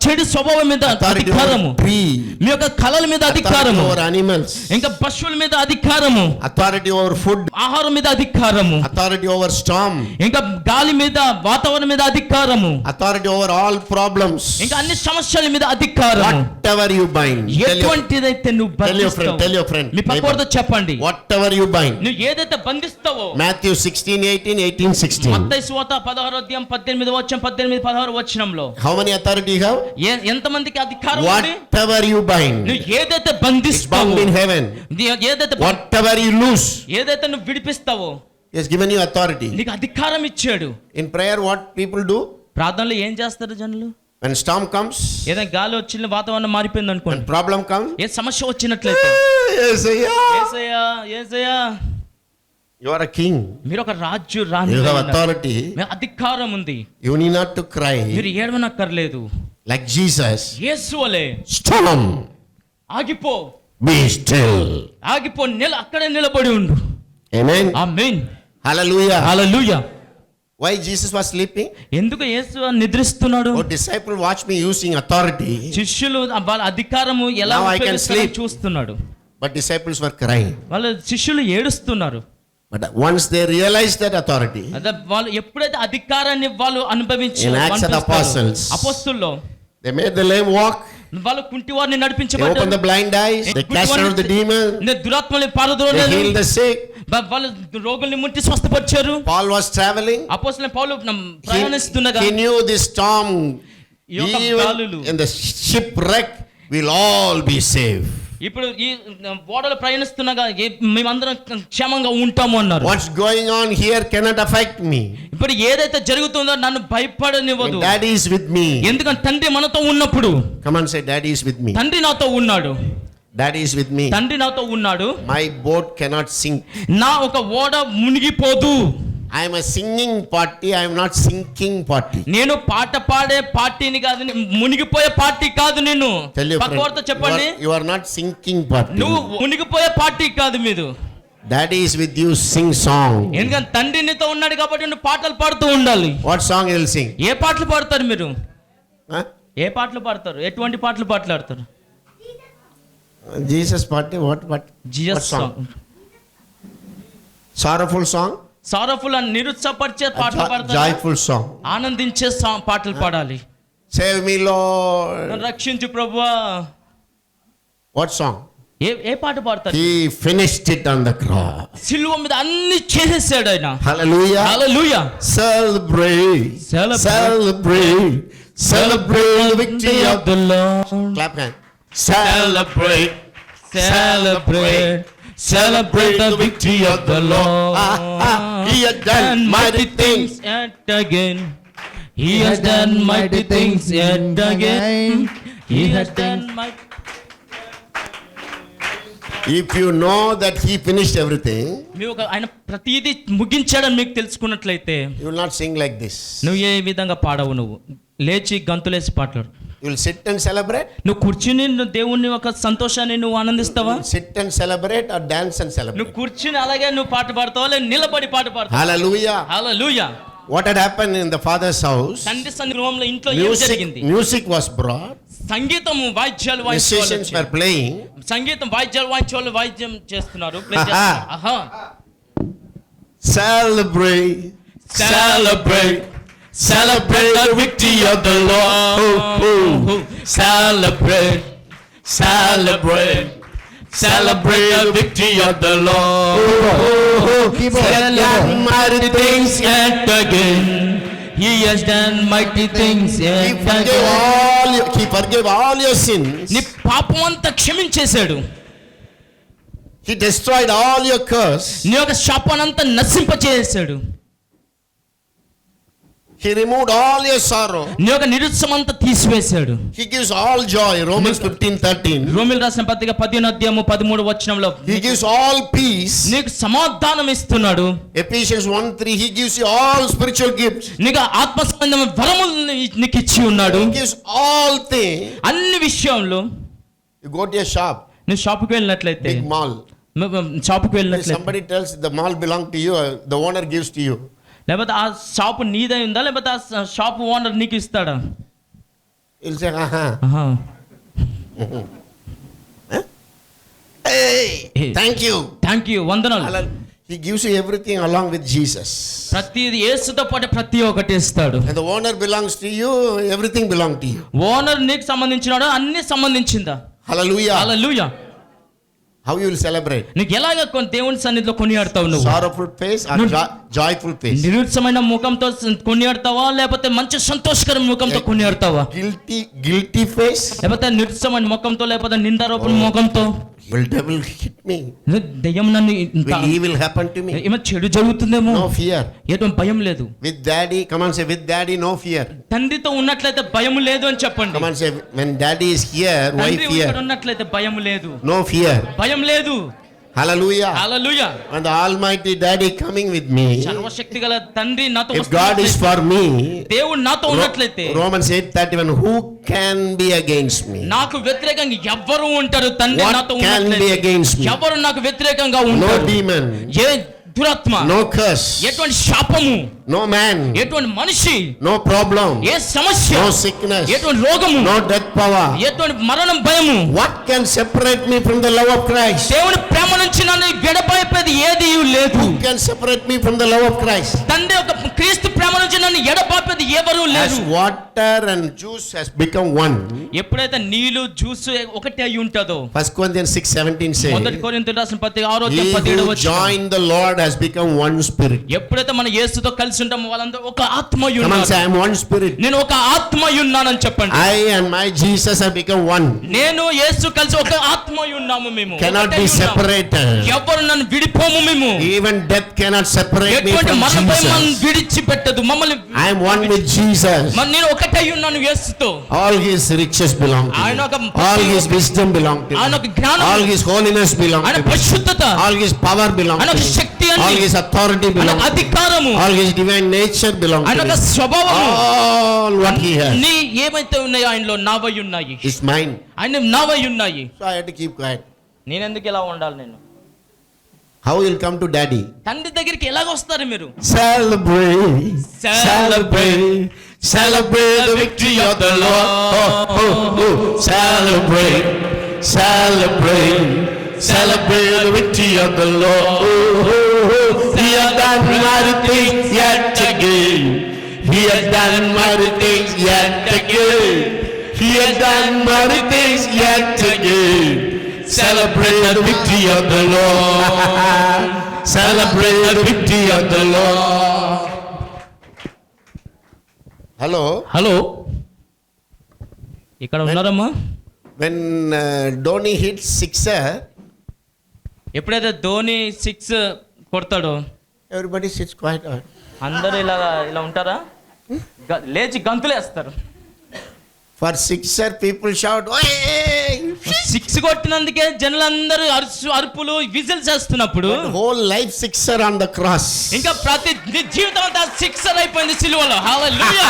[SPEAKER 6] చెడు స్వభావం మీద
[SPEAKER 4] Authority
[SPEAKER 6] అధికారము,
[SPEAKER 4] over tree.
[SPEAKER 6] మీ యొక్క కళల మీద
[SPEAKER 4] Authority
[SPEAKER 6] అధికారము,
[SPEAKER 4] over animals.
[SPEAKER 6] ఇంకా పశువుల మీద అధికారము,
[SPEAKER 4] Authority over food.
[SPEAKER 6] ఆహారం మీద అధికారము,
[SPEAKER 4] Authority over storm.
[SPEAKER 6] ఇంకా గాలి మీద, వాతావరణం మీద అధికారము,
[SPEAKER 4] Authority over all problems.
[SPEAKER 6] ఇంకా అన్ని సమస్యల మీద అధికారము.
[SPEAKER 4] Whatever you bind.
[SPEAKER 6] ఎటువంటిదైతే నువ్వు
[SPEAKER 4] Tell your friend.
[SPEAKER 6] బంధిస్తావో,
[SPEAKER 4] Tell your friend.
[SPEAKER 6] మీ పక్కవారితో చెప్పండి,
[SPEAKER 4] Whatever you bind.
[SPEAKER 6] నువ్వు ఏదైతే బంధిస్తావో.
[SPEAKER 4] Matthew 16:18, 18:16.
[SPEAKER 6] మత్తయి సువార్త 16:18-16
[SPEAKER 4] How many authority you have?
[SPEAKER 6] ఎంతమందికి అధికారం ఉంది?
[SPEAKER 4] Whatever you bind.
[SPEAKER 6] నువ్వు ఏదైతే
[SPEAKER 4] It's bound
[SPEAKER 6] బంధిస్తావో,
[SPEAKER 4] in heaven.
[SPEAKER 6] ఏదైతే
[SPEAKER 4] Whatever you lose.
[SPEAKER 6] ఏదైతే నువ్వు విడిపిస్తావో,
[SPEAKER 4] He has given you authority.
[SPEAKER 6] నీకు అధికారం ఇచ్చాడు.
[SPEAKER 4] In prayer, what people do?
[SPEAKER 6] ప్రార్థనలో ఏం చేస్తారు జనులు?
[SPEAKER 4] When storm comes,
[SPEAKER 6] ఏదైనా గాలి వచ్చిన వాతావరణం మారిపోయింది
[SPEAKER 4] when
[SPEAKER 6] అనుకోండి,
[SPEAKER 4] problem comes,
[SPEAKER 6] ఏ సమస్య వచ్చినట్లయితే,
[SPEAKER 4] Yesaya,
[SPEAKER 6] Yesayya Yesayya
[SPEAKER 4] you are a king.
[SPEAKER 6] మీరు ఒక రాజు, రాణి,
[SPEAKER 4] You have authority.
[SPEAKER 6] మీకు అధికారం ఉంది.
[SPEAKER 4] You need not to cry.
[SPEAKER 6] మీరు ఏడవనక్కర్లేదు.
[SPEAKER 4] Like Jesus.
[SPEAKER 6] యేసు వలె
[SPEAKER 4] Storm,
[SPEAKER 6] ఆగిపో,
[SPEAKER 4] be still.
[SPEAKER 6] ఆగిపో, అక్కడే నిలబడి ఉండు.
[SPEAKER 4] Amen.
[SPEAKER 6] Amen.
[SPEAKER 4] Hallelujah.
[SPEAKER 6] Hallelujah.
[SPEAKER 4] Why Jesus was sleeping?
[SPEAKER 6] ఎందుకు యేసు నిద్రిస్తున్నాడు?
[SPEAKER 4] Oh, disciple watch me using authority.
[SPEAKER 6] శిష్యులు వాళ్ళ అధికారము ఎలా
[SPEAKER 4] Now I can
[SPEAKER 6] ఉపయోగిస్తారో
[SPEAKER 4] sleep.
[SPEAKER 6] చూస్తున్నాడు.
[SPEAKER 4] But disciples were crying.
[SPEAKER 6] వాళ్ళ శిష్యులు ఏడుస్తున్నారు.
[SPEAKER 4] But once they realized that authority,
[SPEAKER 6] అదే వాళ్ళు ఎప్పుడైతే అధికారాన్ని వాళ్ళు అనుభవించి
[SPEAKER 4] In Acts of the Apostles,
[SPEAKER 6] అపోస్తుల్లో
[SPEAKER 4] they made the lame walk.
[SPEAKER 6] వాళ్ళు కుంటివారిని
[SPEAKER 4] They
[SPEAKER 6] నడిపించబడ్డారు.
[SPEAKER 4] opened the blind eyes. They cast out the demon.
[SPEAKER 6] దురాత్మల్ని
[SPEAKER 4] They
[SPEAKER 6] పారద్రోలారు.
[SPEAKER 4] healed the sick.
[SPEAKER 6] వాళ్ళు రోగుల్ని ముట్టి స్వస్థపరిచారు.
[SPEAKER 4] Paul was traveling.
[SPEAKER 6] అపోస్తలుడైన పౌలు ప్రయాణిస్తుండగా
[SPEAKER 4] He knew this storm,
[SPEAKER 6] ఈ యొక్క గాలులు,
[SPEAKER 4] even in the shipwreck, we'll all be saved.
[SPEAKER 6] ఇప్పుడు ఈ ఓడలు ప్రయాణిస్తుండగా మేమందరం క్షేమంగా ఉంటాము అన్నారు.
[SPEAKER 4] What's going on here cannot affect me.
[SPEAKER 6] ఇప్పుడు ఏదైతే జరుగుతుందో నన్ను భయపడనివ్వదు.
[SPEAKER 4] When Daddy is with me.
[SPEAKER 6] ఎందుకంటే తండ్రి మనతో ఉన్నప్పుడు.
[SPEAKER 4] Come on, say Daddy is with me.
[SPEAKER 6] తండ్రి నాతో ఉన్నాడు.
[SPEAKER 4] Daddy is with me.
[SPEAKER 6] తండ్రి నాతో ఉన్నాడు.
[SPEAKER 4] My boat cannot sink.
[SPEAKER 6] నా ఒక ఓడ మునిగిపోదు.
[SPEAKER 4] I am a singing party. I am not sinking party.
[SPEAKER 6] నేను పాట పాడే పార్టీని కాదు, మునిగిపోయే పార్టీ కాదు. నేను
[SPEAKER 4] Tell your
[SPEAKER 6] పక్కవారితో
[SPEAKER 4] friend,
[SPEAKER 6] చెప్పండి,
[SPEAKER 4] you are not sinking party.
[SPEAKER 6] నువ్వు మునిగిపోయే పార్టీ కాదు మీరు.
[SPEAKER 4] Daddy is with you. Sing song.
[SPEAKER 6] ఎందుకంటే తండ్రి నీతో ఉన్నాడు కాబట్టి నువ్వు పాటలు పాడుతూ ఉండాలి.
[SPEAKER 4] What song you will sing?
[SPEAKER 6] ఏ పాటలు పాడతారు మీరు?
[SPEAKER 4] Huh?
[SPEAKER 6] ఏ పాటలు పాడతారు? ఎటువంటి పాటలు పాటలాడతారు?
[SPEAKER 4] Jesus party. What
[SPEAKER 6] Jesus
[SPEAKER 4] song?
[SPEAKER 6] Song.
[SPEAKER 4] Sorrowful song.
[SPEAKER 6] Sorrowful అని నిరుత్సాహపరిచే పాటలు పాడతారు.
[SPEAKER 4] Joyful song.
[SPEAKER 6] ఆనందించే పాటలు పాడాలి.
[SPEAKER 4] Save me, Lord.
[SPEAKER 6] నన్ను రక్షించు ప్రభువా.
[SPEAKER 4] What song?
[SPEAKER 6] ఏ పాట పాడతారు?
[SPEAKER 4] He finished it on the cross.
[SPEAKER 6] సిలువ మీద అన్ని చేసేసాడు ఆయన.
[SPEAKER 4] Hallelujah.
[SPEAKER 6] Hallelujah.
[SPEAKER 4] Celebrate. Celebrate. Celebrate the victory of the
[SPEAKER 6] Lord.
[SPEAKER 4] Clap hand. Celebrate.
[SPEAKER 6] Celebrate. Celebrate the victory of the Lord.
[SPEAKER 4] He has done mighty things.
[SPEAKER 6] Yet again. He has done mighty things yet again. He has done mighty.
[SPEAKER 4] If you know that he finished everything,
[SPEAKER 6] ఆయన ప్రతిదీ ముగించాడని మీకు తెలుసుకున్నట్లయితే
[SPEAKER 4] you will not sing like this.
[SPEAKER 6] నువ్వు ఏ విధంగా పాడవు. నువ్వు లేచి గంతులేసి పాటలు.
[SPEAKER 4] You will sit and celebrate.
[SPEAKER 6] నువ్వు కూర్చుని దేవుని ఒక సంతోషాన్ని నువ్వు ఆనందిస్తావా?
[SPEAKER 4] Sit and celebrate or dance and celebrate.
[SPEAKER 6] నువ్వు కూర్చుని అలాగే నువ్వు పాట పాడతావా, లేదా నిలబడి పాట పాడతావా?
[SPEAKER 4] Hallelujah.
[SPEAKER 6] Hallelujah.
[SPEAKER 4] What had happened in the father's house?
[SPEAKER 6] తండ్రి సంగృహంలో ఇంట్లో ఏం జరిగింది?
[SPEAKER 4] Music was brought.
[SPEAKER 6] సంగీతం వాయిద్యాలు
[SPEAKER 4] Musicians were playing.
[SPEAKER 6] సంగీతం వాయిద్యాలు వాయిద్యం చేస్తున్నారు. ఆహా.
[SPEAKER 4] Celebrate. Celebrate. Celebrate the victory of the Lord. Celebrate. Celebrate. Celebrate the victory of the Lord. Celebrate mighty things yet again.
[SPEAKER 6] He has done mighty things yet again.
[SPEAKER 4] He forgave all your sins.
[SPEAKER 6] నీ పాపం అంతా క్షమించేశాడు.
[SPEAKER 4] He destroyed all your curse.
[SPEAKER 6] నీ యొక్క శాపానంతా నశింపచేసాడు.
[SPEAKER 4] He removed all your sorrow.
[SPEAKER 6] నీ యొక్క నిరుత్సాహం అంతా తీసివేశాడు.
[SPEAKER 4] He gives all joy. Romans 15:13.
[SPEAKER 6] రోమిల్ రాసిన పత్రిక 15:13
[SPEAKER 4] He gives all peace.
[SPEAKER 6] నీకు సమాధానం ఇస్తున్నాడు.
[SPEAKER 4] Ephesians 1:3. He gives you all spiritual gifts.
[SPEAKER 6] నీకు ఆత్మ సంబంధమైన వరములు నీకు ఇచ్చి ఉన్నాడు.
[SPEAKER 4] He gives all things.
[SPEAKER 6] అన్ని విషయంలో
[SPEAKER 4] You go to a shop,
[SPEAKER 6] నువ్వు షాపుకి వెళ్ళినట్లయితే,
[SPEAKER 4] big mall.
[SPEAKER 6] షాపుకి వెళ్ళినట్లయితే,
[SPEAKER 4] Somebody tells the mall belongs to you. The owner gives to you.
[SPEAKER 6] లేకపోతే ఆ షాపు నీదై ఉందా, లేకపోతే ఆ షాపు ఓనర్ నీకు ఇస్తాడా?
[SPEAKER 4] He'll say, aha.
[SPEAKER 6] ఆహా.
[SPEAKER 4] Hey, thank you.
[SPEAKER 6] Thank you, వందనాలు.
[SPEAKER 4] He gives you everything along with Jesus.
[SPEAKER 6] ప్రతిది యేసుతో పాటు ప్రతి ఒక్కటి ఇస్తాడు.
[SPEAKER 4] And the owner belongs to you, everything belongs to you.
[SPEAKER 6] Owner నీకు సంబంధించినాడు, అన్ని సంబంధించిందా?
[SPEAKER 4] Hallelujah.
[SPEAKER 6] Hallelujah.
[SPEAKER 4] How you will celebrate?
[SPEAKER 6] నీకు ఎలాగ దేవుని సన్నిధిలో కొనియాడతావు నువ్వు?
[SPEAKER 4] Sorrowful face or joyful face?
[SPEAKER 6] నిరుత్సమైన ముఖంతో కొనియాడతావా, లేకపోతే మంచి సంతోషకర ముఖంతో కొనియాడతావా?
[SPEAKER 4] Guilty face?
[SPEAKER 6] లేకపోతే నిరుత్సమైన ముఖంతో, లేకపోతే నిందారోపణ ముఖంతో?
[SPEAKER 4] Will devil hit me?
[SPEAKER 6] దెయ్యం నన్ను
[SPEAKER 4] Will evil happen to me?
[SPEAKER 6] ఏమో చెడు జరుగుతుందేమో.
[SPEAKER 4] No fear.
[SPEAKER 6] ఎటువంటి భయం లేదు.
[SPEAKER 4] With daddy, come on say, with daddy no fear.
[SPEAKER 6] తండ్రితో ఉన్నట్లయితే భయం లేదు అని చెప్పండి.
[SPEAKER 4] Come on say, when daddy is here, why
[SPEAKER 6] తండ్రి
[SPEAKER 4] fear?
[SPEAKER 6] ఇక్కడ ఉన్నట్లయితే భయం లేదు.
[SPEAKER 4] No fear.
[SPEAKER 6] భయం లేదు.
[SPEAKER 4] Hallelujah.
[SPEAKER 6] Hallelujah.
[SPEAKER 4] And the almighty daddy coming with me.
[SPEAKER 6] సర్వశక్తి గల తండ్రి నాతో
[SPEAKER 4] If God is for me,
[SPEAKER 6] దేవుడు నాతో ఉన్నట్లయితే,
[SPEAKER 4] Romans 8:31, who can be against me?
[SPEAKER 6] నాకు వ్యతిరేకంగా ఎవరు ఉంటారు? తండ్రి
[SPEAKER 4] What
[SPEAKER 6] నాతో
[SPEAKER 4] can be
[SPEAKER 6] ఉన్నట్లయితే
[SPEAKER 4] against me?
[SPEAKER 6] ఎవరు నాకు వ్యతిరేకంగా
[SPEAKER 4] No
[SPEAKER 6] ఉంటారు?
[SPEAKER 4] demon,
[SPEAKER 6] ఏ దురాత్మ,
[SPEAKER 4] no curse,
[SPEAKER 6] ఎటువంటి శాపము,
[SPEAKER 4] no man,
[SPEAKER 6] ఎటువంటి మనిషి,
[SPEAKER 4] no problem,
[SPEAKER 6] ఏ సమస్య,
[SPEAKER 4] no sickness,
[SPEAKER 6] ఎటువంటి రోగము,
[SPEAKER 4] no death power.
[SPEAKER 6] ఎటువంటి మరణం భయము,
[SPEAKER 4] What can separate me from the love of Christ?
[SPEAKER 6] దేవుని ప్రేమ నుంచి నన్ను ఎడబాపేది ఏది లేదు.
[SPEAKER 4] Who can separate me from the love of Christ?
[SPEAKER 6] తండ్రి ఒక క్రీస్తు ప్రేమ నుంచి నన్ను ఎడబాపేది ఎవరు
[SPEAKER 4] As
[SPEAKER 6] లేదు.
[SPEAKER 4] water and juice has become one.
[SPEAKER 6] ఎప్పుడైతే నీళ్లు జ్యూస్ ఒకటే అయి ఉంటుందో,
[SPEAKER 4] 1 Corinthians 6:17 says,
[SPEAKER 6] మొదటి కొరింథీయులకు రాసిన పత్రిక
[SPEAKER 4] he
[SPEAKER 6] 6:17
[SPEAKER 4] who joined the Lord has become one spirit.
[SPEAKER 6] ఎప్పుడైతే మన యేసుతో కలిసి ఉంటామో వాళ్ళందరూ ఒక ఆత్మయు
[SPEAKER 4] Come on say, I
[SPEAKER 6] ఉన్నారు.
[SPEAKER 4] am one spirit.
[SPEAKER 6] నేను ఒక ఆత్మయు ఉన్నానని చెప్పండి.
[SPEAKER 4] I and my Jesus have become one.
[SPEAKER 6] నేను యేసు కలిసి ఒక ఆత్మయు ఉన్నాము. మేము
[SPEAKER 4] Cannot
[SPEAKER 6] ఒకటే
[SPEAKER 4] be
[SPEAKER 6] ఉన్నాము.
[SPEAKER 4] separated.
[SPEAKER 6] ఎవరు నన్ను విడిపోము. మేము
[SPEAKER 4] Even death cannot separate me
[SPEAKER 6] ఎటువంటి
[SPEAKER 4] from
[SPEAKER 6] మరణపై మనం
[SPEAKER 4] Jesus.
[SPEAKER 6] విడిచిపెట్టదు మమ్మల్ని.
[SPEAKER 4] I am one with Jesus.
[SPEAKER 6] నేను ఒకటే ఉన్నాను యేసుతో.
[SPEAKER 4] All his riches belong to
[SPEAKER 6] ఆయన
[SPEAKER 4] me.
[SPEAKER 6] ఒక
[SPEAKER 4] All his wisdom belong to
[SPEAKER 6] ఆయన
[SPEAKER 4] me.
[SPEAKER 6] ఒక జ్ఞానం,
[SPEAKER 4] All his holiness belong
[SPEAKER 6] ఆయన
[SPEAKER 4] to me.
[SPEAKER 6] పరిశుద్ధత,
[SPEAKER 4] All his power belong
[SPEAKER 6] ఆయన
[SPEAKER 4] to
[SPEAKER 6] ఒక
[SPEAKER 4] me.
[SPEAKER 6] శక్తి
[SPEAKER 4] All
[SPEAKER 6] అని,
[SPEAKER 4] his authority
[SPEAKER 6] ఆయన
[SPEAKER 4] belong to me.
[SPEAKER 6] అధికారము,
[SPEAKER 4] All his divine nature belong
[SPEAKER 6] ఆయన
[SPEAKER 4] to
[SPEAKER 6] ఒక
[SPEAKER 4] me.
[SPEAKER 6] స్వభావము,
[SPEAKER 4] All what he has
[SPEAKER 6] నీ ఏమైతే ఉన్నాయో ఆయనలో నావై ఉన్నాయి.
[SPEAKER 4] is mine.
[SPEAKER 6] ఆయన నావై ఉన్నాయి.
[SPEAKER 4] So I had to keep quiet.
[SPEAKER 6] నేను ఎందుకు ఇలా ఉండాలి? నేను
[SPEAKER 4] How will come to daddy?
[SPEAKER 6] తండ్రి దగ్గరికి ఎలాగ వస్తారు మీరు?
[SPEAKER 4] Celebrate, celebrate, celebrate the victory of the Lord. Oh, oh, oh. Celebrate, celebrate, celebrate the victory of the Lord. Oh, oh, oh. He has done mighty things yet again. He has done mighty things yet again. He has done mighty things yet again. Celebrate the victory of the Lord. Celebrate the victory of the Lord. Hello.
[SPEAKER 6] Hello, ఇక్కడ ఉన్నారమ్మా?
[SPEAKER 4] When Dhoni hits sixer,
[SPEAKER 6] ఎప్పుడైతే Dhoni 6 కొడతాడో
[SPEAKER 4] everybody sits quiet.
[SPEAKER 6] అందరూ ఇలా ఉంటారా? లేచి గంతులేస్తారు.
[SPEAKER 4] For sixer, people shout, "Hey!"
[SPEAKER 6] 6 కొట్టినందుకే జనులందరూ అరుపులు whistles చేస్తున్నప్పుడు,
[SPEAKER 4] Whole life sixer on the cross.
[SPEAKER 6] ఇంకా ప్రతి జీవితం అంతా 6 అయిపోయింది సిలువలో. హల్లెలూయా,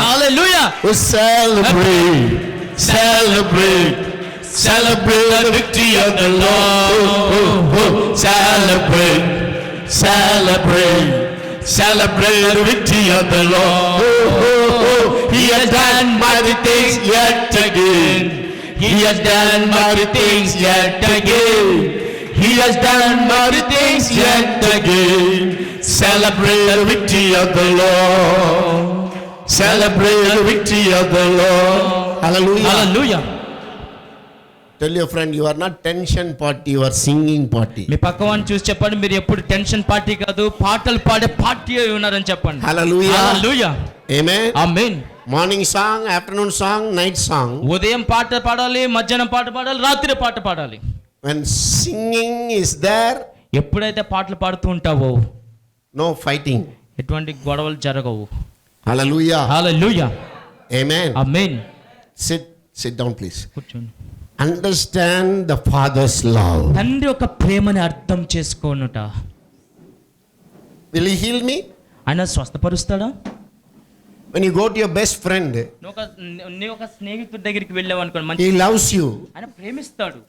[SPEAKER 6] హల్లెలూయా.
[SPEAKER 4] Oh, celebrate, celebrate, celebrate the victory of the Lord. Oh, oh, oh. Celebrate, celebrate, celebrate the victory of the Lord. Oh, oh, oh. He has done mighty things yet again. He has done mighty things yet again. He has done mighty things yet again. Celebrate the victory of the Lord. Celebrate the victory of the Lord. Hallelujah.
[SPEAKER 6] Hallelujah.
[SPEAKER 4] Tell your friend, you are not tension party, you are singing party.
[SPEAKER 6] మీ పక్కవాడిని చూసి చెప్పండి, మీరు ఎప్పుడు tension party కాదు, పాటలు పాడే party అయి ఉన్నారని చెప్పండి.
[SPEAKER 4] Hallelujah.
[SPEAKER 6] హల్లెలూయా.
[SPEAKER 4] Amen.
[SPEAKER 6] ఆమేన్.
[SPEAKER 4] Morning song, afternoon song, night song.
[SPEAKER 6] ఉదయం పాట పాడాలి, మధ్యాహ్నం పాట పాడాలి, రాత్రి పాట పాడాలి.
[SPEAKER 4] When singing is there,
[SPEAKER 6] ఎప్పుడైతే పాటలు పాడుతూ ఉంటావో
[SPEAKER 4] no fighting.
[SPEAKER 6] ఎటువంటి గొడవలు జరగవు.
[SPEAKER 4] Hallelujah.
[SPEAKER 6] Hallelujah.
[SPEAKER 4] Amen.
[SPEAKER 6] Amen.
[SPEAKER 4] Sit down, please.
[SPEAKER 6] కూర్చోండి.
[SPEAKER 4] Understand the Father's love.
[SPEAKER 6] తండ్రి యొక్క ప్రేమని అర్థం చేసుకోనుట.
[SPEAKER 4] Will He heal me?
[SPEAKER 6] ఆయన స్వస్థపరుస్తాడా?
[SPEAKER 4] When you go to your best friend,
[SPEAKER 6] నీ ఒక స్నేహితుడి దగ్గరికి వెళ్ళావు అనుకోండి, మంచి
[SPEAKER 4] he loves you.
[SPEAKER 6] ఆయన ప్రేమిస్తాడు.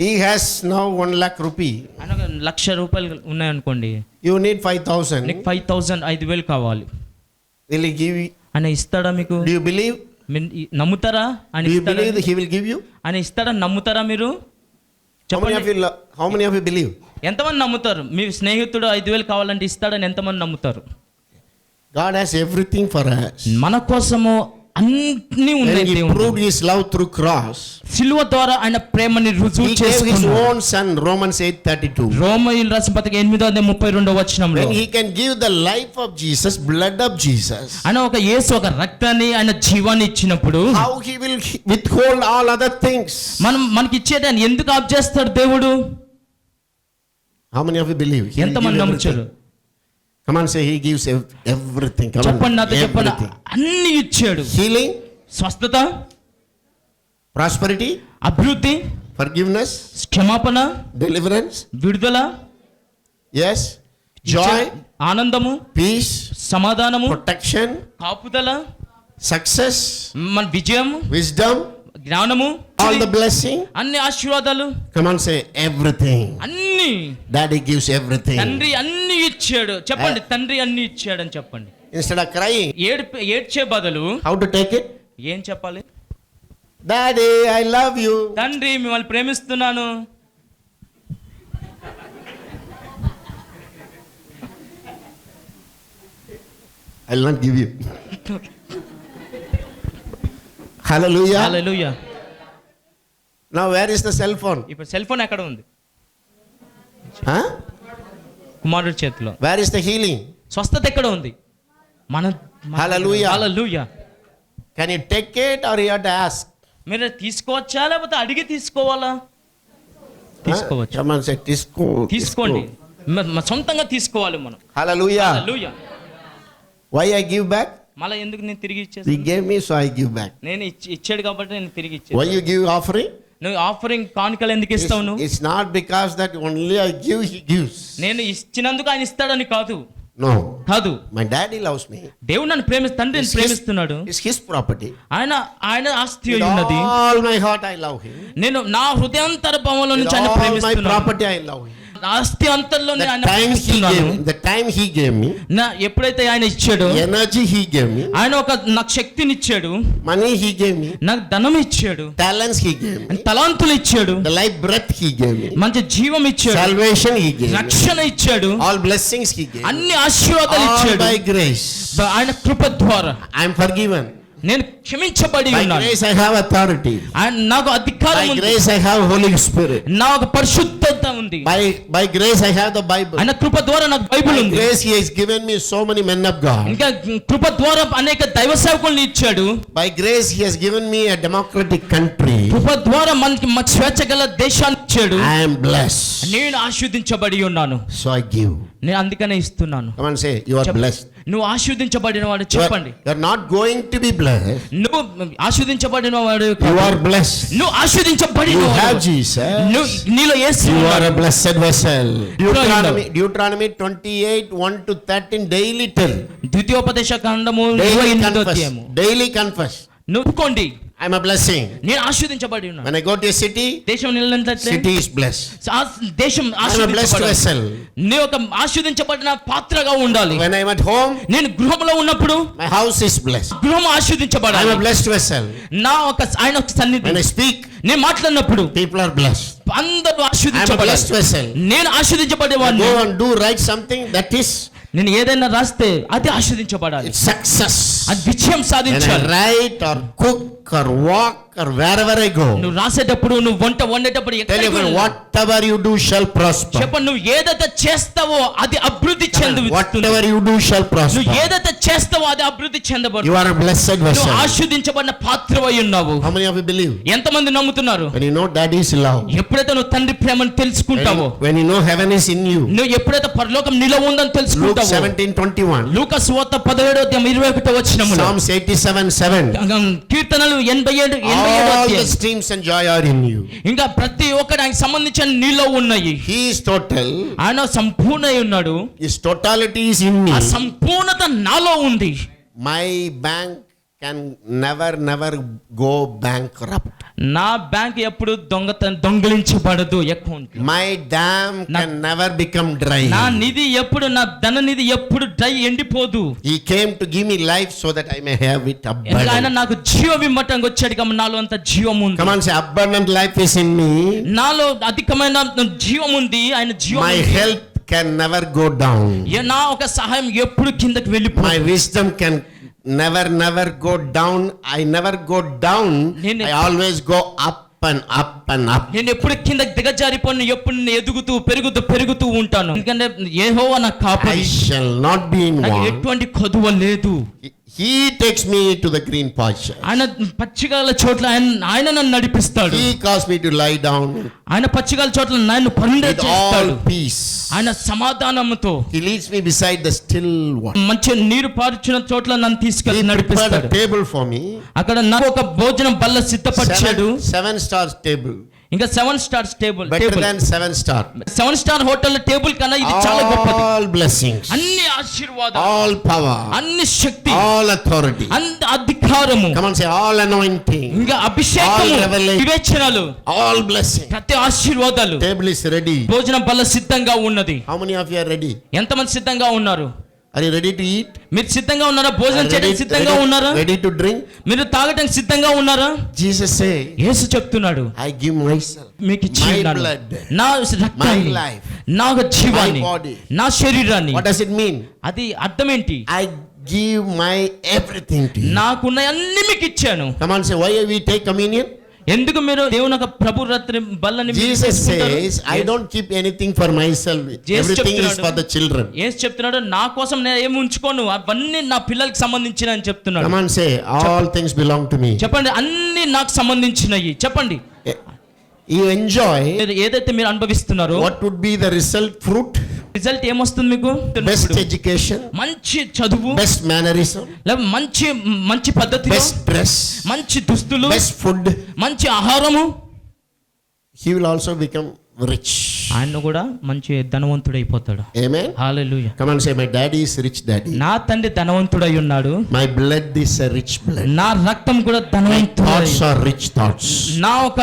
[SPEAKER 4] He has now 1 lakh rupee.
[SPEAKER 6] ఆయన ఒక 1,00,000 రూపాయలు ఉన్నాయనుకోండి,
[SPEAKER 4] You need 5,000.
[SPEAKER 6] నీకు 5,000 5,000 కావాలి.
[SPEAKER 4] Will He give you?
[SPEAKER 6] ఆయన ఇస్తాడా మీకు?
[SPEAKER 4] Do you believe?
[SPEAKER 6] నమ్ముతారా? ఆయన
[SPEAKER 4] Do you
[SPEAKER 6] ఇస్తాడా?
[SPEAKER 4] believe that He will give you?
[SPEAKER 6] ఆయన ఇస్తాడా? నమ్ముతారా మీరు?
[SPEAKER 4] How many of
[SPEAKER 6] చెప్పండి.
[SPEAKER 4] you? How many of you believe?
[SPEAKER 6] ఎంతమంది నమ్ముతారు? మీ స్నేహితుడు 5,000 కావాలంటే ఇస్తాడని ఎంతమంది నమ్ముతారు?
[SPEAKER 4] God has everything for us.
[SPEAKER 6] మన కోసము అన్ని
[SPEAKER 4] When
[SPEAKER 6] ఉన్నాయి.
[SPEAKER 4] He
[SPEAKER 6] దేవుడు
[SPEAKER 4] proved His love through cross,
[SPEAKER 6] సిలువ ద్వారా ఆయన ప్రేమని రుజువు
[SPEAKER 4] He gave His
[SPEAKER 6] చేసుకున్నాడు.
[SPEAKER 4] own Son. Romans 8:32.
[SPEAKER 6] రోమీయుల రాసిన పత్రిక 8:32 వచనంలో
[SPEAKER 4] When He can give the life of Jesus, blood of Jesus,
[SPEAKER 6] ఆయన ఒక యేసు ఒక రక్తాన్ని ఆయన జీవాన్ని ఇచ్చినప్పుడు
[SPEAKER 4] how He will withhold all other things.
[SPEAKER 6] మనకి ఇచ్చేది ఆయన ఎందుకు ఆఫ్ చేస్తాడు దేవుడు?
[SPEAKER 4] How many of you believe? He will
[SPEAKER 6] ఎంతమంది
[SPEAKER 4] give
[SPEAKER 6] నమ్ముతారు?
[SPEAKER 4] everything. Come on, say He gives everything. Come on,
[SPEAKER 6] చెప్పండి, నాతో చెప్పండి.
[SPEAKER 4] everything.
[SPEAKER 6] అన్ని ఇచ్చాడు.
[SPEAKER 4] Healing,
[SPEAKER 6] స్వస్థత,
[SPEAKER 4] prosperity,
[SPEAKER 6] అభివృద్ధి,
[SPEAKER 4] forgiveness,
[SPEAKER 6] క్షమాపణ,
[SPEAKER 4] deliverance,
[SPEAKER 6] విడుదల,
[SPEAKER 4] yes, joy,
[SPEAKER 6] ఆనందము,
[SPEAKER 4] peace,
[SPEAKER 6] సమాధానము,
[SPEAKER 4] protection,
[SPEAKER 6] కాపుదల,
[SPEAKER 4] success,
[SPEAKER 6] మన విజయం,
[SPEAKER 4] wisdom,
[SPEAKER 6] జ్ఞానము,
[SPEAKER 4] all the blessing.
[SPEAKER 6] అన్ని ఆశీర్వాదాలు,
[SPEAKER 4] Come on, say everything.
[SPEAKER 6] అన్ని
[SPEAKER 4] Daddy gives everything.
[SPEAKER 6] తండ్రి అన్ని ఇచ్చాడు. చెప్పండి, తండ్రి అన్ని ఇచ్చాడని చెప్పండి.
[SPEAKER 4] Instead of crying,
[SPEAKER 6] ఏడ్చే బదులు
[SPEAKER 4] how to take it?
[SPEAKER 6] ఏం చెప్పాలి?
[SPEAKER 4] Daddy, I love you.
[SPEAKER 6] తండ్రి మిమ్మల్ని ప్రేమిస్తున్నాను.
[SPEAKER 4] I'll not give you. Hallelujah.
[SPEAKER 6] Hallelujah.
[SPEAKER 4] Now, where is the cell phone?
[SPEAKER 6] ఇప్పుడు సెల్ ఫోన్ ఎక్కడ ఉంది?
[SPEAKER 4] Huh?
[SPEAKER 6] కుమారుడి చేతిలో.
[SPEAKER 4] Where is the healing?
[SPEAKER 6] స్వస్థత ఎక్కడ ఉంది?
[SPEAKER 4] Hallelujah.
[SPEAKER 6] Hallelujah.
[SPEAKER 4] Can you take it or you have to ask?
[SPEAKER 6] మీరు తీసుకోవచ్చా లేకపోతే అడిగి తీసుకోవాలా? తీసుకోవచ్చు.
[SPEAKER 4] Come on, say
[SPEAKER 6] తీసుకోండి. సొంతంగా తీసుకోవాలి మనం.
[SPEAKER 4] Hallelujah.
[SPEAKER 6] Hallelujah.
[SPEAKER 4] Why I give back?
[SPEAKER 6] మళ్ళీ ఎందుకు నేను తిరిగి
[SPEAKER 4] He
[SPEAKER 6] ఇచ్చేస్తాను?
[SPEAKER 4] gave me, so I give back.
[SPEAKER 6] నేను ఇచ్చాడు కాబట్టి నేను తిరిగి
[SPEAKER 4] Why
[SPEAKER 6] ఇచ్చాను.
[SPEAKER 4] you give offering?
[SPEAKER 6] నువ్వు ఆఫరింగ్ కానుకలు ఎందుకు ఇస్తావు నువ్వు?
[SPEAKER 4] It's not because that only I give, He gives.
[SPEAKER 6] నేను ఇచ్చినందుకు ఆయన ఇస్తాడని కాదు.
[SPEAKER 4] No.
[SPEAKER 6] కాదు.
[SPEAKER 4] My daddy loves me.
[SPEAKER 6] దేవుడు నన్ను తండ్రిని ప్రేమిస్తున్నాడు.
[SPEAKER 4] It's His property.
[SPEAKER 6] ఆయన ఆస్తి
[SPEAKER 4] With
[SPEAKER 6] ఉన్నది.
[SPEAKER 4] all my heart I love Him.
[SPEAKER 6] నేను నా హృదయాంతర భావంలో
[SPEAKER 4] With
[SPEAKER 6] నుంచి ఆయన
[SPEAKER 4] all my
[SPEAKER 6] ప్రేమిస్తున్నాను.
[SPEAKER 4] property I love Him.
[SPEAKER 6] ఆస్తి అంతర్లోనే ఆయన
[SPEAKER 4] The time He gave me,
[SPEAKER 6] ఎప్పుడైతే ఆయన ఇచ్చాడో,
[SPEAKER 4] energy He gave me,
[SPEAKER 6] ఆయన నాకు శక్తిని ఇచ్చాడు,
[SPEAKER 4] money He gave me,
[SPEAKER 6] నాకు ధనం ఇచ్చాడు,
[SPEAKER 4] talents He gave me,
[SPEAKER 6] తలాంతులు ఇచ్చాడు,
[SPEAKER 4] the life breath He gave me,
[SPEAKER 6] మంచి జీవం ఇచ్చాడు,
[SPEAKER 4] salvation He gave me,
[SPEAKER 6] రక్షణ ఇచ్చాడు,
[SPEAKER 4] all blessings He gave me,
[SPEAKER 6] అన్ని ఆశీర్వాదాలు
[SPEAKER 4] all
[SPEAKER 6] ఇచ్చాడు.
[SPEAKER 4] by grace.
[SPEAKER 6] ఆయన కృప ద్వారా
[SPEAKER 4] I am forgiven.
[SPEAKER 6] నేను క్షమించబడి
[SPEAKER 4] By
[SPEAKER 6] ఉన్నాను.
[SPEAKER 4] grace I have authority.
[SPEAKER 6] నాకు అధికారం
[SPEAKER 4] By
[SPEAKER 6] ఉంది.
[SPEAKER 4] grace I have Holy Spirit.
[SPEAKER 6] నాకు పరిశుద్ధత ఉంది.
[SPEAKER 4] By grace I have the Bible.
[SPEAKER 6] ఆయన కృప ద్వారా నాకు బైబిల్
[SPEAKER 4] By
[SPEAKER 6] ఉంది.
[SPEAKER 4] grace He has given me so many men of God.
[SPEAKER 6] ఇంకా కృప ద్వారా అనేక దైవ సేవకుల్ని ఇచ్చాడు.
[SPEAKER 4] By grace He has given me a democratic country.
[SPEAKER 6] కృప ద్వారా మనకి స్వేచ్ఛ గల దేశాన్ని ఇచ్చాడు.
[SPEAKER 4] I am blessed.
[SPEAKER 6] నేను ఆశీర్వదించబడి ఉన్నాను.
[SPEAKER 4] So I give.
[SPEAKER 6] నేను అందుకనే ఇస్తున్నాను.
[SPEAKER 4] Come on, say you are blessed.
[SPEAKER 6] నువ్వు ఆశీర్వదించబడిన వాడు. చెప్పండి,
[SPEAKER 4] You are not going to be blessed.
[SPEAKER 6] నువ్వు ఆశీర్వదించబడిన వాడు.
[SPEAKER 4] You are blessed.
[SPEAKER 6] నువ్వు ఆశీర్వదించబడిన
[SPEAKER 4] You have
[SPEAKER 6] వాడు.
[SPEAKER 4] Jesus.
[SPEAKER 6] నీలో యేసు
[SPEAKER 4] You are
[SPEAKER 6] ఉన్నాడు.
[SPEAKER 4] a blessed vessel. Deuteronomy 28:1-13 daily tell.
[SPEAKER 6] ద్వితీయోపదేశ కాండము
[SPEAKER 4] Daily
[SPEAKER 6] 28వ
[SPEAKER 4] confess.
[SPEAKER 6] అధ్యాయము.
[SPEAKER 4] Daily confess.
[SPEAKER 6] నువ్వుకోండి,
[SPEAKER 4] I am a blessing.
[SPEAKER 6] నేను ఆశీర్వదించబడి ఉన్నాను.
[SPEAKER 4] When I go to a city,
[SPEAKER 6] దేశం నిలనట్లే
[SPEAKER 4] city is blessed.
[SPEAKER 6] దేశం
[SPEAKER 4] I am a blessed
[SPEAKER 6] ఆశీర్వదించబడాలి.
[SPEAKER 4] vessel.
[SPEAKER 6] నేను ఒక ఆశీర్వదించబడిన పాత్రగా ఉండాలి.
[SPEAKER 4] When I am at home,
[SPEAKER 6] నేను గృహంలో ఉన్నప్పుడు
[SPEAKER 4] my house is blessed.
[SPEAKER 6] గృహం
[SPEAKER 4] I am
[SPEAKER 6] ఆశీర్వదించబడాలి.
[SPEAKER 4] a blessed vessel.
[SPEAKER 6] ఆయన ఒక సన్నిధి.
[SPEAKER 4] When I speak,
[SPEAKER 6] నేను మాట్లాడినప్పుడు
[SPEAKER 4] people are blessed.
[SPEAKER 6] అందరూ
[SPEAKER 4] I am a
[SPEAKER 6] ఆశీర్వదించబడాలి.
[SPEAKER 4] blessed vessel.
[SPEAKER 6] నేను ఆశీర్వదించబడేవాడిని.
[SPEAKER 4] Go and do write something that is
[SPEAKER 6] నేను ఏదైనా రాస్తే అది ఆశీర్వదించబడాలి.
[SPEAKER 4] it's success.
[SPEAKER 6] అది విజయం
[SPEAKER 4] When I
[SPEAKER 6] సాధించాలి.
[SPEAKER 4] write or cook or walk or wherever I go,
[SPEAKER 6] నువ్వు రాసేటప్పుడు, నువ్వు వంట వండేటప్పుడు
[SPEAKER 4] tell
[SPEAKER 6] ఎక్కడికి
[SPEAKER 4] you
[SPEAKER 6] వెళ్ళినా,
[SPEAKER 4] whatever you do shall prosper.
[SPEAKER 6] చెప్పండి, నువ్వు ఏదైతే చేస్తావో అది అభివృద్ధి చెందు.
[SPEAKER 4] Whatever you do shall
[SPEAKER 6] నువ్వు
[SPEAKER 4] prosper.
[SPEAKER 6] ఏదైతే చేస్తావో అది అభివృద్ధి
[SPEAKER 4] You
[SPEAKER 6] చెందబడు.
[SPEAKER 4] are a blessed
[SPEAKER 6] నువ్వు
[SPEAKER 4] vessel.
[SPEAKER 6] ఆశీర్వదించబడిన పాత్రవై ఉన్నావు.
[SPEAKER 4] How many of you believe?
[SPEAKER 6] ఎంతమంది నమ్ముతున్నారు?
[SPEAKER 4] When you know daddy's love,
[SPEAKER 6] ఎప్పుడైతే నువ్వు తండ్రి ప్రేమను తెలుసుకుంటావో,
[SPEAKER 4] when you know heaven is in you.
[SPEAKER 6] నువ్వు ఎప్పుడైతే పరలోకం నీలో ఉందని
[SPEAKER 4] Luke
[SPEAKER 6] తెలుసుకుంటావో,
[SPEAKER 4] 17:21.
[SPEAKER 6] లూకా సువార్త 17:21
[SPEAKER 4] Psalm 87:7.
[SPEAKER 6] కీర్తనలు 87
[SPEAKER 4] All the streams and joy are in you.
[SPEAKER 6] ఇంకా ప్రతి ఒక్కటి ఆయనకు సంబంధించిన నీలో ఉన్నాయి.
[SPEAKER 4] He is total.
[SPEAKER 6] ఆయన సంపూర్ణ అయి ఉన్నాడు.
[SPEAKER 4] His totality is in me.
[SPEAKER 6] ఆ సంపూర్ణత నాలో ఉంది.
[SPEAKER 4] My bank can never go bankrupt.
[SPEAKER 6] నా బ్యాంక్ ఎప్పుడు దొంగిలించబడదు. Account,
[SPEAKER 4] My dam can never become dry.
[SPEAKER 6] నా నిధి ఎప్పుడు, నా ధన నిధి ఎప్పుడు dry ఎండిపోదు.
[SPEAKER 4] He came to give me life so that I may have it
[SPEAKER 6] ఆయన
[SPEAKER 4] abundant.
[SPEAKER 6] నాకు జీవ విమ్మటంగా వచ్చాడు కాబట్టి నాలో అంత జీవం ఉంది.
[SPEAKER 4] Come on, say abundant life is in me.
[SPEAKER 6] నాలో అధికమైన జీవం ఉంది. ఆయన జీవం
[SPEAKER 4] My
[SPEAKER 6] ఉంది.
[SPEAKER 4] health can never go down.
[SPEAKER 6] నా ఒక సహాయం ఎప్పుడు కిందకి వెళ్ళిపో.
[SPEAKER 4] My wisdom can never go down. I never go down. I always go up and up and up.
[SPEAKER 6] నేను ఎప్పుడు కిందకి దిగజారిపోను, ఎప్పుడు నేను ఎదుగుతూ పెరుగుతూ ఉంటాను. ఎందుకంటే యెహోవా నా
[SPEAKER 4] I
[SPEAKER 6] కాపరి,
[SPEAKER 4] shall not be in
[SPEAKER 6] నాకు
[SPEAKER 4] want.
[SPEAKER 6] ఎటువంటి కొదువ లేదు.
[SPEAKER 4] He takes me to the green pasture.
[SPEAKER 6] ఆయన పచ్చికల చోట్ల ఆయన నన్ను నడిపిస్తాడు.
[SPEAKER 4] He caused me to lie down
[SPEAKER 6] ఆయన పచ్చికల చోట్ల నన్ను పరుండే
[SPEAKER 4] with
[SPEAKER 6] చేస్తాడు.
[SPEAKER 4] all peace.
[SPEAKER 6] ఆయన సమాధానంతో
[SPEAKER 4] He leads me beside the still water.
[SPEAKER 6] మంచి నీరు పారుచున్న చోట్ల నన్ను
[SPEAKER 4] He
[SPEAKER 6] తీసుకెళ్ళి
[SPEAKER 4] prepared
[SPEAKER 6] నడిపిస్తాడు.
[SPEAKER 4] a table for me.
[SPEAKER 6] అక్కడ నాకు ఒక భోజనం బల్ల సిద్ధపరిచాడు.
[SPEAKER 4] Seven stars table.
[SPEAKER 6] ఇంకా 7 stars table.
[SPEAKER 4] Better than 7 star.
[SPEAKER 6] 7 star hotel table కన్నా ఇది చాలా గొప్పది.
[SPEAKER 4] All blessings.
[SPEAKER 6] అన్ని ఆశీర్వాదాలు,
[SPEAKER 4] All power.
[SPEAKER 6] అన్ని శక్తి,
[SPEAKER 4] All authority.
[SPEAKER 6] అంత అధికారము,
[SPEAKER 4] Come on, say all anointing.
[SPEAKER 6] ఇంకా అభిషేకము,
[SPEAKER 4] All revelation.
[SPEAKER 6] వివేచనలు,
[SPEAKER 4] All blessing.
[SPEAKER 6] ప్రతి ఆశీర్వాదాలు.
[SPEAKER 4] Table is ready.
[SPEAKER 6] భోజనం బల్ల సిద్ధంగా ఉన్నది.
[SPEAKER 4] How many of you are ready?
[SPEAKER 6] ఎంతమంది సిద్ధంగా ఉన్నారు?
[SPEAKER 4] Are you ready to eat?
[SPEAKER 6] మీరు సిద్ధంగా ఉన్నారా? భోజనం
[SPEAKER 4] Are
[SPEAKER 6] చేయడానికి సిద్ధంగా ఉన్నారా?
[SPEAKER 4] ready to drink?
[SPEAKER 6] మీరు తాగడానికి సిద్ధంగా ఉన్నారా?
[SPEAKER 4] Jesus say,
[SPEAKER 6] యేసు చెప్తున్నాడు,
[SPEAKER 4] I give myself.
[SPEAKER 6] మీకు ఇచ్చి
[SPEAKER 4] My
[SPEAKER 6] ఉన్నాను
[SPEAKER 4] blood.
[SPEAKER 6] నా
[SPEAKER 4] My
[SPEAKER 6] రక్తాన్ని,
[SPEAKER 4] life.
[SPEAKER 6] నా జీవాన్ని,
[SPEAKER 4] My body.
[SPEAKER 6] నా శరీరాన్ని.
[SPEAKER 4] What does it mean?
[SPEAKER 6] అది అర్థం ఏంటి?
[SPEAKER 4] I give my everything to you.
[SPEAKER 6] నాకున్న అన్ని మీకు ఇచ్చాను.
[SPEAKER 4] Come on, say, why we take communion?
[SPEAKER 6] ఎందుకు మీరు దేవుని యొక్క ప్రభు రాత్రి బల్లని మీరు
[SPEAKER 4] Jesus
[SPEAKER 6] తీసుకుంటారు?
[SPEAKER 4] says, I don't keep anything for myself.
[SPEAKER 6] Jesus
[SPEAKER 4] Everything is
[SPEAKER 6] చెప్తున్నాడు.
[SPEAKER 4] for the children.
[SPEAKER 6] యేసు చెప్తున్నాడు, నా కోసం నేను ఏమి ఉంచుకోను, అవన్నీ నా పిల్లలకి సంబంధించిన అని చెప్తున్నాడు.
[SPEAKER 4] Come on, say, all things belong to me.
[SPEAKER 6] చెప్పండి, అన్ని నాకు సంబంధించినవి. చెప్పండి,
[SPEAKER 4] You enjoy.
[SPEAKER 6] ఏదైతే మీరు అనుభవిస్తున్నారో
[SPEAKER 4] What would be the result, fruit?
[SPEAKER 6] Result ఏమొస్తుంది మీకు?
[SPEAKER 4] Best education,
[SPEAKER 6] మంచి చదువు,
[SPEAKER 4] best mannerism,
[SPEAKER 6] లేదా మంచి పద్ధతి,
[SPEAKER 4] best dress,
[SPEAKER 6] మంచి దుస్తులు,
[SPEAKER 4] best food.
[SPEAKER 6] మంచి ఆహారము.
[SPEAKER 4] He will also become rich.
[SPEAKER 6] ఆయన కూడా మంచి ధనవంతుడైపోతాడు.
[SPEAKER 4] Amen.
[SPEAKER 6] Hallelujah.
[SPEAKER 4] Come on, say, my daddy is rich daddy.
[SPEAKER 6] నా తండ్రి ధనవంతుడై ఉన్నాడు.
[SPEAKER 4] My blood is a rich blood.
[SPEAKER 6] నా రక్తం కూడా
[SPEAKER 4] My
[SPEAKER 6] ధనవంతుడై,
[SPEAKER 4] thoughts are rich thoughts.
[SPEAKER 6] నా ఒక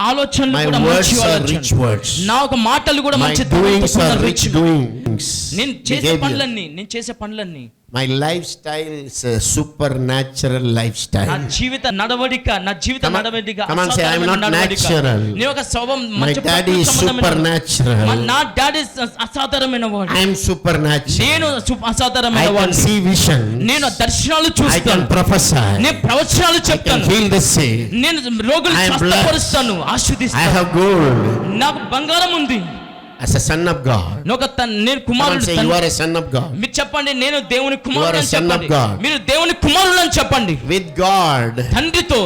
[SPEAKER 6] ఆలోచనలు
[SPEAKER 4] My
[SPEAKER 6] కూడా
[SPEAKER 4] words
[SPEAKER 6] మంచి
[SPEAKER 4] are
[SPEAKER 6] ఆలోచనలు,
[SPEAKER 4] rich words.
[SPEAKER 6] నా ఒక మాటలు కూడా
[SPEAKER 4] My
[SPEAKER 6] మంచి
[SPEAKER 4] doings
[SPEAKER 6] ధనవంతుడు,
[SPEAKER 4] are rich doings.
[SPEAKER 6] నేను చేసే
[SPEAKER 4] Behavior.
[SPEAKER 6] పనులన్నీ
[SPEAKER 4] My lifestyle is a supernatural lifestyle.
[SPEAKER 6] నా జీవిత నడవడిక
[SPEAKER 4] Come on, say, I am not natural.
[SPEAKER 6] నీ ఒక స్వభావం
[SPEAKER 4] My
[SPEAKER 6] మంచి
[SPEAKER 4] daddy is
[SPEAKER 6] ప్రకృతి సంబంధమైన-
[SPEAKER 4] supernatural.
[SPEAKER 6] నా డాడీ అసాధారణమైన వాడు,
[SPEAKER 4] I am supernatural.
[SPEAKER 6] నేను
[SPEAKER 4] I
[SPEAKER 6] అసాధారణమైన
[SPEAKER 4] can
[SPEAKER 6] వాడు.
[SPEAKER 4] see vision.
[SPEAKER 6] నేను దర్శనాలు
[SPEAKER 4] I can
[SPEAKER 6] చూస్తాను,
[SPEAKER 4] prophesy.
[SPEAKER 6] నేను ప్రవచనాలు
[SPEAKER 4] I can
[SPEAKER 6] చెప్తాను,
[SPEAKER 4] heal the sick.
[SPEAKER 6] నేను రోగులు
[SPEAKER 4] I am
[SPEAKER 6] స్వస్థపరుస్తాను,
[SPEAKER 4] I
[SPEAKER 6] ఆశీర్వదిస్తాను.
[SPEAKER 4] have gold.
[SPEAKER 6] నాకు బంగారం ఉంది.
[SPEAKER 4] As a son of God.
[SPEAKER 6] నేను
[SPEAKER 4] Come on,
[SPEAKER 6] కుమారుడు.
[SPEAKER 4] say, you are a son of God.
[SPEAKER 6] మీరు చెప్పండి, నేను దేవుని కుమారుడు
[SPEAKER 4] You are a
[SPEAKER 6] అని
[SPEAKER 4] son of
[SPEAKER 6] చెప్పండి.
[SPEAKER 4] God.
[SPEAKER 6] మీరు దేవుని కుమారుడు అని చెప్పండి.
[SPEAKER 4] With God,
[SPEAKER 6] తండ్రితో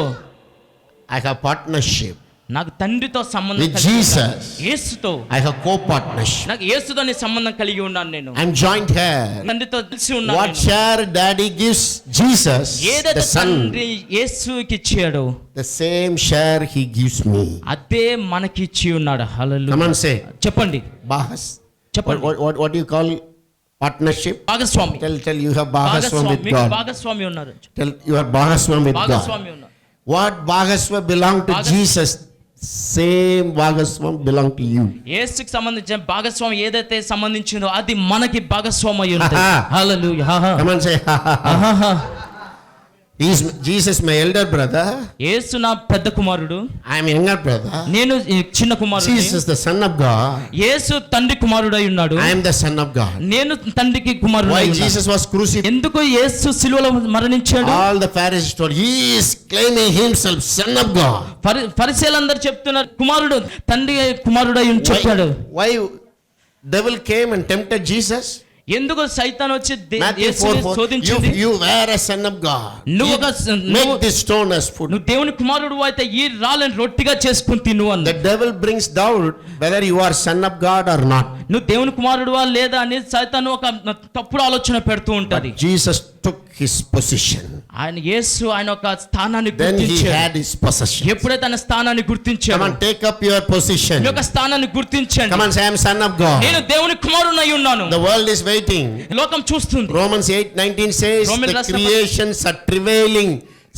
[SPEAKER 4] I have partnership.
[SPEAKER 6] నాకు తండ్రితో సంబంధం
[SPEAKER 4] With
[SPEAKER 6] కలిగి ఉన్నాను.
[SPEAKER 4] Jesus.
[SPEAKER 6] యేసుతో
[SPEAKER 4] I have co-partnership.
[SPEAKER 6] నాకు యేసుతో సంబంధం కలిగి ఉన్నాను. నేను
[SPEAKER 4] I am joint heir.
[SPEAKER 6] తండ్రితో కలిసి ఉన్నాను.
[SPEAKER 4] What
[SPEAKER 6] నేను.
[SPEAKER 4] share daddy gives Jesus,
[SPEAKER 6] ఏదైతే
[SPEAKER 4] the son,
[SPEAKER 6] తండ్రి యేసుకి ఇచ్చాడో
[SPEAKER 4] the same share he gives me.
[SPEAKER 6] అదే మనకి ఇచ్చి ఉన్నాడు. హల్లెలూయా.
[SPEAKER 4] Come on, say,
[SPEAKER 6] చెప్పండి,
[SPEAKER 4] Bahas.
[SPEAKER 6] చెప్పండి.
[SPEAKER 4] What do you call partnership?
[SPEAKER 6] భాగస్వామి.
[SPEAKER 4] Tell you have Bahaswam with
[SPEAKER 6] మీకు
[SPEAKER 4] God.
[SPEAKER 6] భాగస్వామి ఉన్నారు.
[SPEAKER 4] Tell you are Bahaswam with God.
[SPEAKER 6] భాగస్వామి ఉన్నారు.
[SPEAKER 4] What Bahaswam belong to Jesus, same Bahaswam belong to you.
[SPEAKER 6] యేసుకి సంబంధించిన భాగస్వామి ఏదైతే సంబంధించిందో అది మనకి భాగస్వామి అయి ఉంటుంది.
[SPEAKER 4] ఆహా.
[SPEAKER 6] హల్లెలూయా.
[SPEAKER 4] Come on, say, ha, ha, ha.
[SPEAKER 6] ఆహాహా.
[SPEAKER 4] Is Jesus my elder brother?
[SPEAKER 6] యేసు నా పెద్ద కుమారుడు,
[SPEAKER 4] I am younger brother.
[SPEAKER 6] నేను ఈ చిన్న కుమారుడు.
[SPEAKER 4] Jesus the son of God.
[SPEAKER 6] యేసు తండ్రి కుమారుడై ఉన్నాడు,
[SPEAKER 4] I am the son of God.
[SPEAKER 6] నేను తండ్రికి కుమారుడై
[SPEAKER 4] Why
[SPEAKER 6] ఉన్నాను.
[SPEAKER 4] Jesus was crucified?
[SPEAKER 6] ఎందుకు యేసు సిలువలో మరణించాడు?
[SPEAKER 4] All the Pharisees told, he is claiming himself son of God.
[SPEAKER 6] ఫరిసేయులందరూ చెప్తున్నారు కుమారుడు తండ్రి కుమారుడై చెప్పాడు.
[SPEAKER 4] Why devil came and tempted Jesus?
[SPEAKER 6] ఎందుకు సైతాన్ వచ్చి
[SPEAKER 4] Matthew
[SPEAKER 6] యేసుని
[SPEAKER 4] 4:4,
[SPEAKER 6] శోధించింది?
[SPEAKER 4] you were a son of God. Make this stone as food.
[SPEAKER 6] నువ్వు దేవుని కుమారుడు అయితే ఈ రాళ్ళని రొట్టిగా చేసుకుని తిను అన్న.
[SPEAKER 4] The devil brings doubt whether you are son of God or not.
[SPEAKER 6] నువ్వు దేవుని కుమారుడువా లేదా అని సైతాను ఒక తప్పుడు ఆలోచన పెడుతూ ఉంటది.
[SPEAKER 4] Jesus took his position.
[SPEAKER 6] ఆయన ఒక స్థానాన్ని
[SPEAKER 4] Then he
[SPEAKER 6] గుర్తించాడు.
[SPEAKER 4] had his possession.
[SPEAKER 6] ఎప్పుడైతే తన స్థానాన్ని గుర్తించాడు,
[SPEAKER 4] Come on, take up your position.
[SPEAKER 6] మీ యొక్క స్థానాన్ని గుర్తించండి.
[SPEAKER 4] Come on, say I am son of God.
[SPEAKER 6] నేను దేవుని కుమారుడై ఉన్నాను.
[SPEAKER 4] The world is waiting.
[SPEAKER 6] లోకం చూస్తుంది.
[SPEAKER 4] Romans 8:19 says
[SPEAKER 6] Roman
[SPEAKER 4] the
[SPEAKER 6] రాసిన
[SPEAKER 4] creations are travailing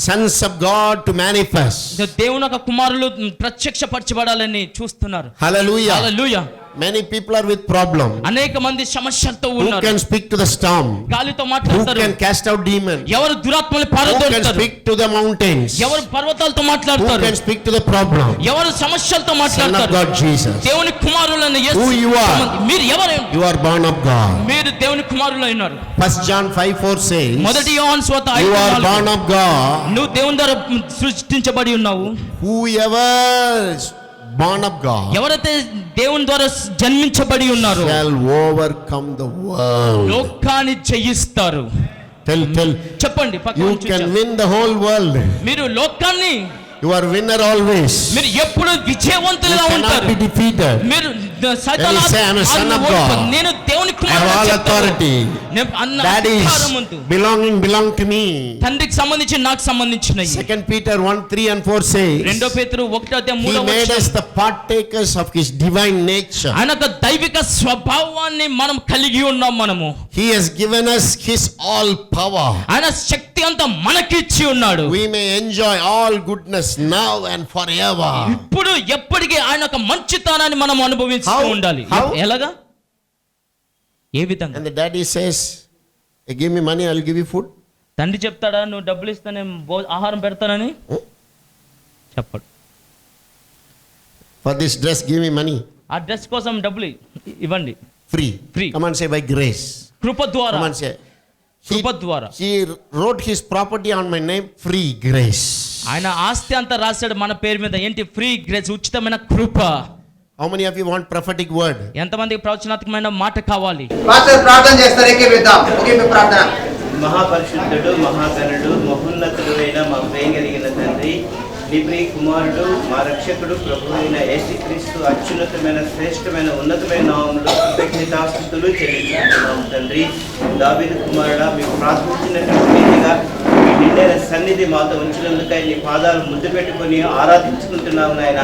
[SPEAKER 4] sons of God to manifest.
[SPEAKER 6] దేవుని యొక్క కుమారులు ప్రత్యక్షపరచబడాలని చూస్తున్నారు.
[SPEAKER 4] Hallelujah.
[SPEAKER 6] Hallelujah.
[SPEAKER 4] Many people are with problem.
[SPEAKER 6] అనేక మంది సమస్యలతో
[SPEAKER 4] Who
[SPEAKER 6] ఉన్నారు.
[SPEAKER 4] can speak to the storm?
[SPEAKER 6] గాలితో
[SPEAKER 4] Who
[SPEAKER 6] మాట్లాడతారు.
[SPEAKER 4] can cast out demons?
[SPEAKER 6] ఎవరు దురాత్మల్ని
[SPEAKER 4] Who can
[SPEAKER 6] పారదోలుతారు?
[SPEAKER 4] speak to the mountains?
[SPEAKER 6] ఎవరు పర్వతాలతో
[SPEAKER 4] Who
[SPEAKER 6] మాట్లాడతారు?
[SPEAKER 4] can speak to the problem?
[SPEAKER 6] ఎవరు సమస్యలతో
[SPEAKER 4] Son of
[SPEAKER 6] మాట్లాడతారు?
[SPEAKER 4] God Jesus.
[SPEAKER 6] దేవుని కుమారులను
[SPEAKER 4] Who you are?
[SPEAKER 6] మీరు ఎవరు?
[SPEAKER 4] You are born of God.
[SPEAKER 6] మీరు దేవుని కుమారులై ఉన్నారు.
[SPEAKER 4] 1 John 5:4 says,
[SPEAKER 6] మొదటి యోహాను సువార్త
[SPEAKER 4] you are
[SPEAKER 6] 5:4.
[SPEAKER 4] born of God.
[SPEAKER 6] నువ్వు దేవుని ద్వారా సృష్టించబడి ఉన్నావు.
[SPEAKER 4] Whoever is born of God
[SPEAKER 6] ఎవరైతే దేవుని ద్వారా జన్మించబడి ఉన్నారో
[SPEAKER 4] shall overcome the world.
[SPEAKER 6] లోకాన్ని జయిస్తారు.
[SPEAKER 4] Tell.
[SPEAKER 6] చెప్పండి పక్కన
[SPEAKER 4] You
[SPEAKER 6] నుంచి
[SPEAKER 4] can
[SPEAKER 6] చెప్పండి.
[SPEAKER 4] win the whole world.
[SPEAKER 6] మీరు లోకాన్ని
[SPEAKER 4] You are winner always.
[SPEAKER 6] మీరు ఎప్పుడు
[SPEAKER 4] You
[SPEAKER 6] విజయవంతులుగా
[SPEAKER 4] cannot
[SPEAKER 6] ఉంటారు.
[SPEAKER 4] be defeated.
[SPEAKER 6] మీరు
[SPEAKER 4] Then he say, I am a son of God.
[SPEAKER 6] నేను దేవుని
[SPEAKER 4] I have all authority. That is belong to me.
[SPEAKER 6] తండ్రికి సంబంధించి నాకు సంబంధించినవి.
[SPEAKER 4] 2 Peter 1:3 and 4 says,
[SPEAKER 6] 2 పేతురు 1:3
[SPEAKER 4] he made us the partakers of his divine nature.
[SPEAKER 6] ఆయన యొక్క దైవిక స్వభావాన్ని మనం కలిగి ఉన్నాం. మనము
[SPEAKER 4] He has given us his all power.
[SPEAKER 6] ఆయన శక్తి అంతా మనకి ఇచ్చి ఉన్నాడు.
[SPEAKER 4] We may enjoy all goodness now and forever.
[SPEAKER 6] ఇప్పుడు ఎప్పటికీ ఆయన యొక్క మంచితనాన్ని మనం అనుభవిస్తూ ఉండాలి.
[SPEAKER 4] How?
[SPEAKER 6] ఎలాగా? ఏ విధంగా?
[SPEAKER 4] And the daddy says, hey, give me money, I'll give you food.
[SPEAKER 6] తండ్రి చెప్తాడా నువ్వు డబ్బులు ఇస్తే నేను ఆహారం పెడతానని? చెప్పడు.
[SPEAKER 4] For this dress, give me money.
[SPEAKER 6] ఆ డ్రెస్ కోసం డబ్బులు ఇవ్వండి.
[SPEAKER 4] Free.
[SPEAKER 6] Free.
[SPEAKER 4] Come on, say by grace.
[SPEAKER 6] కృప ద్వారా.
[SPEAKER 4] Come on, say.
[SPEAKER 6] కృప ద్వారా.
[SPEAKER 4] He wrote his property on my name, free grace.
[SPEAKER 6] ఆయన ఆస్తి అంతా రాశాడు మన పేరు మీద. ఏంటి? ఫ్రీ గ్రేస్, ఉచితమైన కృప.
[SPEAKER 4] How many of you want prophetic word?
[SPEAKER 6] ఎంతమందికి ప్రవచనాత్మకమైన మాట కావాలి?
[SPEAKER 7] పాస్టర్ ప్రార్థన చేస్తారు. ఏకీవిద్దాం. ముగింపు ప్రార్థన.
[SPEAKER 8] మహాపరిశుద్ధుడు, మహాగణుడు, మహోన్నతుడు అయిన మా ప్రేమ కలిగిన తండ్రి, నీ ప్రియ కుమారుడు, మా రక్షకుడు, ప్రభు అయిన యేసుక్రీస్తు అత్యున్నతమైన శ్రేష్టమైన ఉన్నతమైన నామములో కృతజ్ఞతాస్తుతులు చెల్లిస్తున్నాము తండ్రి. దావీదు కుమారుడా, మీకు ప్రార్థించినటువంటి రీతిగా మీ నిండైన సన్నిధి మాతో ఉంచినందుకై నీ పాదాలు ముద్దు పెట్టుకొని ఆరాధించుకుంటున్నాము నాయన.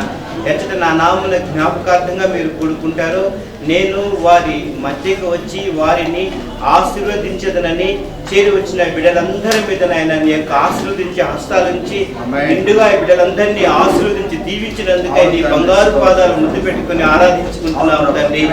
[SPEAKER 8] ఎచ్చట నా నామమున జ్ఞాపకార్థంగా మీరు కూడుకుంటారు. నేను వారి మధ్యకు వచ్చి వారిని ఆశీర్వదించదనని చేరి వచ్చిన బిడ్డలందరి మీద నాయన నీ యొక్క ఆశీర్వదించే హస్తాల నుంచి నిండుగా ఈ బిడ్డలందరినీ ఆశీర్వదించి దీవించినందుకై నీ బంగారు పాదాలు ముద్దు పెట్టుకుని ఆరాధించుకుంటున్నాము తండ్రి.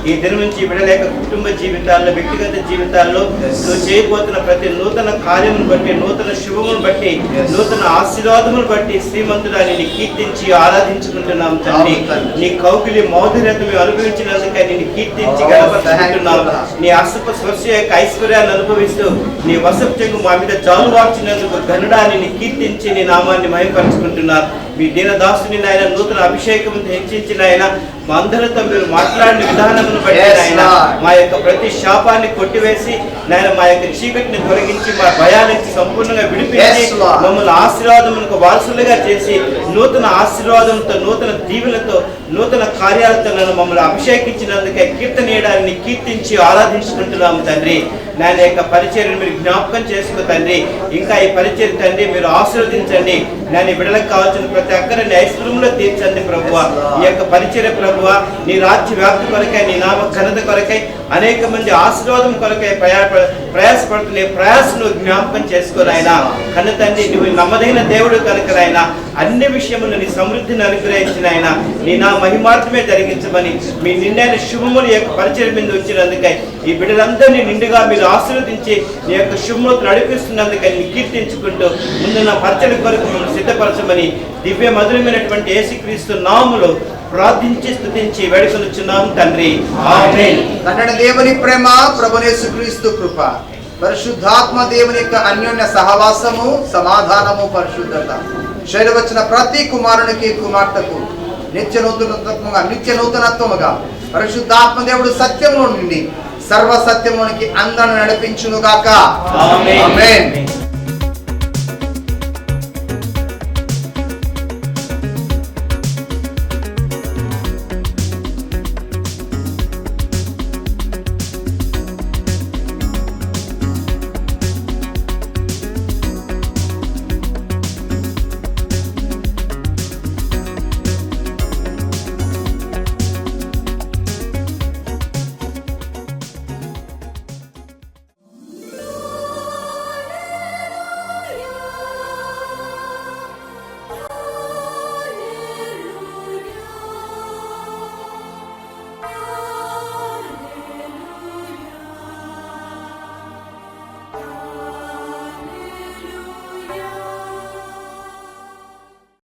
[SPEAKER 8] ఈ దినం నుంచి ఈ బిడ్డల యొక్క కుటుంబ జీవితాల్లో, వ్యక్తిగత జీవితాల్లో నువ్వు చేయబోతున్న ప్రతి నూతన కార్యమును బట్టి, నూతన శుభమును బట్టి, నూతన ఆశీర్వాదమును బట్టి శ్రీమంతుడాన్ని నీ కీర్తించి ఆరాధించుకుంటున్నాము తండ్రి. నీ కౌకిలి మౌధర్యత మేము అనుభవించినందుకై నేను కీర్తించి గణపరుచుకుంటున్నాము. నీ అసప స్పర్శ యొక్క ఐశ్వర్యాన్ని అనుభవిస్తూ నీ వసపు చెంగు మా మీద జాలువార్చినందుకు ఘనుడాన్ని నీ కీర్తించి నీ నామాన్ని మహిమపరుచుకుంటున్నారు. మీ దీనదాసుని నాయన నూతన అభిషేకమును హెచ్చించిన ఆయన మా అందరితో మీరు మాట్లాడిన విధానమును బట్టి ఆయన మా యొక్క ప్రతి శాపాన్ని కొట్టివేసి నాయన మా యొక్క చీకటిని తొలగించి మా భయాల నుంచి సంపూర్ణంగా విడిపించి మమ్మల్ని ఆశీర్వాదములకు వారసులుగా చేసి నూతన ఆశీర్వాదంతో, నూతన దీవులతో, నూతన కార్యాలతో నన్ను మమ్మల్ని అభిషేకించినందుకే కీర్తనీయడాన్ని కీర్తించి ఆరాధించుకుంటున్నాము తండ్రి. నాయన యొక్క పరిచర్యను మీరు జ్ఞాపకం చేసుకో తండ్రి. ఇంకా ఈ పరిచర్య తండ్రి మీరు ఆశీర్వదించండి. నేను బిడ్డలకు కావాల్సిన ప్రతి ఒక్కరిని ఐశ్వర్యంలో తీర్చండి ప్రభువా. ఈ యొక్క పరిచర్య ప్రభువా నీ రాజ్య వ్యాప్తి కొరకై, నీ నామ ఘనత కొరకై అనేక మంది ఆశీర్వాదం కొరకై ప్రయాసపడుతున్న ప్రయాసను జ్ఞాపకం చేసుకొని ఆయన కన్న తండ్రి నువ్వు నమ్మదైన దేవుడు కనుక ఆయన అన్ని విషయములు నీ సమృద్ధిని అనుగ్రహించిన ఆయన నీ నా మహిమార్థమే జరిగించమని మీ నిండైన శుభములు యొక్క పరిచయం మీద వచ్చినందుకై ఈ బిడ్డలందరినీ నిండుగా మీరు ఆశీర్వదించి నీ యొక్క శుభములు నడిపిస్తున్నందుకై నీ కీర్తించుకుంటూ ముందున్న పరిచయం కొరకు మిమ్మల్ని సిద్ధపరచమని దివ్య మధురమైనటువంటి యేసుక్రీస్తు నామములో ప్రార్థించి స్తుతించి వేడుకొనుచున్నాం తండ్రి ఆమేన్.
[SPEAKER 7] తండ్రి దేవుని ప్రేమ, ప్రభువైన యేసుక్రీస్తు కృప, పరిశుద్ధాత్మ దేవుని యొక్క అన్యోన్య సహవాసము, సమాధానము, పరిశుద్ధత శైలవచ్చిన ప్రతి కుమారునికి కుమార్తెకు నిత్య నూతనత్వముగా పరిశుద్ధాత్మ దేవుడు సత్యంలో నుండి సర్వ సత్యంలోనికి అందరిని నడిపించును గాక.
[SPEAKER 8] ఆమేన్.
[SPEAKER 7] ఆమేన్.